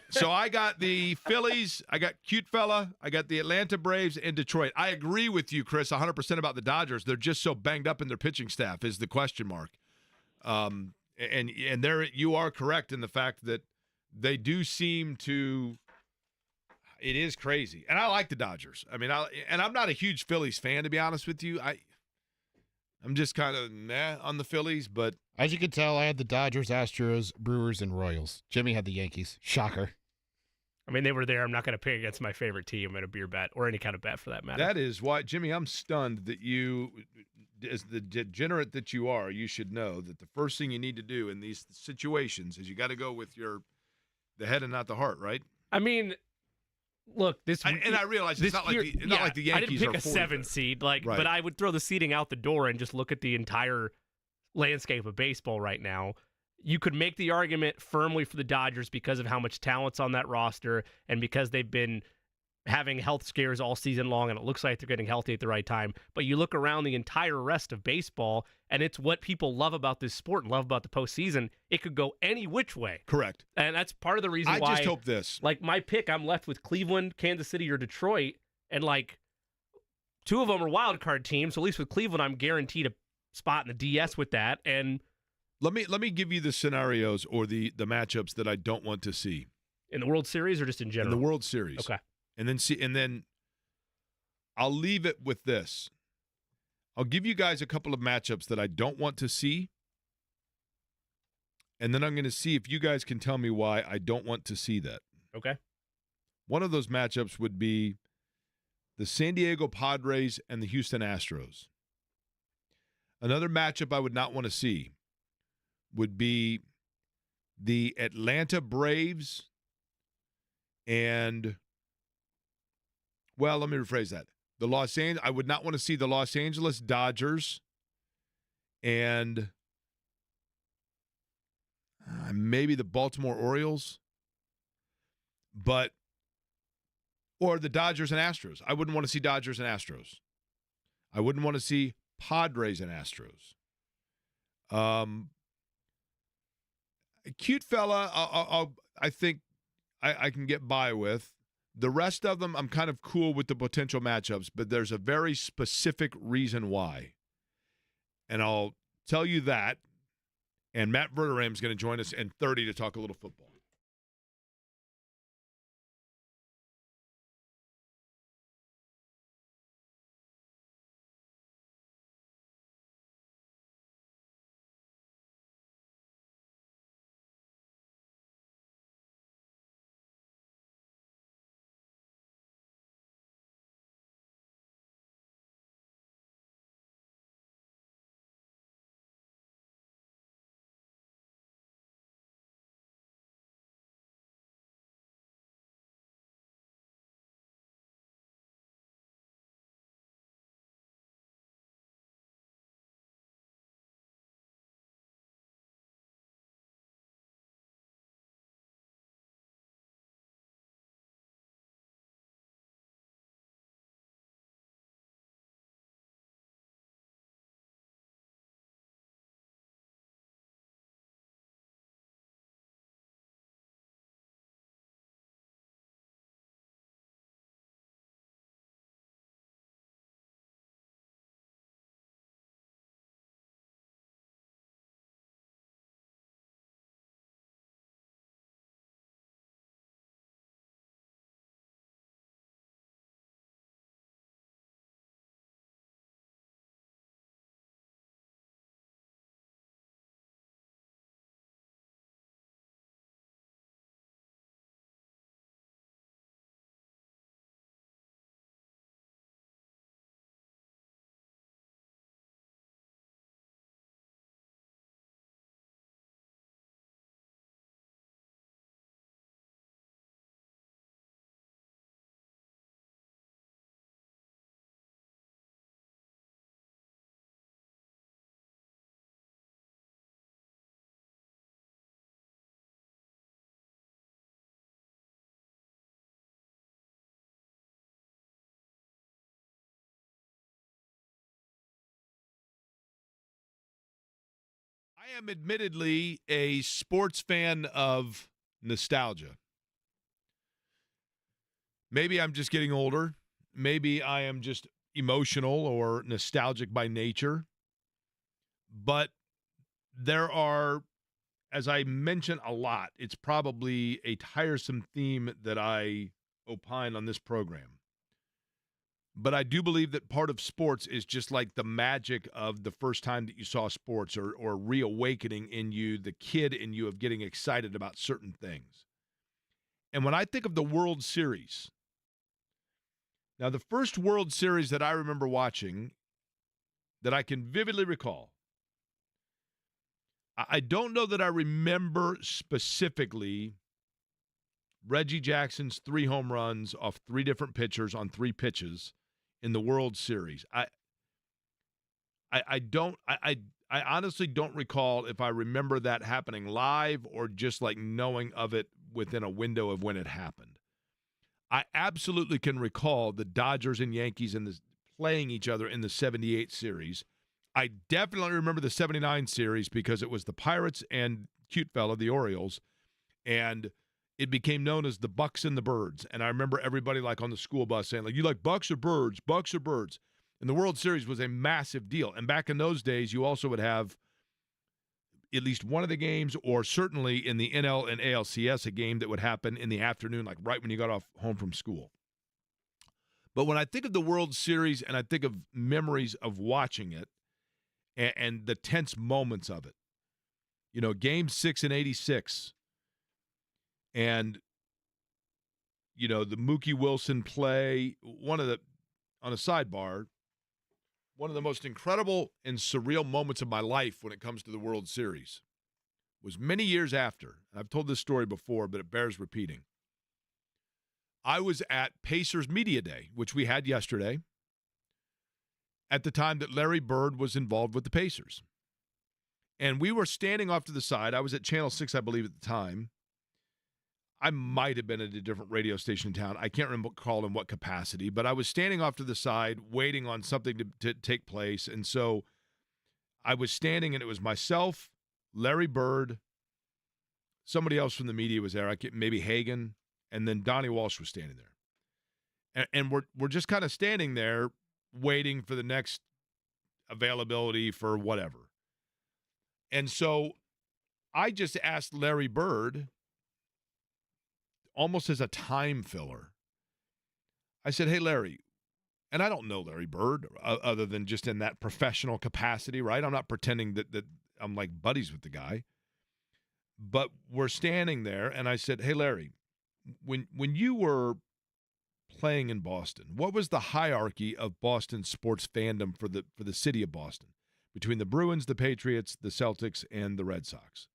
S1: So I got the Phillies, I got Cute Fella, I got the Atlanta Braves, and Detroit. I agree with you, Chris, 100% about the Dodgers. They're just so banged up in their pitching staff is the question mark. And there you are correct in the fact that they do seem to – it is crazy. And I like the Dodgers. I mean, I'm not a huge Phillies fan, to be honest with you. I'm just kind of meh on the Phillies, but –
S3: As you can tell, I had the Dodgers, Astros, Brewers, and Royals. Jimmy had the Yankees. Shocker.
S2: I mean, they were there. I'm not going to pick against my favorite team in a beer bet or any kind of bet for that matter.
S1: That is why, Jimmy, I'm stunned that you, as the degenerate that you are, you should know that the first thing you need to do in these situations is you got to go with your the head and not the heart, right?
S2: I mean, look,
S1: I realize it's not like the Yankees
S2: I didn't pick
S1: are
S2: a
S1: 40
S2: 7
S1: there.
S2: seed,
S1: Right.
S2: but I would throw the seeding out the door and just look at the entire landscape of baseball right now. You could make the argument firmly for the Dodgers because of how much talent's on that roster and because they've been having health scares all season long, and it looks like they're getting healthy at the right time. But you look around the entire rest of baseball, and it's what people love about this sport and love about the postseason. It could go any which way.
S1: Correct.
S2: And that's part of the reason why.
S1: I just hope this.
S2: Like, my pick, I'm left with Cleveland, Kansas City, or Detroit, and, like, two of them are wild card teams. So at least with Cleveland, I'm guaranteed a spot in the DS with that. And
S1: let me give you the scenarios or the matchups that I don't want to see.
S2: In the World Series or just in general?
S1: In the World Series.
S2: Okay.
S1: And then I'll leave it with this. I'll give you guys a couple of matchups that I don't want to see. And then I'm going to see if you guys can tell me why I don't want to see that.
S2: Okay.
S1: One of those matchups would be the San Diego Padres and the Houston Astros. Another matchup I would not want to see would be the Atlanta Braves and, well, let me rephrase that. I would not want to see the Los Angeles Dodgers and maybe the Baltimore Orioles, or the Dodgers and Astros. I wouldn't want to see Dodgers and Astros. I wouldn't want to see Padres and Astros. A cute fella, I think I can get by with. The rest of them, I'm kind of cool with the potential matchups, but there's a very specific reason why. And I'll tell you that. And Matt Verderam is going to join us in 30 to talk a little football. I am admittedly a sports fan of nostalgia. Maybe I'm just getting older. Maybe I am just emotional or nostalgic by nature. But there are, as I mention a lot, it's probably a tiresome theme that I opine on this program. But I do believe that part of sports is just like the magic of the first time that you saw sports, or reawakening in you, the kid in you, of getting excited about certain things. And when I think of the World Series, now the first World Series that I remember watching, that I can vividly recall, I don't know that I remember specifically Reggie Jackson's 3 home runs off 3 different pitchers on 3 pitches in the World Series. I honestly don't recall if I remember that happening live or just like knowing of it within a window of when it happened. I absolutely can recall the Dodgers and Yankees playing each other in the 78 series. I definitely remember the 79 series because it was the Pirates and cute fella, the Orioles, and it became known as the Bucks and the Birds. And I remember everybody like on the school bus saying, like, you like Bucks or Birds? Bucks or Birds? And the World Series was a massive deal. And back in those days, you also would have at least one of the games, or certainly in the NL and ALCS, a game that would happen in the afternoon, like right when you got home from school. But when I think of the World Series and I think of memories of watching it and the tense moments of it, you know, Game 6 in '86, and, you know, the Mookie Wilson play, on a sidebar, one of the most incredible and surreal moments of my life when it comes to the World Series was many years after. And I've told this story before, but it bears repeating. I was at Pacers Media Day, which we had yesterday, at the time that Larry Bird was involved with the Pacers. And we were standing off to the side. I was at Channel 6, I believe, at the time. I might have been at a different radio station in town. I can't recall in what capacity, but I was standing off to the side waiting on something to take place. And so I was standing, and it was myself, Larry Bird, somebody else from the media was there, maybe Hagan, and then Donnie Walsh was standing there. And we're just kind of standing there waiting for the next availability for whatever. And so I just asked Larry Bird, almost as a time filler, I said, hey, Larry, and I don't know Larry Bird other than just in that professional capacity, right? I'm not pretending that I'm like buddies with the guy. But we're standing there, and I said, hey, Larry, when you were playing in Boston, what was the hierarchy of Boston sports fandom for the city of Boston between the Bruins, the Patriots, the Celtics, and the Red Sox?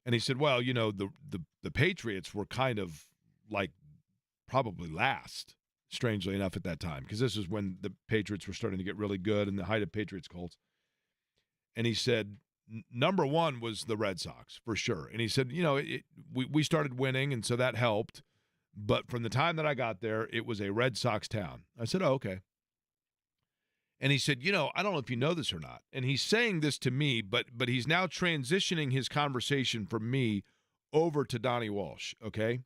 S1: And he said, well, you know, the Patriots were kind of like probably last, strangely enough, at that time, because this is when the Patriots were starting to get really good in the height of Patriots Colts. And he said, number one was the Red Sox, for sure. And he said, you know, we started winning, and so that helped. But from the time that I got there, it was a Red Sox town. I said, oh, okay. And he said, you know, I don't know if you know this or not. And he's saying this to me, but he's now transitioning his conversation from me over to Donnie Walsh, okay?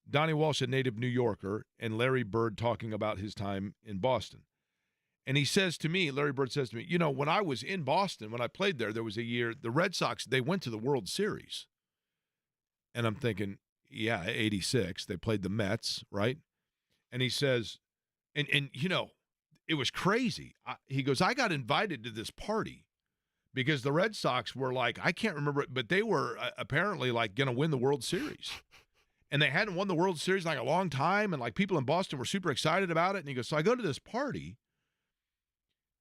S1: Donnie Walsh, a native New Yorker, and Larry Bird talking about his time in Boston. And he says to me, Larry Bird says to me, you know, when I was in Boston, when I played there was a year, the Red Sox, they went to the World Series. And I'm thinking, yeah, 86, they played the Mets, right? And he says, and you know, it was crazy. He goes, I got invited to this party because the Red Sox were like, I can't remember it, but they were apparently like going to win the World Series. And they hadn't won the World Series in like a long time. And like people in Boston were super excited about it. And he goes, so I go to this party.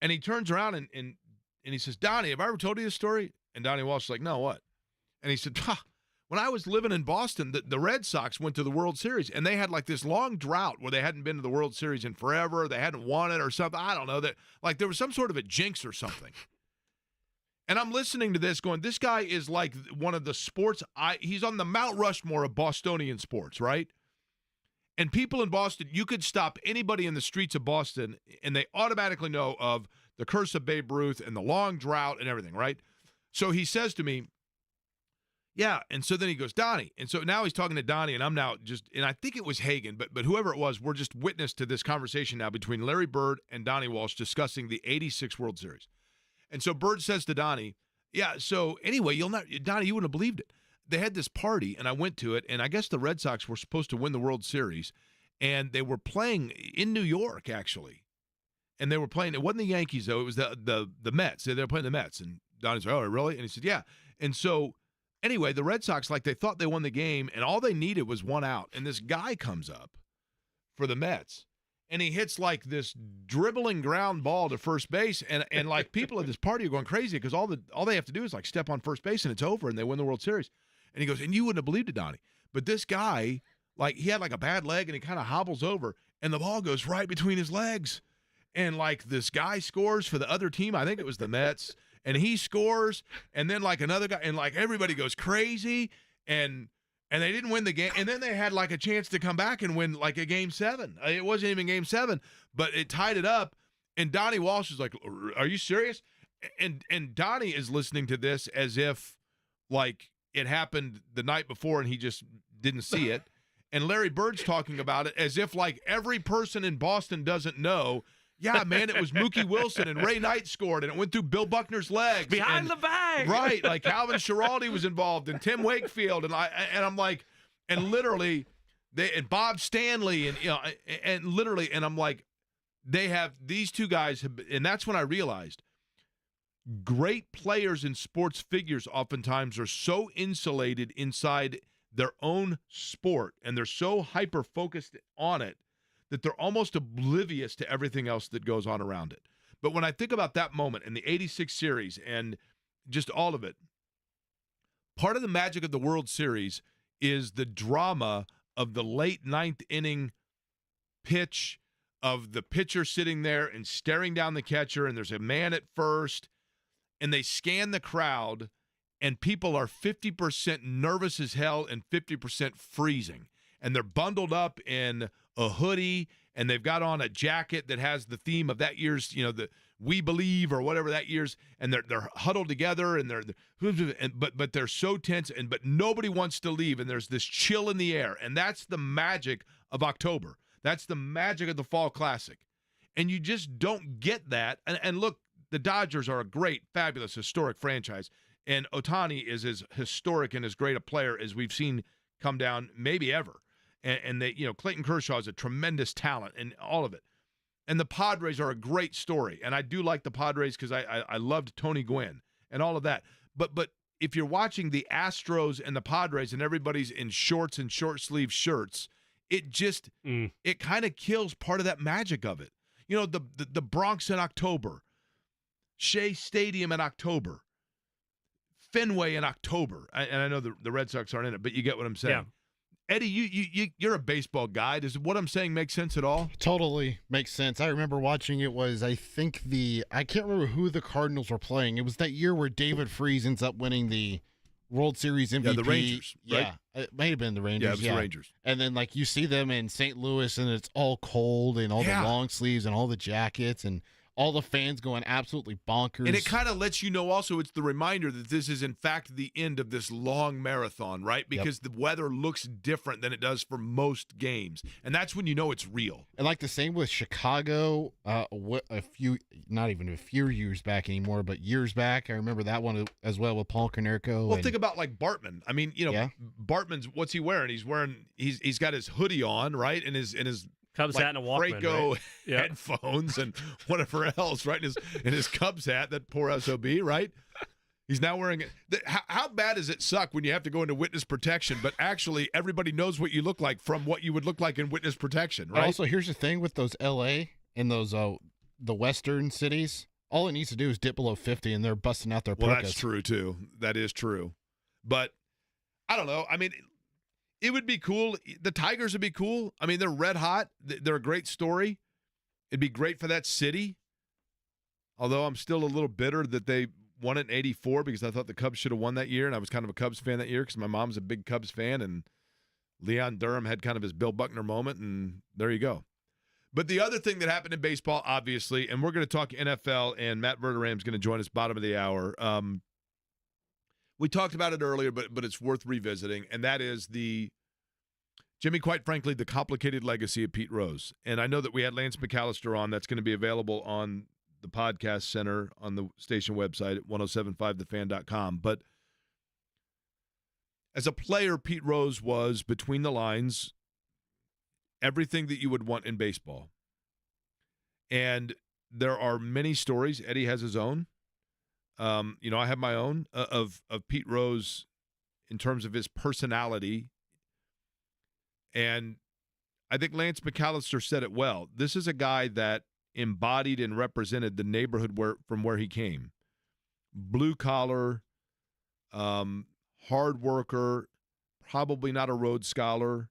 S1: And he turns around and he says, Donnie, have I ever told you this story? And Donnie Walsh is like, no, what? And he said, when I was living in Boston, the Red Sox went to the World Series, and they had like this long drought where they hadn't been to the World Series in forever. They hadn't won it or something. I don't know. That like there was some sort of a jinx or something. And I'm listening to this going, this guy is like one of the sports. He's on the Mount Rushmore of Bostonian sports, right? And people in Boston, you could stop anybody in the streets of Boston, and they automatically know of the curse of Babe Ruth and the long drought and everything, right? So he says to me, yeah, and so then he goes, Donnie. And so now he's talking to Donnie, and I'm now and I think it was Hagan, but whoever it was, we're just witness to this conversation now between Larry Bird and Donnie Walsh discussing the 86 World Series. And so Bird says to Donnie, yeah, so anyway, Donnie, you wouldn't have believed it. They had this party, and I went to it, and I guess the Red Sox were supposed to win the World Series, and they were playing in New York, actually. And they were playing, it wasn't the Yankees, though, it was the Mets. They were playing the Mets. And Donnie said, oh, really? And he said, yeah. And so anyway, the Red Sox, like they thought they won the game, and all they needed was one out. And this guy comes up for the Mets, and he hits like this dribbling ground ball to first base, and like people at this party are going crazy because all they have to do is like step on first base, and it's over, and they win the World Series. And he goes, and you wouldn't have believed it, Donnie, But this guy, like, he had like a bad leg and he kind of hobbles over and the ball goes right between his legs. And like this guy scores for the other team. I think it was the Mets. And he scores. And then like another guy, and like everybody goes crazy. And they didn't win the game. And then they had like a chance to come back and win like a game 7. It wasn't even game 7, but it tied it up. And Donnie Walsh is like, "Are you serious?" And Donnie is listening to this as if like it happened the night before and he just didn't see it. And Larry Bird's talking about it as if like every person in Boston doesn't know. Yeah, man, it was Mookie Wilson and Ray Knight scored and it went through Bill Buckner's legs.
S2: Behind the bag.
S1: Right, like Calvin Schiraldi was involved and Tim Wakefield and I'm like, and literally and Bob Stanley and literally, and I'm like, they have these two guys and that's when I realized great players and sports figures oftentimes are so insulated inside their own sport and they're so hyper focused on it that they're almost oblivious to everything else that goes on around it. But when I think about that moment in the 86 series and just all of it, part of the magic of the World Series is the drama of the late 9th inning pitch of the pitcher sitting there and staring down the catcher, and there's a man at first, and they scan the crowd, and people are 50% nervous as hell and 50% freezing. And they're bundled up in a hoodie, and they've got on a jacket that has the theme of that year's, the We Believe or whatever that year's, and they're huddled together, and but they're so tense, but nobody wants to leave, and there's this chill in the air, and that's the magic of October. That's the magic of the Fall Classic. And you just don't get that. And look, the Dodgers are a great, fabulous, historic franchise, and Ohtani is as historic and as great a player as we've seen come down maybe ever. And they, Clayton Kershaw is a tremendous talent and all of it. And the Padres are a great story. And I do like the Padres because I loved Tony Gwynn and all of that. But if you're watching the Astros and the Padres and everybody's in shorts and short sleeve shirts, it just it kind of kills part of that magic of it. The Bronx in October, Shea Stadium in October, Fenway in October. And I know the Red Sox aren't in it, but you get what I'm saying.
S2: Yeah.
S1: Eddie, you're a baseball guy. Does what I'm saying make sense at all?
S3: Totally makes sense. I remember watching it was, I can't remember who the Cardinals were playing. It was that year where David Freese ends up winning the World Series MVP.
S1: Yeah, the Rangers, right?
S3: Yeah, it may have been the Rangers.
S1: Yeah, it was the Rangers.
S3: And then, you see them in St. Louis, and it's all cold, and all the long sleeves, and all the jackets, and all the fans going absolutely bonkers.
S1: And it kind of lets you know also it's the reminder that this is, in fact, the end of this long marathon, right? Because the weather looks different than it does for most games. And that's when you know it's real.
S3: And the same with Chicago, not even a few years back anymore, but years back. I remember that one as well with Paul Konerko.
S1: Well, think about Bartman. I mean, Bartman's, what's he wearing? He's got his hoodie on, right? And his
S2: Cubs hat and a Walkman,
S1: Franco
S2: right? Yep.
S1: headphones and whatever else, right? And his Cubs hat, that poor SOB, right? He's now wearing it. How bad does it suck when you have to go into witness protection, but actually everybody knows what you look like from what you would look like in witness protection, right?
S3: Also, here's the thing with those L.A. and those the western cities. All it needs to do is dip below 50, and they're busting out their
S1: Well,
S3: parkas.
S1: that's true, too. That is true. But I don't know. I mean, it would be cool. The Tigers would be cool. I mean, they're red hot. They're a great story. It'd be great for that city. Although I'm still a little bitter that they won it in 84 because I thought the Cubs should have won that year, and I was kind of a Cubs fan that year because my mom's a big Cubs fan, and Leon Durham had kind of his Bill Buckner moment, and there you go. But the other thing that happened in baseball, obviously, and we're going to talk NFL, and Matt Verderam's going to join us bottom of the hour. We talked about it earlier, but it's worth revisiting, and that is quite frankly, the complicated legacy of Pete Rose. And I know that we had Lance McAllister on. That's going to be available on the podcast center on the station website at 1075thefan.com. But as a player, Pete Rose was, between the lines, everything that you would want in baseball. And there are many stories. Eddie has his own. I have my own of Pete Rose in terms of his personality. And I think Lance McAllister said it well. This is a guy that embodied and represented the neighborhood from where he came. Blue collar, hard worker, probably not a Rhodes Scholar,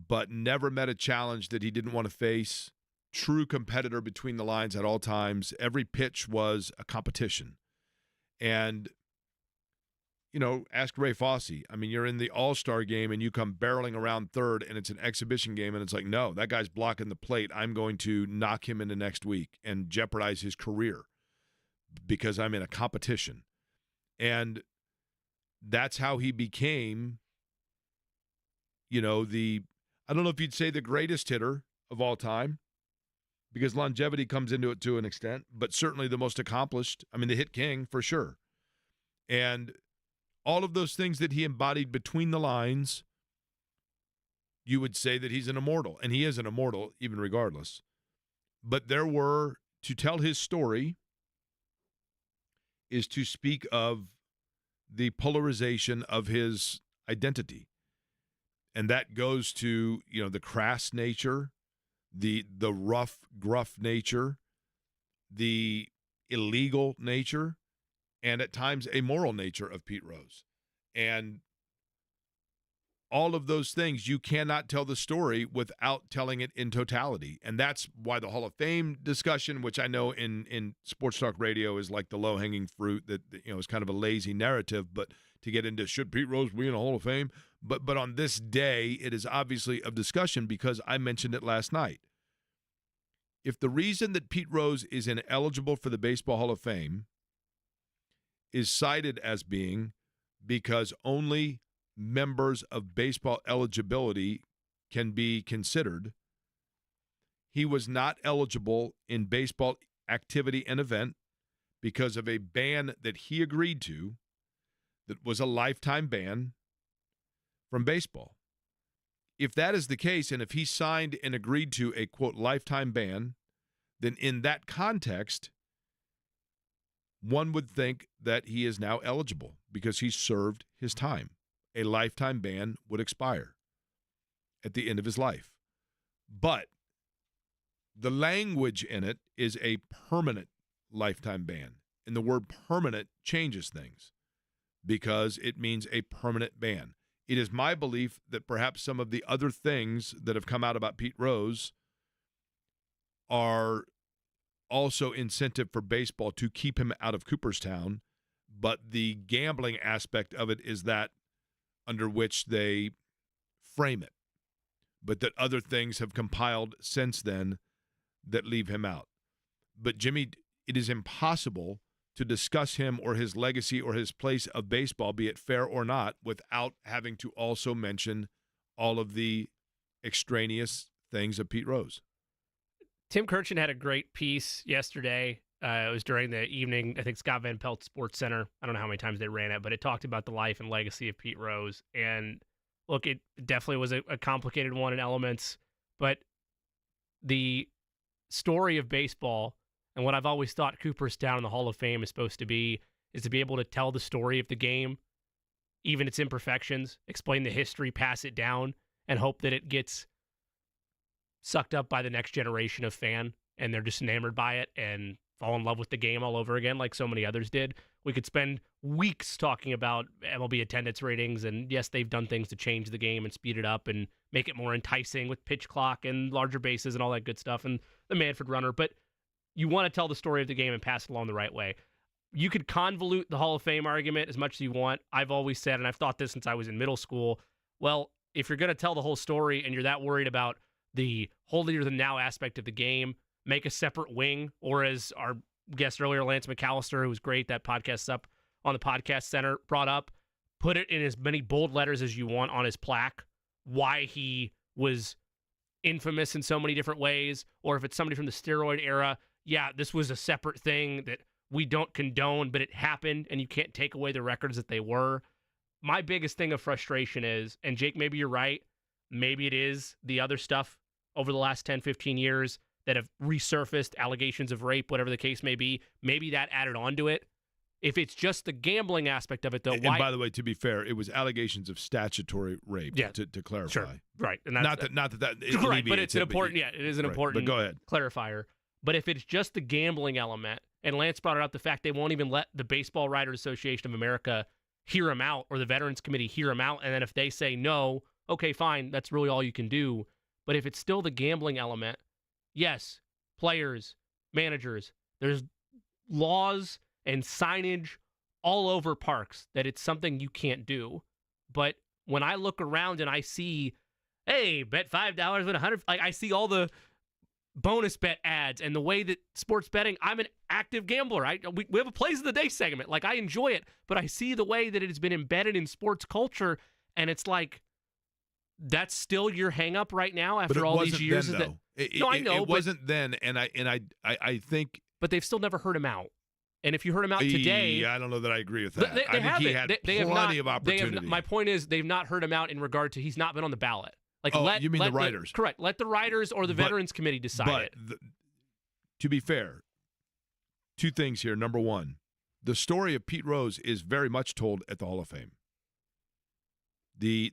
S1: but never met a challenge that he didn't want to face. True competitor between the lines at all times. Every pitch was a competition. And, ask Ray Fosse. I mean, you're in the All-Star game and you come barreling around third and it's an exhibition game and it's like, no, that guy's blocking the plate. I'm going to knock him into next week and jeopardize his career because I'm in a competition. And that's how he became, I don't know if you'd say the greatest hitter of all time, because longevity comes into it to an extent, but certainly the most accomplished. I mean, the hit king for sure. And all of those things that he embodied between the lines, you would say that he's an immortal. And he is an immortal, even regardless. But to tell his story is to speak of the polarization of his identity. And that goes to, the crass nature, the rough, gruff nature, the illegal nature, and at times amoral nature of Pete Rose. And all of those things, you cannot tell the story without telling it in totality. And that's why the Hall of Fame discussion, which I know in sports talk radio is like the low-hanging fruit that, is kind of a lazy narrative, but to get into should Pete Rose be in the Hall of Fame? But on this day, it is obviously of discussion because I mentioned it last night. If the reason that Pete Rose is ineligible for the Baseball Hall of Fame is cited as being because only members of baseball eligibility can be considered, he was not eligible in baseball activity and event because of a ban that he agreed to that was a lifetime ban from baseball. If that is the case, and if he signed and agreed to a, quote, lifetime ban, then in that context, one would think that he is now eligible because he served his time. A lifetime ban would expire at the end of his life. But the language in it is a permanent lifetime ban. And the word permanent changes things because it means a permanent ban. It is my belief that perhaps some of the other things that have come out about Pete Rose are also incentive for baseball to keep him out of Cooperstown, but the gambling aspect of it is that under which they frame it, but that other things have compiled since then that leave him out. But Jimmy, it is impossible to discuss him or his legacy or his place of baseball, be it fair or not, without having to also mention all of the extraneous things of Pete Rose.
S2: Tim Kirchin had a great piece yesterday. It was during the evening, I think Scott Van Pelt Sports Center. I don't know how many times they ran it, but it talked about the life and legacy of Pete Rose. And look, it definitely was a complicated one in elements, but the story of baseball and what I've always thought Cooperstown in the Hall of Fame is supposed to be is to be able to tell the story of the game, even its imperfections, explain the history, pass it down, and hope that it gets sucked up by the next generation of fan and they're just enamored by it and fall in love with the game all over again like so many others did. We could spend weeks talking about MLB attendance ratings, and yes, they've done things to change the game and speed it up and make it more enticing with pitch clock and larger bases and all that good stuff and the Manfred runner, but you want to tell the story of the game and pass it along the right way. You could convolute the Hall of Fame argument as much as you want. I've always said, and I've thought this since I was in middle school, well, if you're going to tell the whole story and you're that worried about the holier-than-now aspect of the game, make a separate wing, or as our guest earlier, Lance McAllister, who was great, that podcast up on the Podcast Center, brought up, put it in as many bold letters as you want on his plaque, why he was infamous in so many different ways, or if it's somebody from the steroid era, yeah, this was a separate thing that we don't condone, but it happened, and you can't take away the records that they were. My biggest thing of frustration is, and Jake, maybe you're right, maybe it is the other stuff over the last 10, 15 years that have resurfaced, allegations of rape, whatever the case may be, maybe that added on to it. If it's just the gambling aspect of it, though,
S1: and by the way, to be fair, it was allegations of statutory rape.
S2: Yeah.
S1: To clarify,
S2: sure, right, and
S1: not that
S2: right, but it's an important. Yeah, it is an important.
S1: But go ahead.
S2: Clarifier. But if it's just the gambling element, and Lance brought it up, the fact they won't even let the Baseball Writers Association of America hear him out, or the Veterans Committee hear him out, and then if they say no, okay, fine, that's really all you can do. But if it's still the gambling element, yes, players, managers, there's laws and signage all over parks that it's something you can't do. But when I look around and I see, hey, bet $5 win 100, like I see all the bonus bet ads and the way that sports betting, I'm an active gambler. We have a Plays of the Day segment. Like, I enjoy it, but I see the way that it has been embedded in sports culture, and it's like, that's still your hang up right now after all these years.
S1: Then,
S2: I know.
S1: It wasn't then, and I think.
S2: But they've still never heard him out. And if you heard him out today,
S1: I don't know that I agree with that.
S2: They
S1: I think he had plenty of opportunity.
S2: My point is, they've not heard him out in regard to he's not been on the ballot. Like,
S1: you mean the writers?
S2: Correct. Let the writers or the Veterans Committee decide it.
S1: To be fair, two things here. Number one, the story of Pete Rose is very much told at the Hall of Fame. The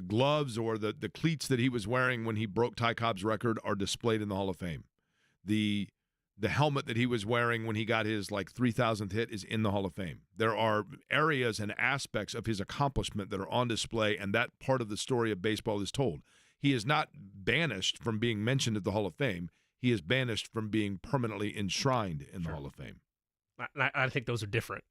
S1: gloves or the cleats that he was wearing when he broke Ty Cobb's record are displayed in the Hall of Fame. The helmet that he was wearing when he got his 3,000th hit is in the Hall of Fame. There are areas and aspects of his accomplishment that are on display, and that part of the story of baseball is told. He is not banished from being mentioned at the Hall of Fame. He is banished from being permanently enshrined in the Hall of Fame.
S2: I think those are different.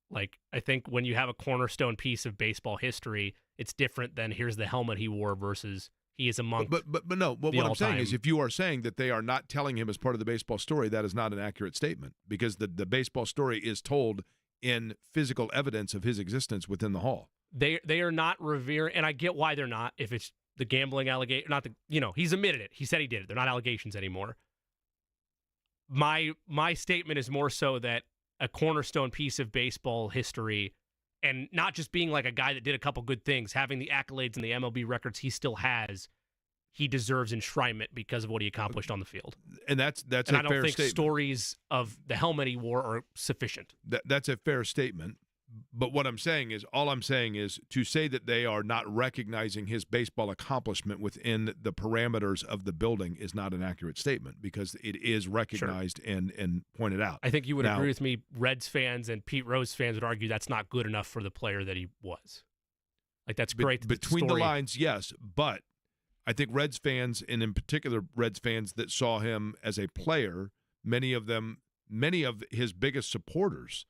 S2: Like, I think when you have a cornerstone piece of baseball history, it's different than here's the helmet he wore versus he is among.
S1: But no. But what I'm saying is, if you are saying that they are not telling him as part of the baseball story, that is not an accurate statement, because the baseball story is told in physical evidence of his existence within the Hall.
S2: They are not revering, and I get why they're not. If it's the gambling allegation, not he's admitted it. He said he did it. They're not allegations anymore. My statement is more so that a cornerstone piece of baseball history, and not just being like a guy that did a couple good things, having the accolades and the MLB records he still has, he deserves enshrinement because of what he accomplished on the field.
S1: And that's
S2: and
S1: a fair statement.
S2: I don't think stories of the helmet he wore are sufficient.
S1: That's a fair statement. But what I'm saying is, to say that they are not recognizing his baseball accomplishment within the parameters of the building is not an accurate statement, because it is recognized and pointed out.
S2: I think you would agree with me. Reds fans and Pete Rose fans would argue that's not good enough for the player that he was. Like, that's great.
S1: Between the lines, yes. But I think Reds fans, and in particular Reds fans that saw him as a player, many of his biggest supporters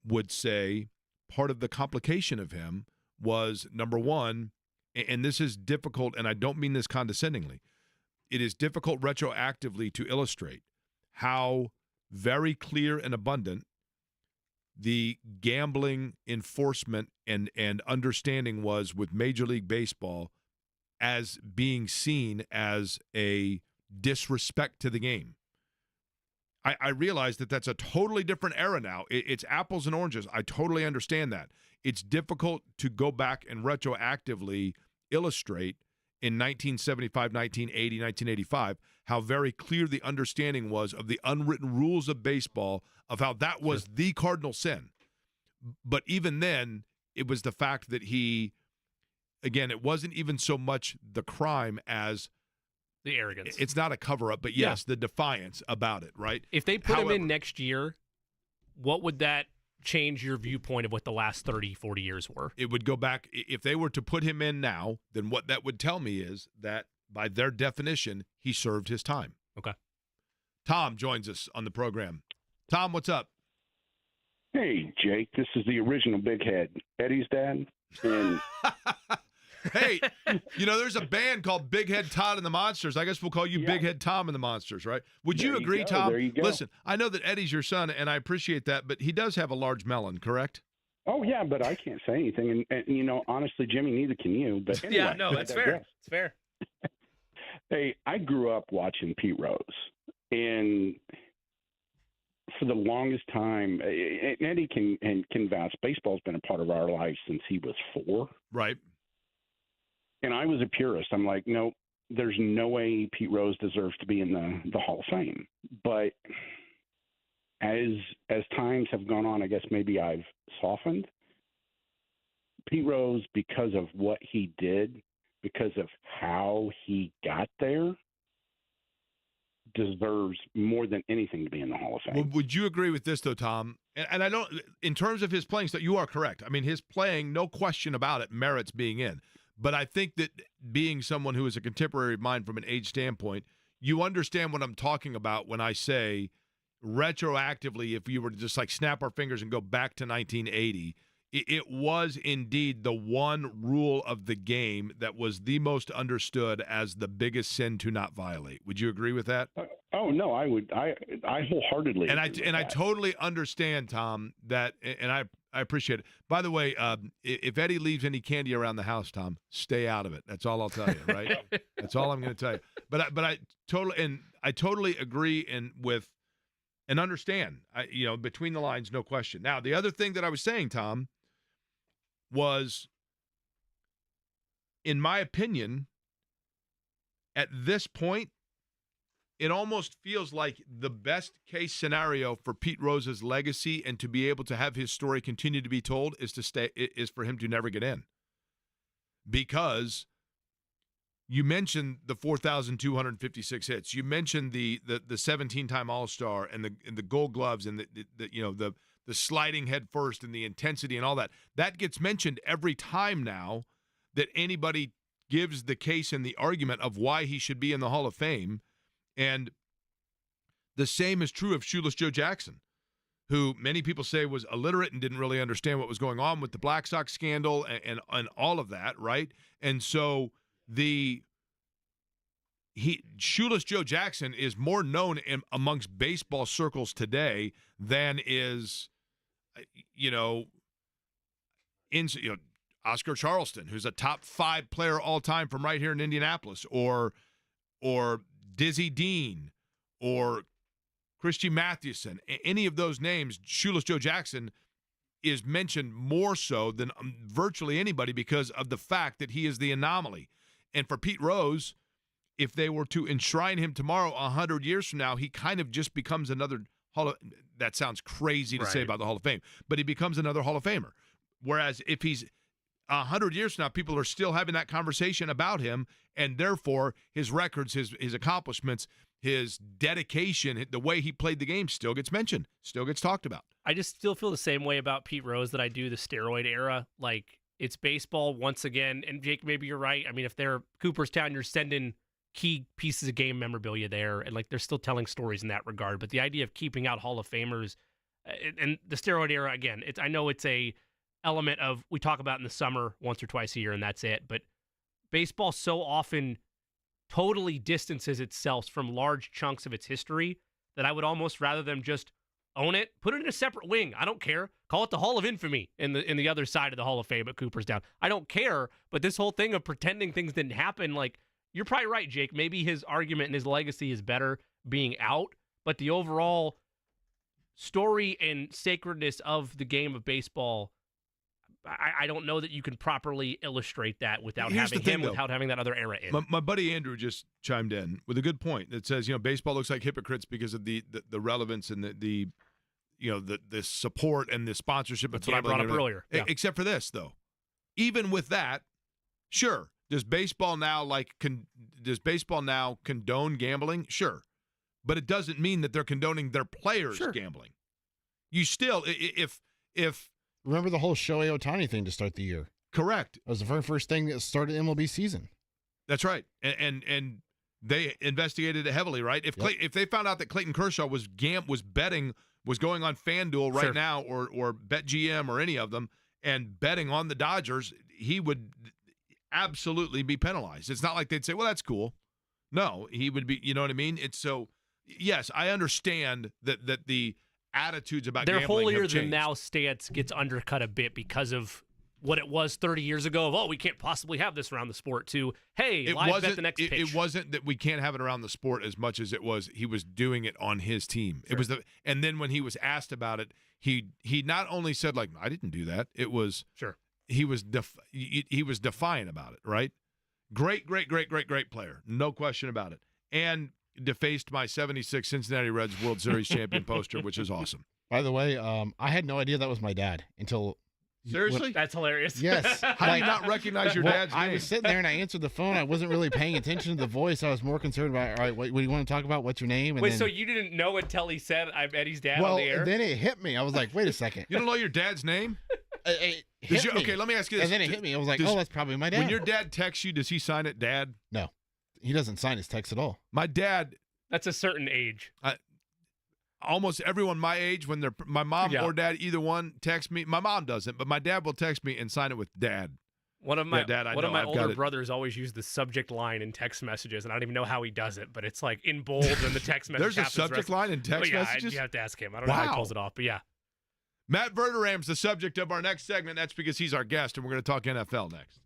S1: would say part of the complication of him was, number one, and this is difficult, and I don't mean this condescendingly, it is difficult retroactively to illustrate how very clear and abundant the gambling enforcement and understanding was with Major League Baseball as being seen as a disrespect to the game. I realize that that's a totally different era now. It's apples and oranges. I totally understand that. It's difficult to go back and retroactively illustrate in 1975, 1980, 1985 how very clear the understanding was of the unwritten rules of baseball, of how that was the cardinal sin. But even then, it was the fact that it wasn't even so much the crime as
S2: the arrogance.
S1: It's not a cover-up, but yes, the defiance about it, right?
S2: If they put him in next year, what would that change your viewpoint of what the last 30, 40 years were?
S1: It would go back. If they were to put him in now, then what that would tell me is that by their definition, he served his time.
S2: Okay.
S1: Tom joins us on the program. Tom, what's up?
S9: Hey, Jake. This is the original Big Head, Eddie's dad. And
S1: hey, there's a band called Big Head Todd and the Monsters. I guess we'll call you Big Head Tom and the Monsters, right? Would you agree, Tom?
S9: There you go.
S1: Listen, I know that Eddie's your son, and I appreciate that, but he does have a large melon, correct?
S9: Oh, yeah, but I can't say anything. And honestly, Jimmy, neither can you. But anyway,
S2: yeah, no, that's fair. It's fair.
S9: Hey, I grew up watching Pete Rose. And for the longest time, and Eddie can vouch, baseball's been a part of our life since he was 4.
S1: Right.
S9: And I was a purist. I'm like, no, there's no way Pete Rose deserves to be in the Hall of Fame. But as times have gone on, I guess maybe I've softened. Pete Rose, because of what he did, because of how he got there, deserves more than anything to be in the Hall of Fame.
S1: Well, would you agree with this, though, Tom? And I don't, in terms of his playing style, you are correct. I mean, his playing, no question about it, merits being in. But I think that being someone who is a contemporary of mine from an age standpoint, you understand what I'm talking about when I say retroactively, if you were to just like snap our fingers and go back to 1980, it was indeed the one rule of the game that was the most understood as the biggest sin to not violate. Would you agree with that?
S9: Oh no, I would. I wholeheartedly.
S1: And I totally understand, Tom, that, and I appreciate it. By the way, if Eddie leaves any candy around the house, Tom, stay out of it. That's all I'll tell you, right? That's all I'm going to tell you. But I totally agree and understand. Between the lines, no question. Now, the other thing that I was saying, Tom, was, in my opinion, at this point, it almost feels like the best case scenario for Pete Rose's legacy and to be able to have his story continue to be told is for him to never get in. Because you mentioned the 4,256 hits. You mentioned the 17-time All-Star and the Gold Gloves and the sliding head first and the intensity and all that. That gets mentioned every time now that anybody gives the case and the argument of why he should be in the Hall of Fame. And the same is true of Shoeless Joe Jackson, who many people say was illiterate and didn't really understand what was going on with the Black Sox scandal and all of that, right? And so Shoeless Joe Jackson is more known amongst baseball circles today than is Oscar Charleston, who's a top 5 player all time from right here in Indianapolis, or Dizzy Dean, or Christy Mathewson. Any of those names, Shoeless Joe Jackson is mentioned more so than virtually anybody because of the fact that he is the anomaly. And for Pete Rose, if they were to enshrine him tomorrow, 100 years from now, he kind of just becomes another that sounds crazy to say about the Hall of Fame, but he becomes another Hall of Famer. Whereas if he's 100 years from now, people are still having that conversation about him, and therefore his records, his accomplishments, his dedication, the way he played the game still gets mentioned, still gets talked about.
S2: I just still feel the same way about Pete Rose that I do the steroid era. Like, it's baseball once again, and Jake, maybe you're right. I mean, if they're Cooperstown, you're sending key pieces of game memorabilia there, and like they're still telling stories in that regard. But the idea of keeping out Hall of Famers and the steroid era, again, I know it's a element of we talk about in the summer once or twice a year, and that's it. But baseball so often totally distances itself from large chunks of its history that I would almost rather them just own it, put it in a separate wing. I don't care. Call it the Hall of Infamy in the other side of the Hall of Fame at Cooperstown. I don't care. But this whole thing of pretending things didn't happen, like, you're probably right, Jake. Maybe his argument and his legacy is better being out, but the overall story and sacredness of the game of baseball, I don't know that you can properly illustrate that without without having that other era in.
S1: My buddy Andrew just chimed in with a good point that says, baseball looks like hypocrites because of the relevance and the support and the sponsorship.
S2: That's what I brought up earlier. Yeah.
S1: Except for this, though. Even with that, sure. Does baseball now condone gambling? Sure. But it doesn't mean that they're condoning their players gambling. You still, if
S3: remember the whole Shohei Ohtani thing to start the year.
S1: Correct.
S3: That was the very first thing that started MLB season.
S1: That's right. And they investigated it heavily, right? If they found out that Clayton Kershaw was betting, was going on FanDuel right now or BetGM or any of them and betting on the Dodgers, he would absolutely be penalized. It's not like they'd say, well, that's cool. No, he would be, you know what I mean? It's so, yes, I understand that the attitudes about
S2: their
S1: gambling
S2: holier
S1: have changed.
S2: Than thou stance gets undercut a bit because of what it was 30 years ago of, we can't possibly have this around the sport, to, hey, live bet the next pitch.
S1: It wasn't that we can't have it around the sport as much as it was he was doing it on his team.
S2: Sure.
S1: It was and then when he was asked about it, he not only said, like, I didn't do that. It was he was defiant about it, right? Great player. No question about it. And defaced my 76 Cincinnati Reds World Series champion poster, which is awesome.
S3: By the way, I had no idea that was my dad until
S1: Seriously?
S2: That's hilarious.
S3: Yes.
S1: How do you not recognize your dad's
S3: I
S1: name?
S3: was sitting there and I answered the phone. I wasn't really paying attention to the voice. I was more concerned about, all right, what do you want to talk about? What's your name? And
S2: Wait,
S3: then,
S2: so you didn't know until he said, "I'm Eddie's dad"
S3: well,
S2: on the air?
S3: then it hit me. I was like, wait a second.
S1: You don't know your dad's name?
S3: It
S1: Does
S3: hit
S1: you-
S3: me.
S1: okay, let me ask you this.
S3: And then it hit me. I was like,
S1: Does-
S3: oh, that's probably my dad.
S1: When your dad texts you, does he sign it Dad?
S3: No, he doesn't sign his text at all.
S1: My dad,
S2: That's a certain age.
S1: almost everyone my age, when they're my mom
S2: Yeah.
S1: or dad, either one texts me. My mom doesn't, but my dad will text me and sign it with Dad.
S2: One of my
S1: Yeah, Dad, I
S2: one of
S1: know,
S2: my
S1: I've got
S2: older
S1: it.
S2: brothers always use the subject line in text messages, and I don't even know how he does it, but it's like in bold and the text message.
S1: There's a
S2: happens the
S1: subject
S2: rest-
S1: line in
S2: Oh,
S1: text
S2: yeah,
S1: messages?
S2: you have to ask him. I don't know how he
S1: Wow.
S2: pulls it off, but yeah.
S1: Matt Verderam's the subject of our next segment. That's because he's our guest, and we're going to talk NFL next.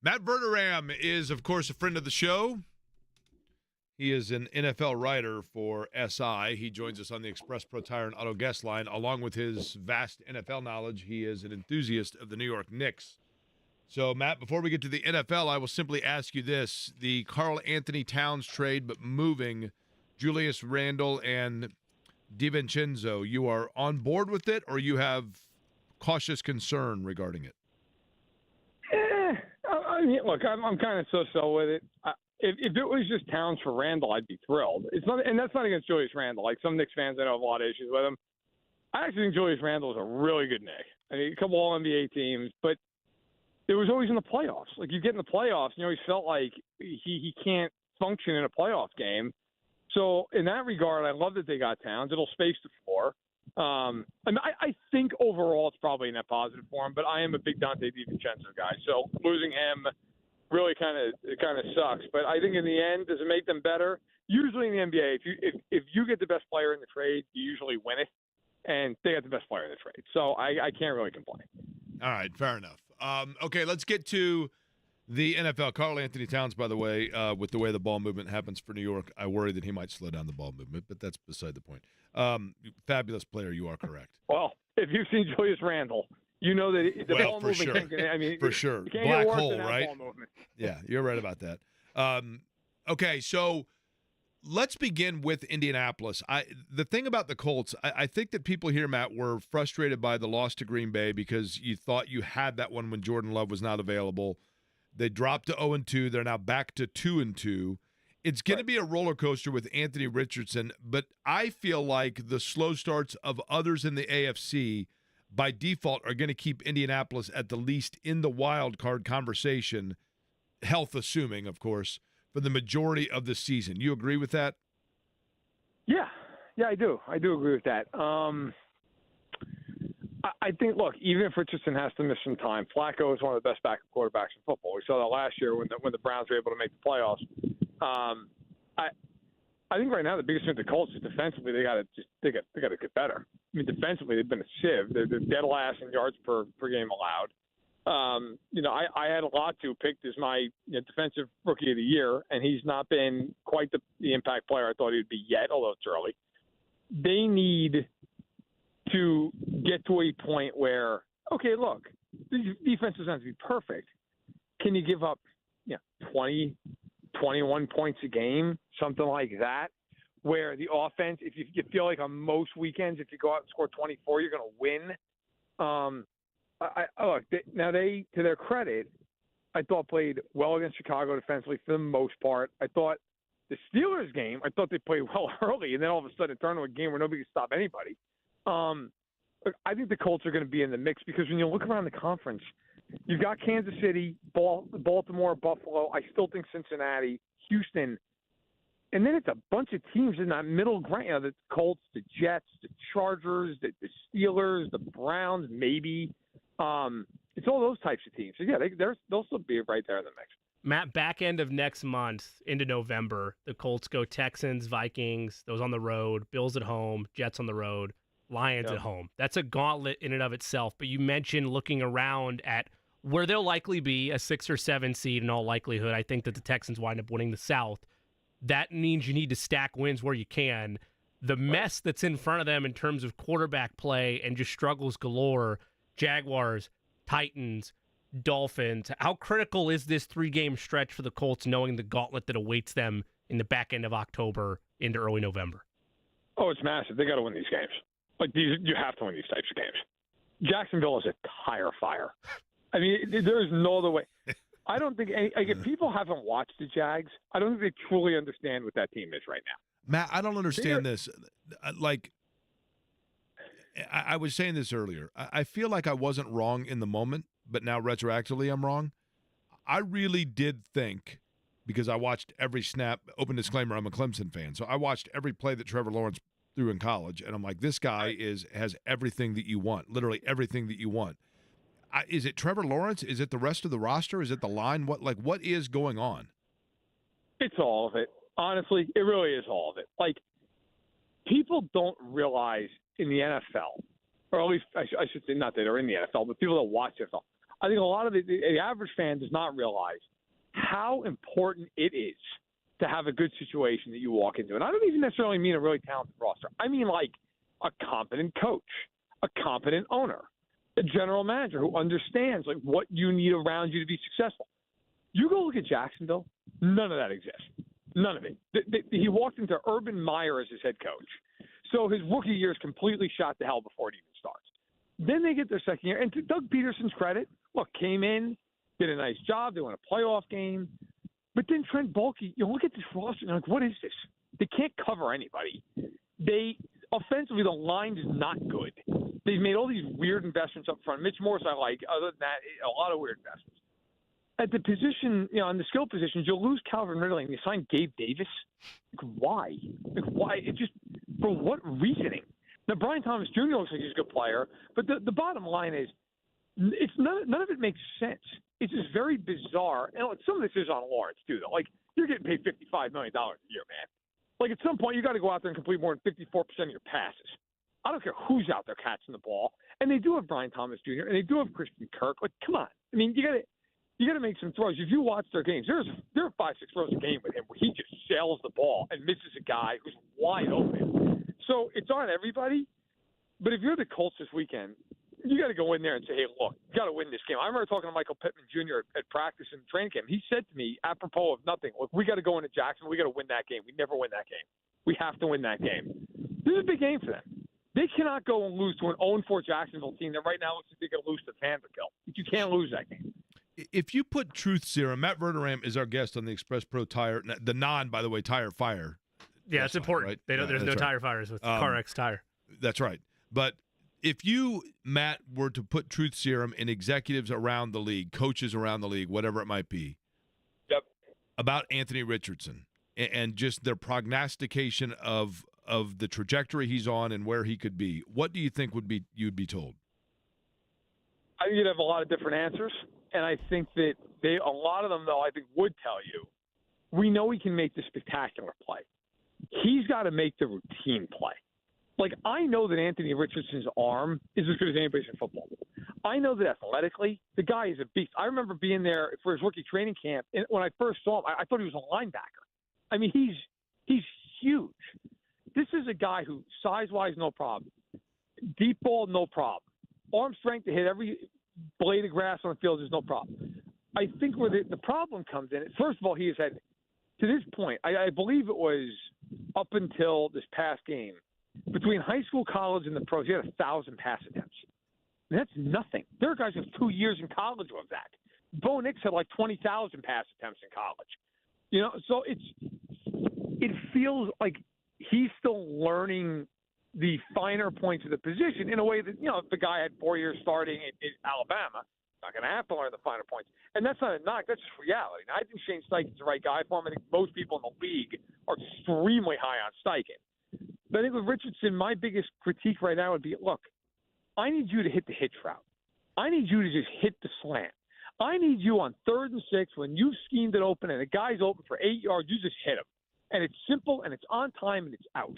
S1: Matt Verderam is, of course, a friend of the show. He is an NFL writer for SI. He joins us on the Express Pro Tire and Auto Guest line. Along with his vast NFL knowledge, he is an enthusiast of the New York Knicks. So, Matt, before we get to the NFL, I will simply ask you this. The Karl Anthony Towns trade, but moving Julius Randle and DiVincenzo, you are on board with it, or you have cautious concern regarding it?
S10: I mean, look, I'm kind of so with it. If it was just Towns for Randall, I'd be thrilled. It's not, and that's not against Julius Randle. Like some Knicks fans, I know have a lot of issues with him. I actually think Julius Randle is a really good Knick. I mean, a couple All NBA teams, but it was always in the playoffs. Like you get in the playoffs, and you always felt like he can't function in a playoff game. So in that regard, I love that they got Towns. It'll space the floor. I think overall it's probably a net positive for him, but I am a big Dante DiVincenzo guy. So losing him really kind of sucks. But I think in the end, does it make them better? Usually in the NBA, if you get the best player in the trade, you usually win it, and they got the best player in the trade. So I can't really complain.
S1: All right, fair enough. Okay, let's get to the NFL. Karl Anthony Towns, by the way, with the way the ball movement happens for New York, I worry that he might slow down the ball movement, but that's beside the point. Fabulous player, you are correct.
S10: Well, if you've seen Julius Randle, you know that the ball movement
S1: sure.
S10: for sure.
S1: Black hole, right? Yeah, you're right about that. Okay, so let's begin with Indianapolis. The thing about the Colts, I think that people here, Matt, were frustrated by the loss to Green Bay because you thought you had that one when Jordan Love was not available. They dropped to 0-2. They're now back to 2-2. It's going to be a roller coaster with Anthony Richardson, but I feel like the slow starts of others in the AFC by default are going to keep Indianapolis at the least in the wild card conversation, health assuming, of course, for the majority of the season. You agree with that?
S10: Yeah, I do. I do agree with that. I think, look, even if Richardson has to miss some time, Flacco is one of the best backup quarterbacks in football. We saw that last year when the Browns were able to make the playoffs. I think right now the biggest thing with the Colts is defensively they got to get better. I mean, defensively they've been a sieve. They're dead last in yards per game allowed. I had Latu picked as my defensive rookie of the year, and he's not been quite the impact player I thought he would be yet, although it's early. They need to get to a point where, okay, look, the defense doesn't have to be perfect. Can you give up 20, 21 points a game, something like that, where the offense, if you feel like on most weekends, if you go out and score 24, you're going to win. Look, they, to their credit, I thought played well against Chicago defensively for the most part. I thought the Steelers game, I thought they played well early, and then all of a sudden it turned into a game where nobody could stop anybody. Look, I think the Colts are going to be in the mix because when you look around the conference, you've got Kansas City, Baltimore, Buffalo. I still think Cincinnati, Houston. And then it's a bunch of teams in that middle ground. The Colts, the Jets, the Chargers, the Steelers, the Browns, maybe. It's all those types of teams. So, yeah, they'll still be right there in the mix.
S2: Matt, back end of next month into November, the Colts go Texans, Vikings, those on the road, Bills at home, Jets on the road, Lions at home. That's a gauntlet in and of itself. But you mentioned looking around at where they'll likely be a 6 or 7 seed in all likelihood. I think that the Texans wind up winning the South. That means you need to stack wins where you can. The mess that's in front of them in terms of quarterback play and just struggles galore, Jaguars, Titans, Dolphins. How critical is this 3-game stretch for the Colts knowing the gauntlet that awaits them in the back end of October into early November?
S10: Oh, it's massive. They got to win these games. Like you have to win these types of games. Jacksonville is a tire fire. I mean, there's no other way. I don't think if people haven't watched the Jags, I don't think they truly understand what that team is right now.
S1: Matt, I don't understand this. Like, I was saying this earlier. I feel like I wasn't wrong in the moment, but now retroactively I'm wrong. I really did think, because I watched every snap, open disclaimer, I'm a Clemson fan, so I watched every play that Trevor Lawrence threw in college, and I'm like, this guy has everything that you want, literally everything that you want. Is it Trevor Lawrence? Is it the rest of the roster? Is it the line? What is going on?
S10: It's all of it. Honestly, it really is all of it. Like, people don't realize in the NFL, or at least I should say not that they're in the NFL, but people that watch the NFL, I think a lot of the average fan does not realize how important it is to have a good situation that you walk into. And I don't even necessarily mean a really talented roster. I mean like a competent coach, a competent owner, a general manager who understands like what you need around you to be successful. You go look at Jacksonville, none of that exists. None of it. He walked into Urban Meyer as his head coach. So his rookie year is completely shot to hell before it even starts. Then they get their second year. And to Doug Peterson's credit, look, came in, did a nice job. They won a playoff game. But then Trent Baalke, you look at this roster, and you're like, what is this? They can't cover anybody. Offensively, the line is not good. They've made all these weird investments up front. Mitch Morse, I like. Other than that, a lot of weird investments. At the position, on the skill positions, you'll lose Calvin Ridley and you sign Gabe Davis. Like, why? It just, for what reasoning? Now, Brian Thomas Jr. looks like he's a good player, but the bottom line is, it's none of it makes sense. It's just very bizarre. And some of this is on Lawrence, too, though. Like, you're getting paid $55 million a year, man. Like, at some point, you got to go out there and complete more than 54% of your passes. I don't care who's out there catching the ball. And they do have Brian Thomas Jr., and they do have Christian Kirk. Like, come on. I mean, you got to make some throws. If you watch their games, there are 5-6 throws a game with him where he just sails the ball and misses a guy who's wide open. So it's on everybody. But if you're the Colts this weekend, you got to go in there and say, hey, look, you got to win this game. I remember talking to Michael Pittman Jr. at practice and training camp. He said to me, apropos of nothing, look, we got to go into Jackson. We got to win that game. We never win that game. We have to win that game. This is a big game for them. They cannot go and lose to an 0-4 Jacksonville team that right now looks like they're going to lose to Vanderbilt. You can't lose that game.
S1: If you put Truth Serum, Matt Verderame is our guest on the Express Pro Tire, the by the way, Tire Fire.
S2: Yeah, it's important.
S1: Right?
S2: There's no tire fires with CarX Tire.
S1: That's right. But if you, Matt, were to put Truth Serum in executives around the league, coaches around the league, whatever it might be,
S10: yep,
S1: about Anthony Richardson and just their prognostication of the trajectory he's on and where he could be, what do you think you'd be told?
S10: I think you'd have a lot of different answers. And I think that a lot of them, though, I think would tell you, we know he can make the spectacular play. He's got to make the routine play. Like, I know that Anthony Richardson's arm is as good as anybody's in football. I know that athletically, the guy is a beast. I remember being there for his rookie training camp, and when I first saw him, I thought he was a linebacker. I mean, he's huge. This is a guy who, size-wise, no problem. Deep ball, no problem. Arm strength to hit every blade of grass on the field is no problem. I think where the problem comes in, first of all, he has had, to this point, I believe it was up until this past game, between high school, college, and the pros, he had 1,000 pass attempts. And that's nothing. There are guys with 2 years in college of that. Bo Nix had like 20,000 pass attempts in college. So it feels like he's still learning the finer points of the position in a way that, if the guy had 4 years starting in Alabama, not going to have to learn the finer points. And that's not a knock. That's just reality. Now, I think Shane Steichen's the right guy for him. I think most people in the league are extremely high on Steichen. But I think with Richardson, my biggest critique right now would be, look, I need you to hit the hitch route. I need you to just hit the slant. I need you on 3rd and 6 when you've schemed it open and the guy's open for 8 yards, you just hit him. And it's simple and it's on time and it's out.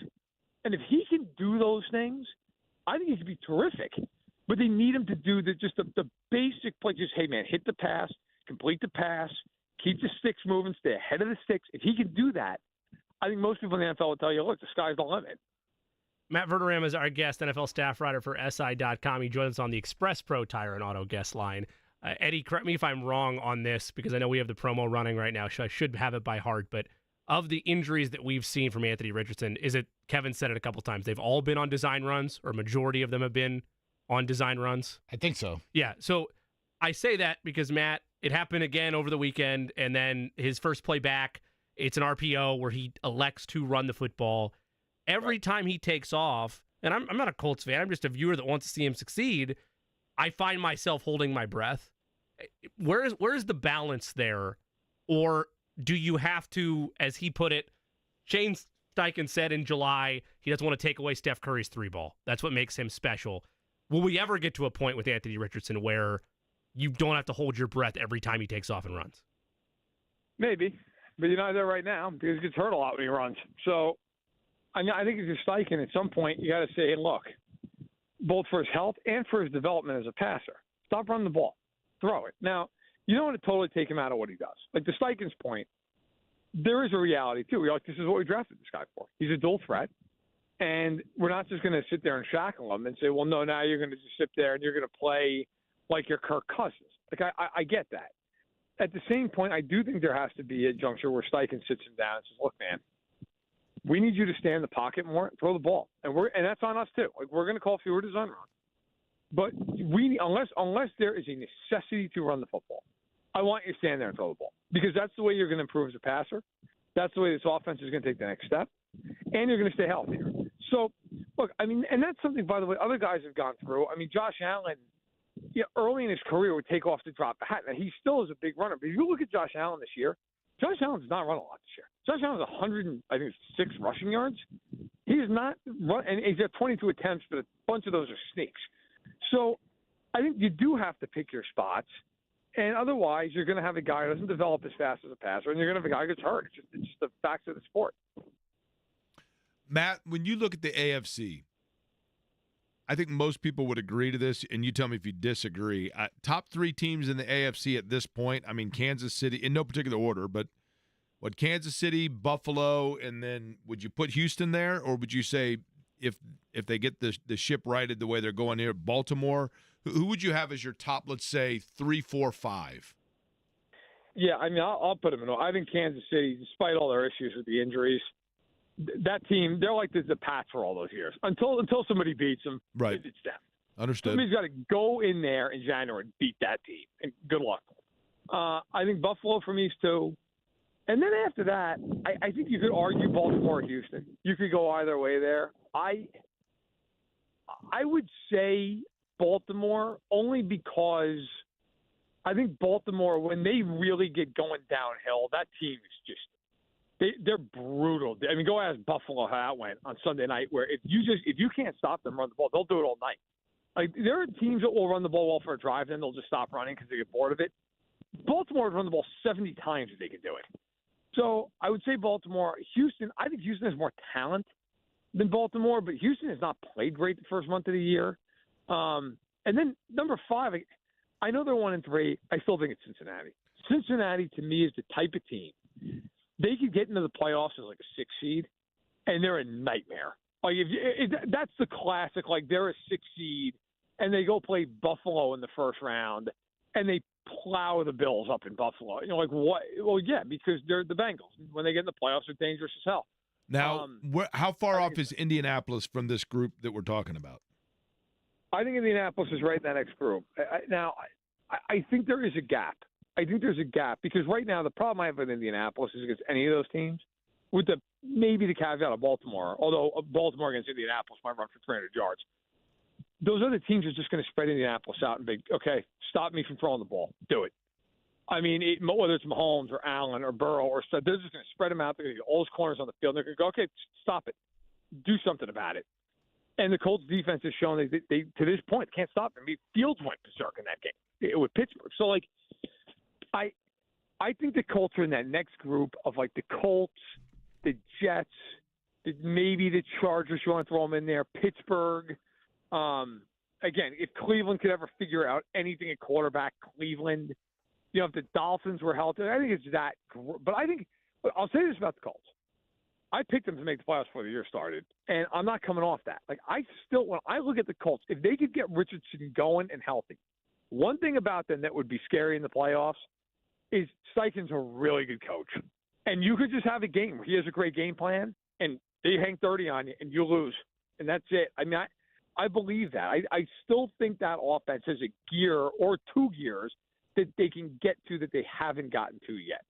S10: And if he can do those things, I think he could be terrific. But they need him to do the basic play. Just, hey, man, hit the pass, complete the pass, keep the sticks moving, stay ahead of the sticks. If he can do that, I think most people in the NFL will tell you, look, the sky's the limit.
S2: Matt Verderame is our guest, NFL staff writer for SI.com. He joins us on the Express Pro Tire and Auto guest line. Eddie, correct me if I'm wrong on this, because I know we have the promo running right now, so I should have it by heart. But of the injuries that we've seen from Anthony Richardson, is it, Kevin said it a couple times, they've all been on design runs, or majority of them have been on design runs?
S3: I think so.
S2: Yeah, so I say that because, Matt, it happened again over the weekend, and then his first play back, it's an RPO where he elects to run the football. Every time he takes off, and I'm not a Colts fan, I'm just a viewer that wants to see him succeed, I find myself holding my breath. Where's the balance there? Or do you have to, as he put it, Shane Steichen said in July, he doesn't want to take away Steph Curry's 3-ball. That's what makes him special. Will we ever get to a point with Anthony Richardson where you don't have to hold your breath every time he takes off and runs?
S10: Maybe, but you're not there right now because he gets hurt a lot when he runs. So I think if you're Steichen, at some point you got to say, hey, look, both for his health and for his development as a passer, stop running the ball. throw it. Now, you don't want to totally take him out of what he does. Like to Steichen's point, there is a reality too. We're like, this is what we drafted this guy for. He's a dual threat. And we're not just going to sit there and shackle him and say, well, no, now you're going to just sit there and you're going to play like you're Kirk Cousins. Like, I get that. At the same point, I do think there has to be a juncture where Steichen sits him down and says, look, man, we need you to stay in the pocket more, throw the ball. And that's on us too. Like, we're going to call fewer design runs. But unless there is a necessity to run the football, I want you to stand there and throw the ball. Because that's the way you're going to improve as a passer. That's the way this offense is going to take the next step. And you're going to stay healthier. So, look, I mean, and that's something, by the way, other guys have gone through. I mean, Josh Allen, early in his career would take off to drop a hat. Now, he still is a big runner. But if you look at Josh Allen this year, Josh Allen's not run a lot this year. Josh Allen's 106 rushing yards. He's not run, and he's got 22 attempts, but a bunch of those are sneaks. So I think you do have to pick your spots. And otherwise, you're going to have a guy who doesn't develop as fast as a passer, and you're going to have a guy who gets hurt. It's just the facts of the sport.
S1: Matt, when you look at the AFC, I think most people would agree to this, and you tell me if you disagree. Top three teams in the AFC at this point, I mean, Kansas City, in no particular order, but what, Kansas City, Buffalo, and then would you put Houston there, or would you say if they get the ship righted the way they're going here, Baltimore, who would you have as your top, let's say, 3, 4, 5?
S10: Yeah, I mean, I'll put them in. I think Kansas City, despite all their issues with the injuries, that team, they're like the Pats for all those years. Until somebody beats them,
S1: right?
S10: It's them.
S1: Understood.
S10: Somebody's got to go in there in January and beat that team, and good luck. I think Buffalo for me is 2. And then after that, I think you could argue Baltimore or Houston. You could go either way there. I would say Baltimore only because I think Baltimore, when they really get going downhill, that team is just they're brutal. I mean, go ask Buffalo how that went on Sunday night, where if you can't stop them run the ball, they'll do it all night. Like, there are teams that will run the ball well for a drive, then they'll just stop running because they get bored of it. Baltimore would run the ball 70 times if they could do it. So I would say Baltimore. Houston, I think Houston has more talent than Baltimore, but Houston has not played great the first month of the year. And then number 5, I know they're 1-3. I still think it's Cincinnati. Cincinnati, to me, is the type of team. They could get into the playoffs as like a 6 seed, and they're a nightmare. Like that's the classic. Like, they're a 6 seed, and they go play Buffalo in the first round, and they plow the Bills up in Buffalo. You know, like what? Well, yeah, because they're the Bengals. When they get in the playoffs, they're dangerous as hell.
S1: Now, how far off is Indianapolis from this group that we're talking about?
S10: I think Indianapolis is right in that next group. I think there is a gap. I think there's a gap because right now the problem I have with Indianapolis is against any of those teams, with maybe the caveat of Baltimore, although Baltimore against Indianapolis might run for 300 yards. Those other teams are just going to spread Indianapolis out and be, okay, stop me from throwing the ball. Do it. I mean, whether it's Mahomes or Allen or Burrow or so, they're just going to spread them out. They're going to get all those corners on the field. They're going to go, okay, stop it. Do something about it. And the Colts defense has shown they to this point, can't stop them. I mean, Fields went berserk in that game with Pittsburgh. So, like, I think the Colts are in that next group of, like, the Colts, the Jets, maybe the Chargers, you want to throw them in there, Pittsburgh. Again, if Cleveland could ever figure out anything at quarterback, Cleveland. You know, if the Dolphins were healthy, I think it's that. But I'll say this about the Colts. I picked them to make the playoffs before the year started, and I'm not coming off that. Like, when I look at the Colts, if they could get Richardson going and healthy, one thing about them that would be scary in the playoffs is Steichen's a really good coach. And you could just have a game where he has a great game plan, and they hang 30 on you, and you lose. And that's it. I mean, I believe that. I still think that offense has a gear or 2 gears that they can get to that they haven't gotten to yet.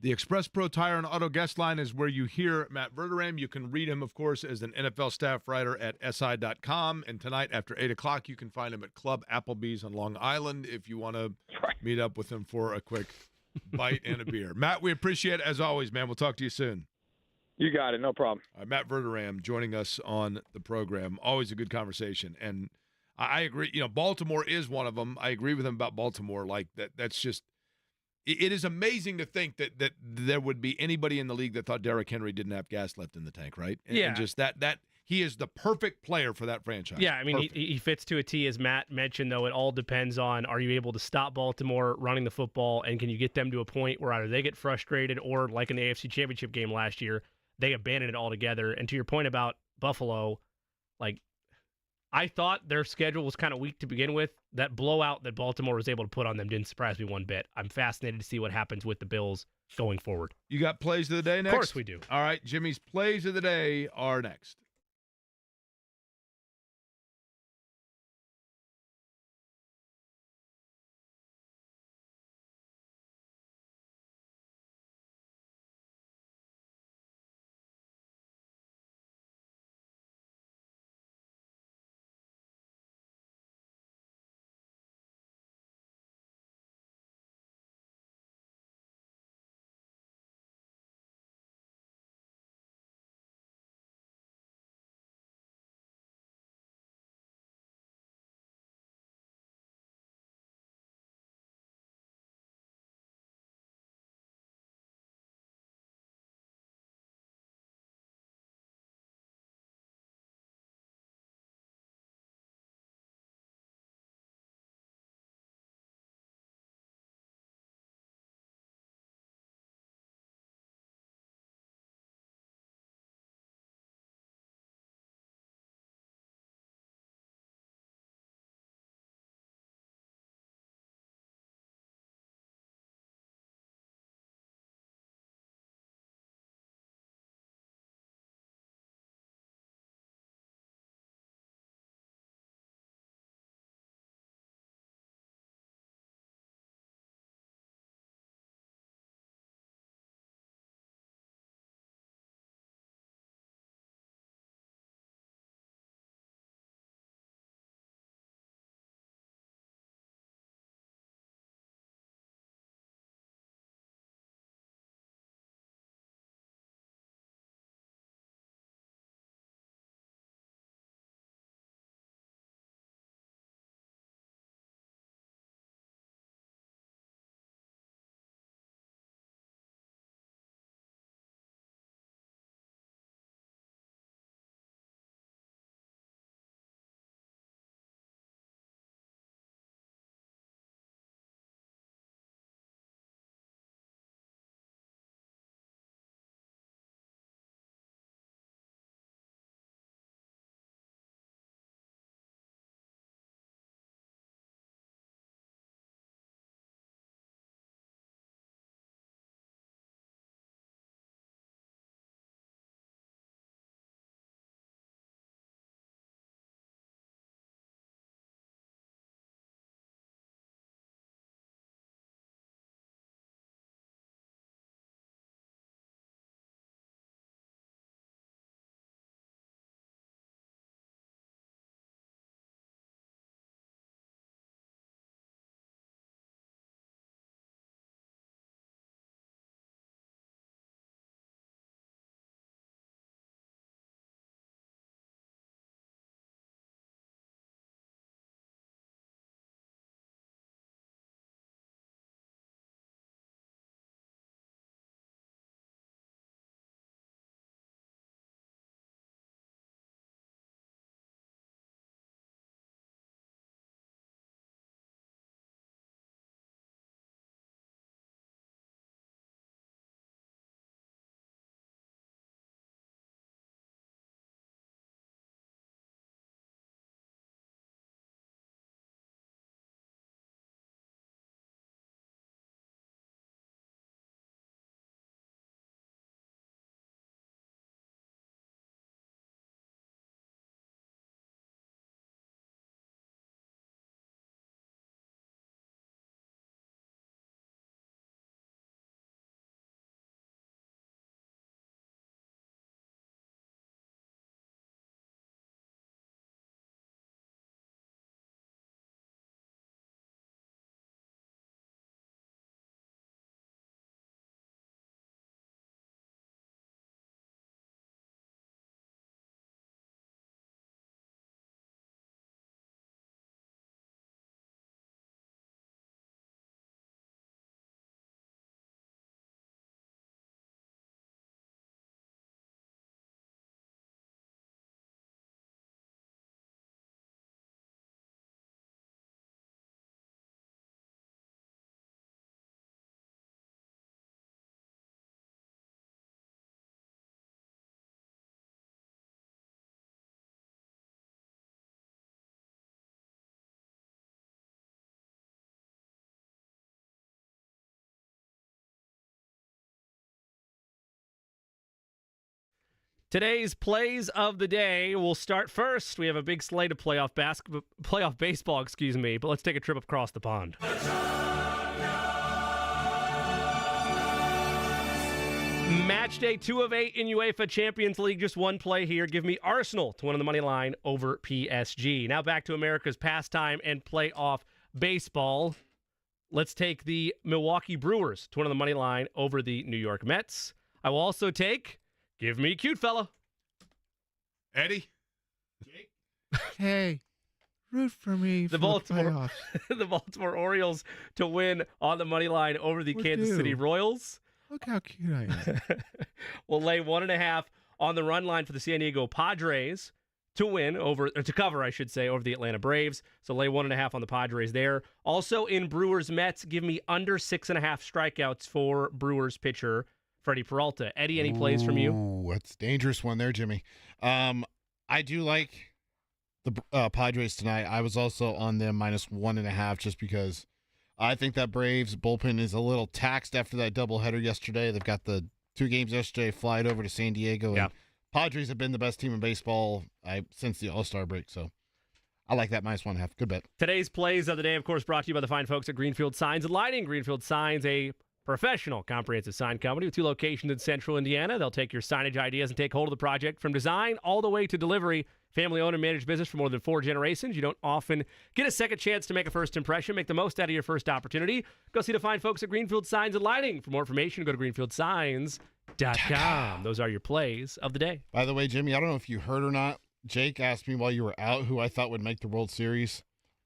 S1: The Express Pro Tire and Auto Guest Line is where you hear Matt Verderame. You can read him, of course, as an NFL staff writer at SI.com. And tonight after 8 o'clock, you can find him at Club Applebee's on Long Island if you want to meet up with him for a quick bite and a beer. Matt, we appreciate it as always, man. We'll talk to you soon.
S10: You got it. No problem.
S1: All right, Matt Verderame joining us on the program. Always a good conversation. And I agree. You know, Baltimore is one of them. I agree with him about Baltimore. Like, that's just – it is amazing to think that there would be anybody in the league that thought Derrick Henry didn't have gas left in the tank, right? And just that He is the perfect player for that franchise.
S2: Yeah, I mean,
S1: Perfect.
S2: he fits to a T, as Matt mentioned, though. It all depends on, are you able to stop Baltimore running the football, and can you get them to a point where either they get frustrated or, like in the AFC Championship game last year, they abandon it altogether. And to your point about Buffalo, like, I thought their schedule was kind of weak to begin with. That blowout that Baltimore was able to put on them didn't surprise me one bit. I'm fascinated to see what happens with the Bills going forward.
S1: You got plays of the day next?
S2: Of course we do.
S1: All right, Jimmy's plays of the day are next.
S2: Today's plays of the day will start first. We have a big slate of playoff baseball, but let's take a trip across the pond. Match day 2 of 8 in UEFA Champions League. Just one play here. Give me Arsenal to win on the money line over PSG. Now back to America's pastime and playoff baseball. Let's take the Milwaukee Brewers to win on the money line over the New York Mets. I will also take, give me Cute Fella.
S1: Eddie?
S3: Jake? Hey, root for me
S2: the Baltimore Orioles to win on the money line over the Kansas City Royals.
S3: Look how cute I am.
S2: We'll lay 1.5 on the run line for the San Diego Padres to cover, I should say, over the Atlanta Braves. So lay 1.5 on the Padres there. Also in Brewers Mets, give me under 6.5 strikeouts for Brewers pitcher Freddie Peralta. Eddie, any plays from you?
S3: Ooh, that's a dangerous one there, Jimmy. I do like the Padres tonight. I was also on them -1.5 just because I think that Braves bullpen is a little taxed after that doubleheader yesterday. They've got the 2 games yesterday, fly it over to San Diego.
S2: Yeah.
S3: And Padres have been the best team in baseball since the All-Star break, so I like that -1.5. Good bet.
S2: Today's plays of the day, of course, brought to you by the fine folks at Greenfield Signs and Lighting. Greenfield Signs, a professional comprehensive sign company with 2 locations in central Indiana. They'll take your signage ideas and take hold of the project from design all the way to delivery. Family-owned and managed business for more than 4 generations. You don't often get a second chance to make a first impression. Make the most out of your first opportunity. Go see the fine folks at Greenfield Signs and Lighting. For more information, go to greenfieldsigns.com. Those are your plays of the day.
S3: By the way, Jimmy, I don't know if you heard or not. Jake asked me while you were out who I thought would make the World Series.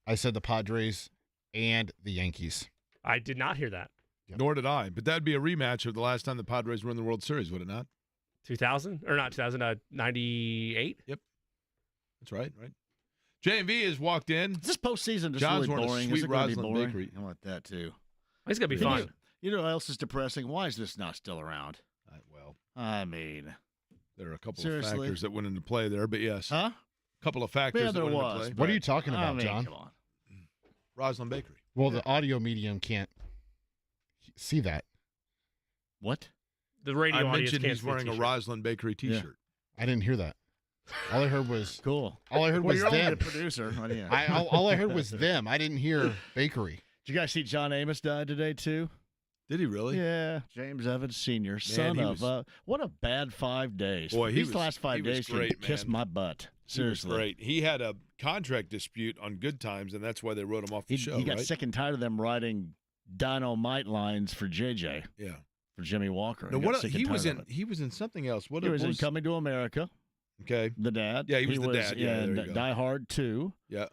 S3: I said the Padres and the Yankees.
S2: I did not hear that.
S3: Yep.
S1: Nor did I. But that would be a rematch of the last time the Padres were in the World Series, would it not?
S2: 2000? Or not 2000, 98?
S1: Yep. That's right. JMV has walked in.
S11: This postseason just
S1: John's
S11: really
S1: wearing
S11: boring.
S1: a sweet
S11: Is it gonna be
S1: Roslyn
S11: boring?
S1: Bakery.
S11: I want that too.
S2: It's going to be fun.
S11: You know what else is depressing? Why is this not still around?
S1: Well,
S11: I mean,
S1: there are a couple
S11: seriously?
S1: of factors that went into play there, but yes.
S11: huh?
S1: A couple of factors
S11: Yeah,
S1: that
S11: there
S1: went
S11: was.
S1: into play.
S3: What are you talking about,
S11: I mean,
S3: John?
S11: come on.
S1: Roslyn Bakery.
S3: Well, the audio medium can't see that.
S11: What?
S2: The radio
S1: I
S2: audience
S1: mentioned
S2: can't
S1: he's
S2: see
S1: wearing a
S2: t-shirt.
S1: Roslyn Bakery T-shirt.
S3: I didn't hear that. All I heard was
S11: Cool.
S3: all I heard
S11: Well,
S3: was
S11: you're only
S3: them.
S11: the producer. What do you-
S3: All I heard was them. I didn't hear bakery.
S11: Did you guys see John Amos died today too?
S1: Did he really?
S11: Yeah, James Evans Sr., son
S1: he
S11: of
S1: was-
S11: what a bad 5 days.
S1: Boy, he
S11: These
S1: was-
S11: last 5
S1: he was
S11: days
S1: great,
S11: can kiss
S1: man.
S11: my butt.
S1: He was
S11: Seriously.
S1: great. He had a contract dispute on Good Times, and that's why they wrote him off the show,
S11: He got
S1: right?
S11: sick and tired of them writing dynamite lines for JJ,
S1: Yeah.
S11: for Jimmy Walker.
S1: No,
S11: He got
S1: what
S11: sick and
S1: he
S11: tired
S1: was
S11: of
S1: in?
S11: it.
S1: He was in something else. What
S11: He was in
S1: was
S11: Coming to America,
S1: Okay.
S11: the dad.
S1: Yeah, he was the dad. Yeah,
S11: in
S1: there you go.
S11: Die Hard 2.
S1: Yeah.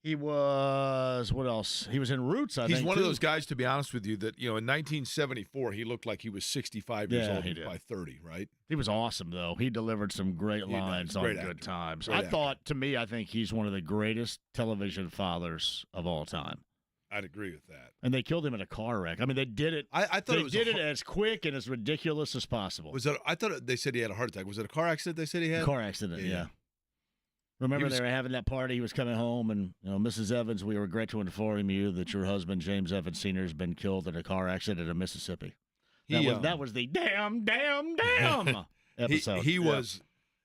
S11: He was, what else? He was in Roots, I
S1: He's
S11: think,
S1: one of
S11: too.
S1: those guys, to be honest with you, that, in 1974, he looked like he was 65 years
S11: Yeah,
S1: old
S11: he did.
S1: by 30, right?
S11: He was awesome, though. He delivered some great
S1: He did.
S11: lines on
S1: Great
S11: Good
S1: actor.
S11: Times.
S1: Great
S11: I
S1: actor.
S11: thought, to me, I think he's one of the greatest television fathers of all time.
S1: I'd agree with that.
S11: And they killed him in a car wreck. I mean, they did it.
S1: I thought
S11: They
S1: it was
S11: did it as quick and as ridiculous as possible.
S1: I thought they said he had a heart attack. Was it a car accident they said he had?
S11: Car accident,
S1: Yeah.
S11: yeah. Remember
S1: He was-
S11: they were having that party. He was coming home, and Mrs. Evans, we regret to inform you that your husband James Evans Sr. has been killed in a car accident in Mississippi. That was the damn episode.
S1: He was.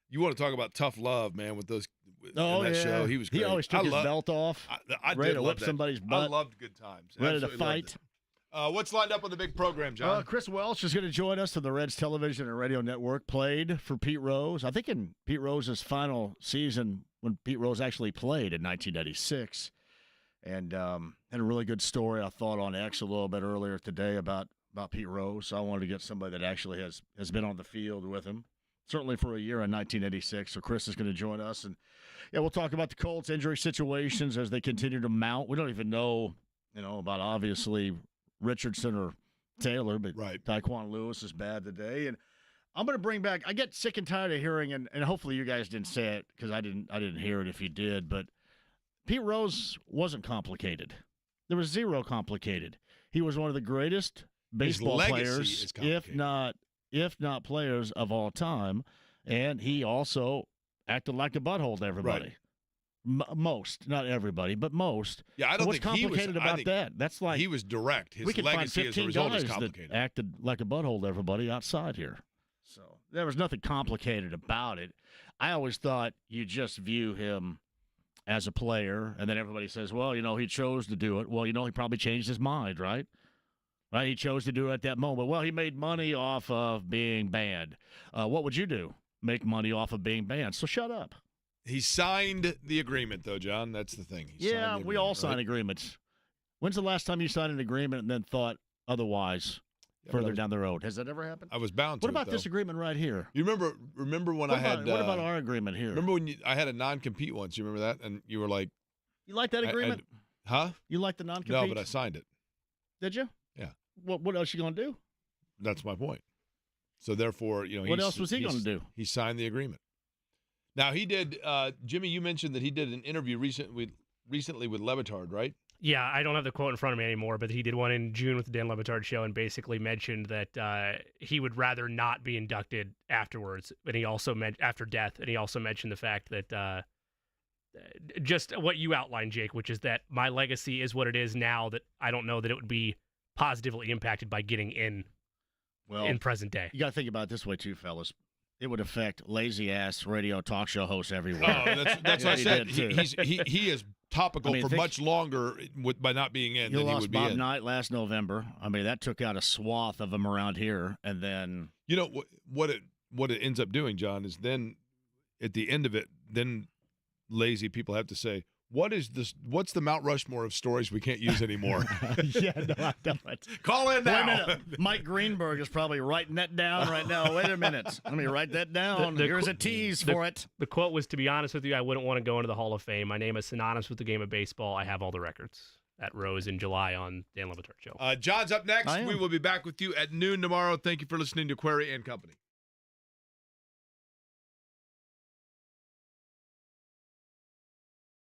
S1: You want to talk about tough love, man? With those in that show, he was great.
S11: He always took his belt off,
S1: I
S11: ready
S1: did
S11: to
S1: love
S11: whip
S1: that.
S11: somebody's butt.
S1: I loved Good Times.
S11: ready to
S1: Absolutely loved
S11: fight.
S1: it. What's lined up on the big program, John?
S11: Chris Welch is going to join us on the Reds Television and Radio Network. Played for Pete Rose, I think in Pete Rose's final season when Pete Rose actually played in 1986, and had a really good story I thought on X a little bit earlier today about Pete Rose. So I wanted to get somebody that actually has been on the field with him, certainly for a year in 1986. So Chris is going to join us, and we'll talk about the Colts injury situations as they continue to mount. We don't even know, about obviously Richardson or Taylor, but
S1: Right.
S11: Tyquan Lewis is bad today. And I'm going to bring back – I get sick and tired of hearing, and hopefully you guys didn't say it because I didn't hear it if you did, but Pete Rose wasn't complicated. There was zero complicated. He was one of the greatest baseball
S1: legacy
S11: players,
S1: is complicated.
S11: if not players of all time, and he also acted like a butthole to everybody.
S1: Right.
S11: Most, not everybody, but most.
S1: Yeah, I don't
S11: What's
S1: think he was.
S11: complicated
S1: I
S11: about
S1: think
S11: that? That's like
S1: he was direct. His
S11: we can find
S1: legacy as a
S11: 15
S1: result is
S11: guys that
S1: complicated.
S11: acted like a butthole to everybody outside here. So There was nothing complicated about it. I always thought you just view him as a player, and then everybody says, well, he chose to do it. Well, he probably changed his mind, right? Right? He chose to do it at that moment. Well, he made money off of being banned. What would you do? Make money off of being banned. So shut up.
S1: He signed the agreement, though, John. That's the thing.
S11: We all sign agreements. When's the last time you signed an agreement and then thought otherwise further down the road? Has that ever happened?
S1: I was bound to.
S11: What about this agreement right here?
S1: You remember when I had?
S11: What about our agreement here?
S1: Remember when I had a non-compete once? You remember that? And you were like,
S11: "You like that agreement?
S1: Huh?
S11: You like the non-compete?
S1: No, but I signed it.
S11: Did you?
S1: Yeah.
S11: What else you gonna do?
S1: That's my point. So therefore,
S11: what else was he gonna do?
S1: He signed the agreement. Now he did. Jimmy, you mentioned that he did an interview recently with Levitard, right?
S2: Yeah, I don't have the quote in front of me anymore, but he did one in June with the Dan Levitard show and basically mentioned that he would rather not be inducted afterwards. And he also after death, and he also mentioned the fact that just what you outlined, Jake, which is that my legacy is what it is now. That I don't know that it would be positively impacted by getting in present day.
S11: You got to think about it this way too, fellas. It would affect lazy-ass radio talk show hosts everywhere.
S1: Oh, that's what I said. He is topical for much longer by not being in than he would be in.
S11: You lost Bob Knight last November. I mean, that took out a swath of them around here, and then
S1: what it ends up doing, John, is then at the end of it, then lazy people have to say, what's the Mount Rushmore of stories we can't use anymore?
S11: Yeah, no, I don't.
S1: Call in now.
S11: Wait a minute. Mike Greenberg is probably writing that down right now. Wait a minute. Let me write that down. Here's a tease for it.
S2: The quote was, to be honest with you, I wouldn't want to go into the Hall of Fame. My name is synonymous with the game of baseball. I have all the records. That rose in July on Dan Levitard Show.
S1: John's up next. We will be back with you at noon tomorrow. Thank you for listening to Query and Company.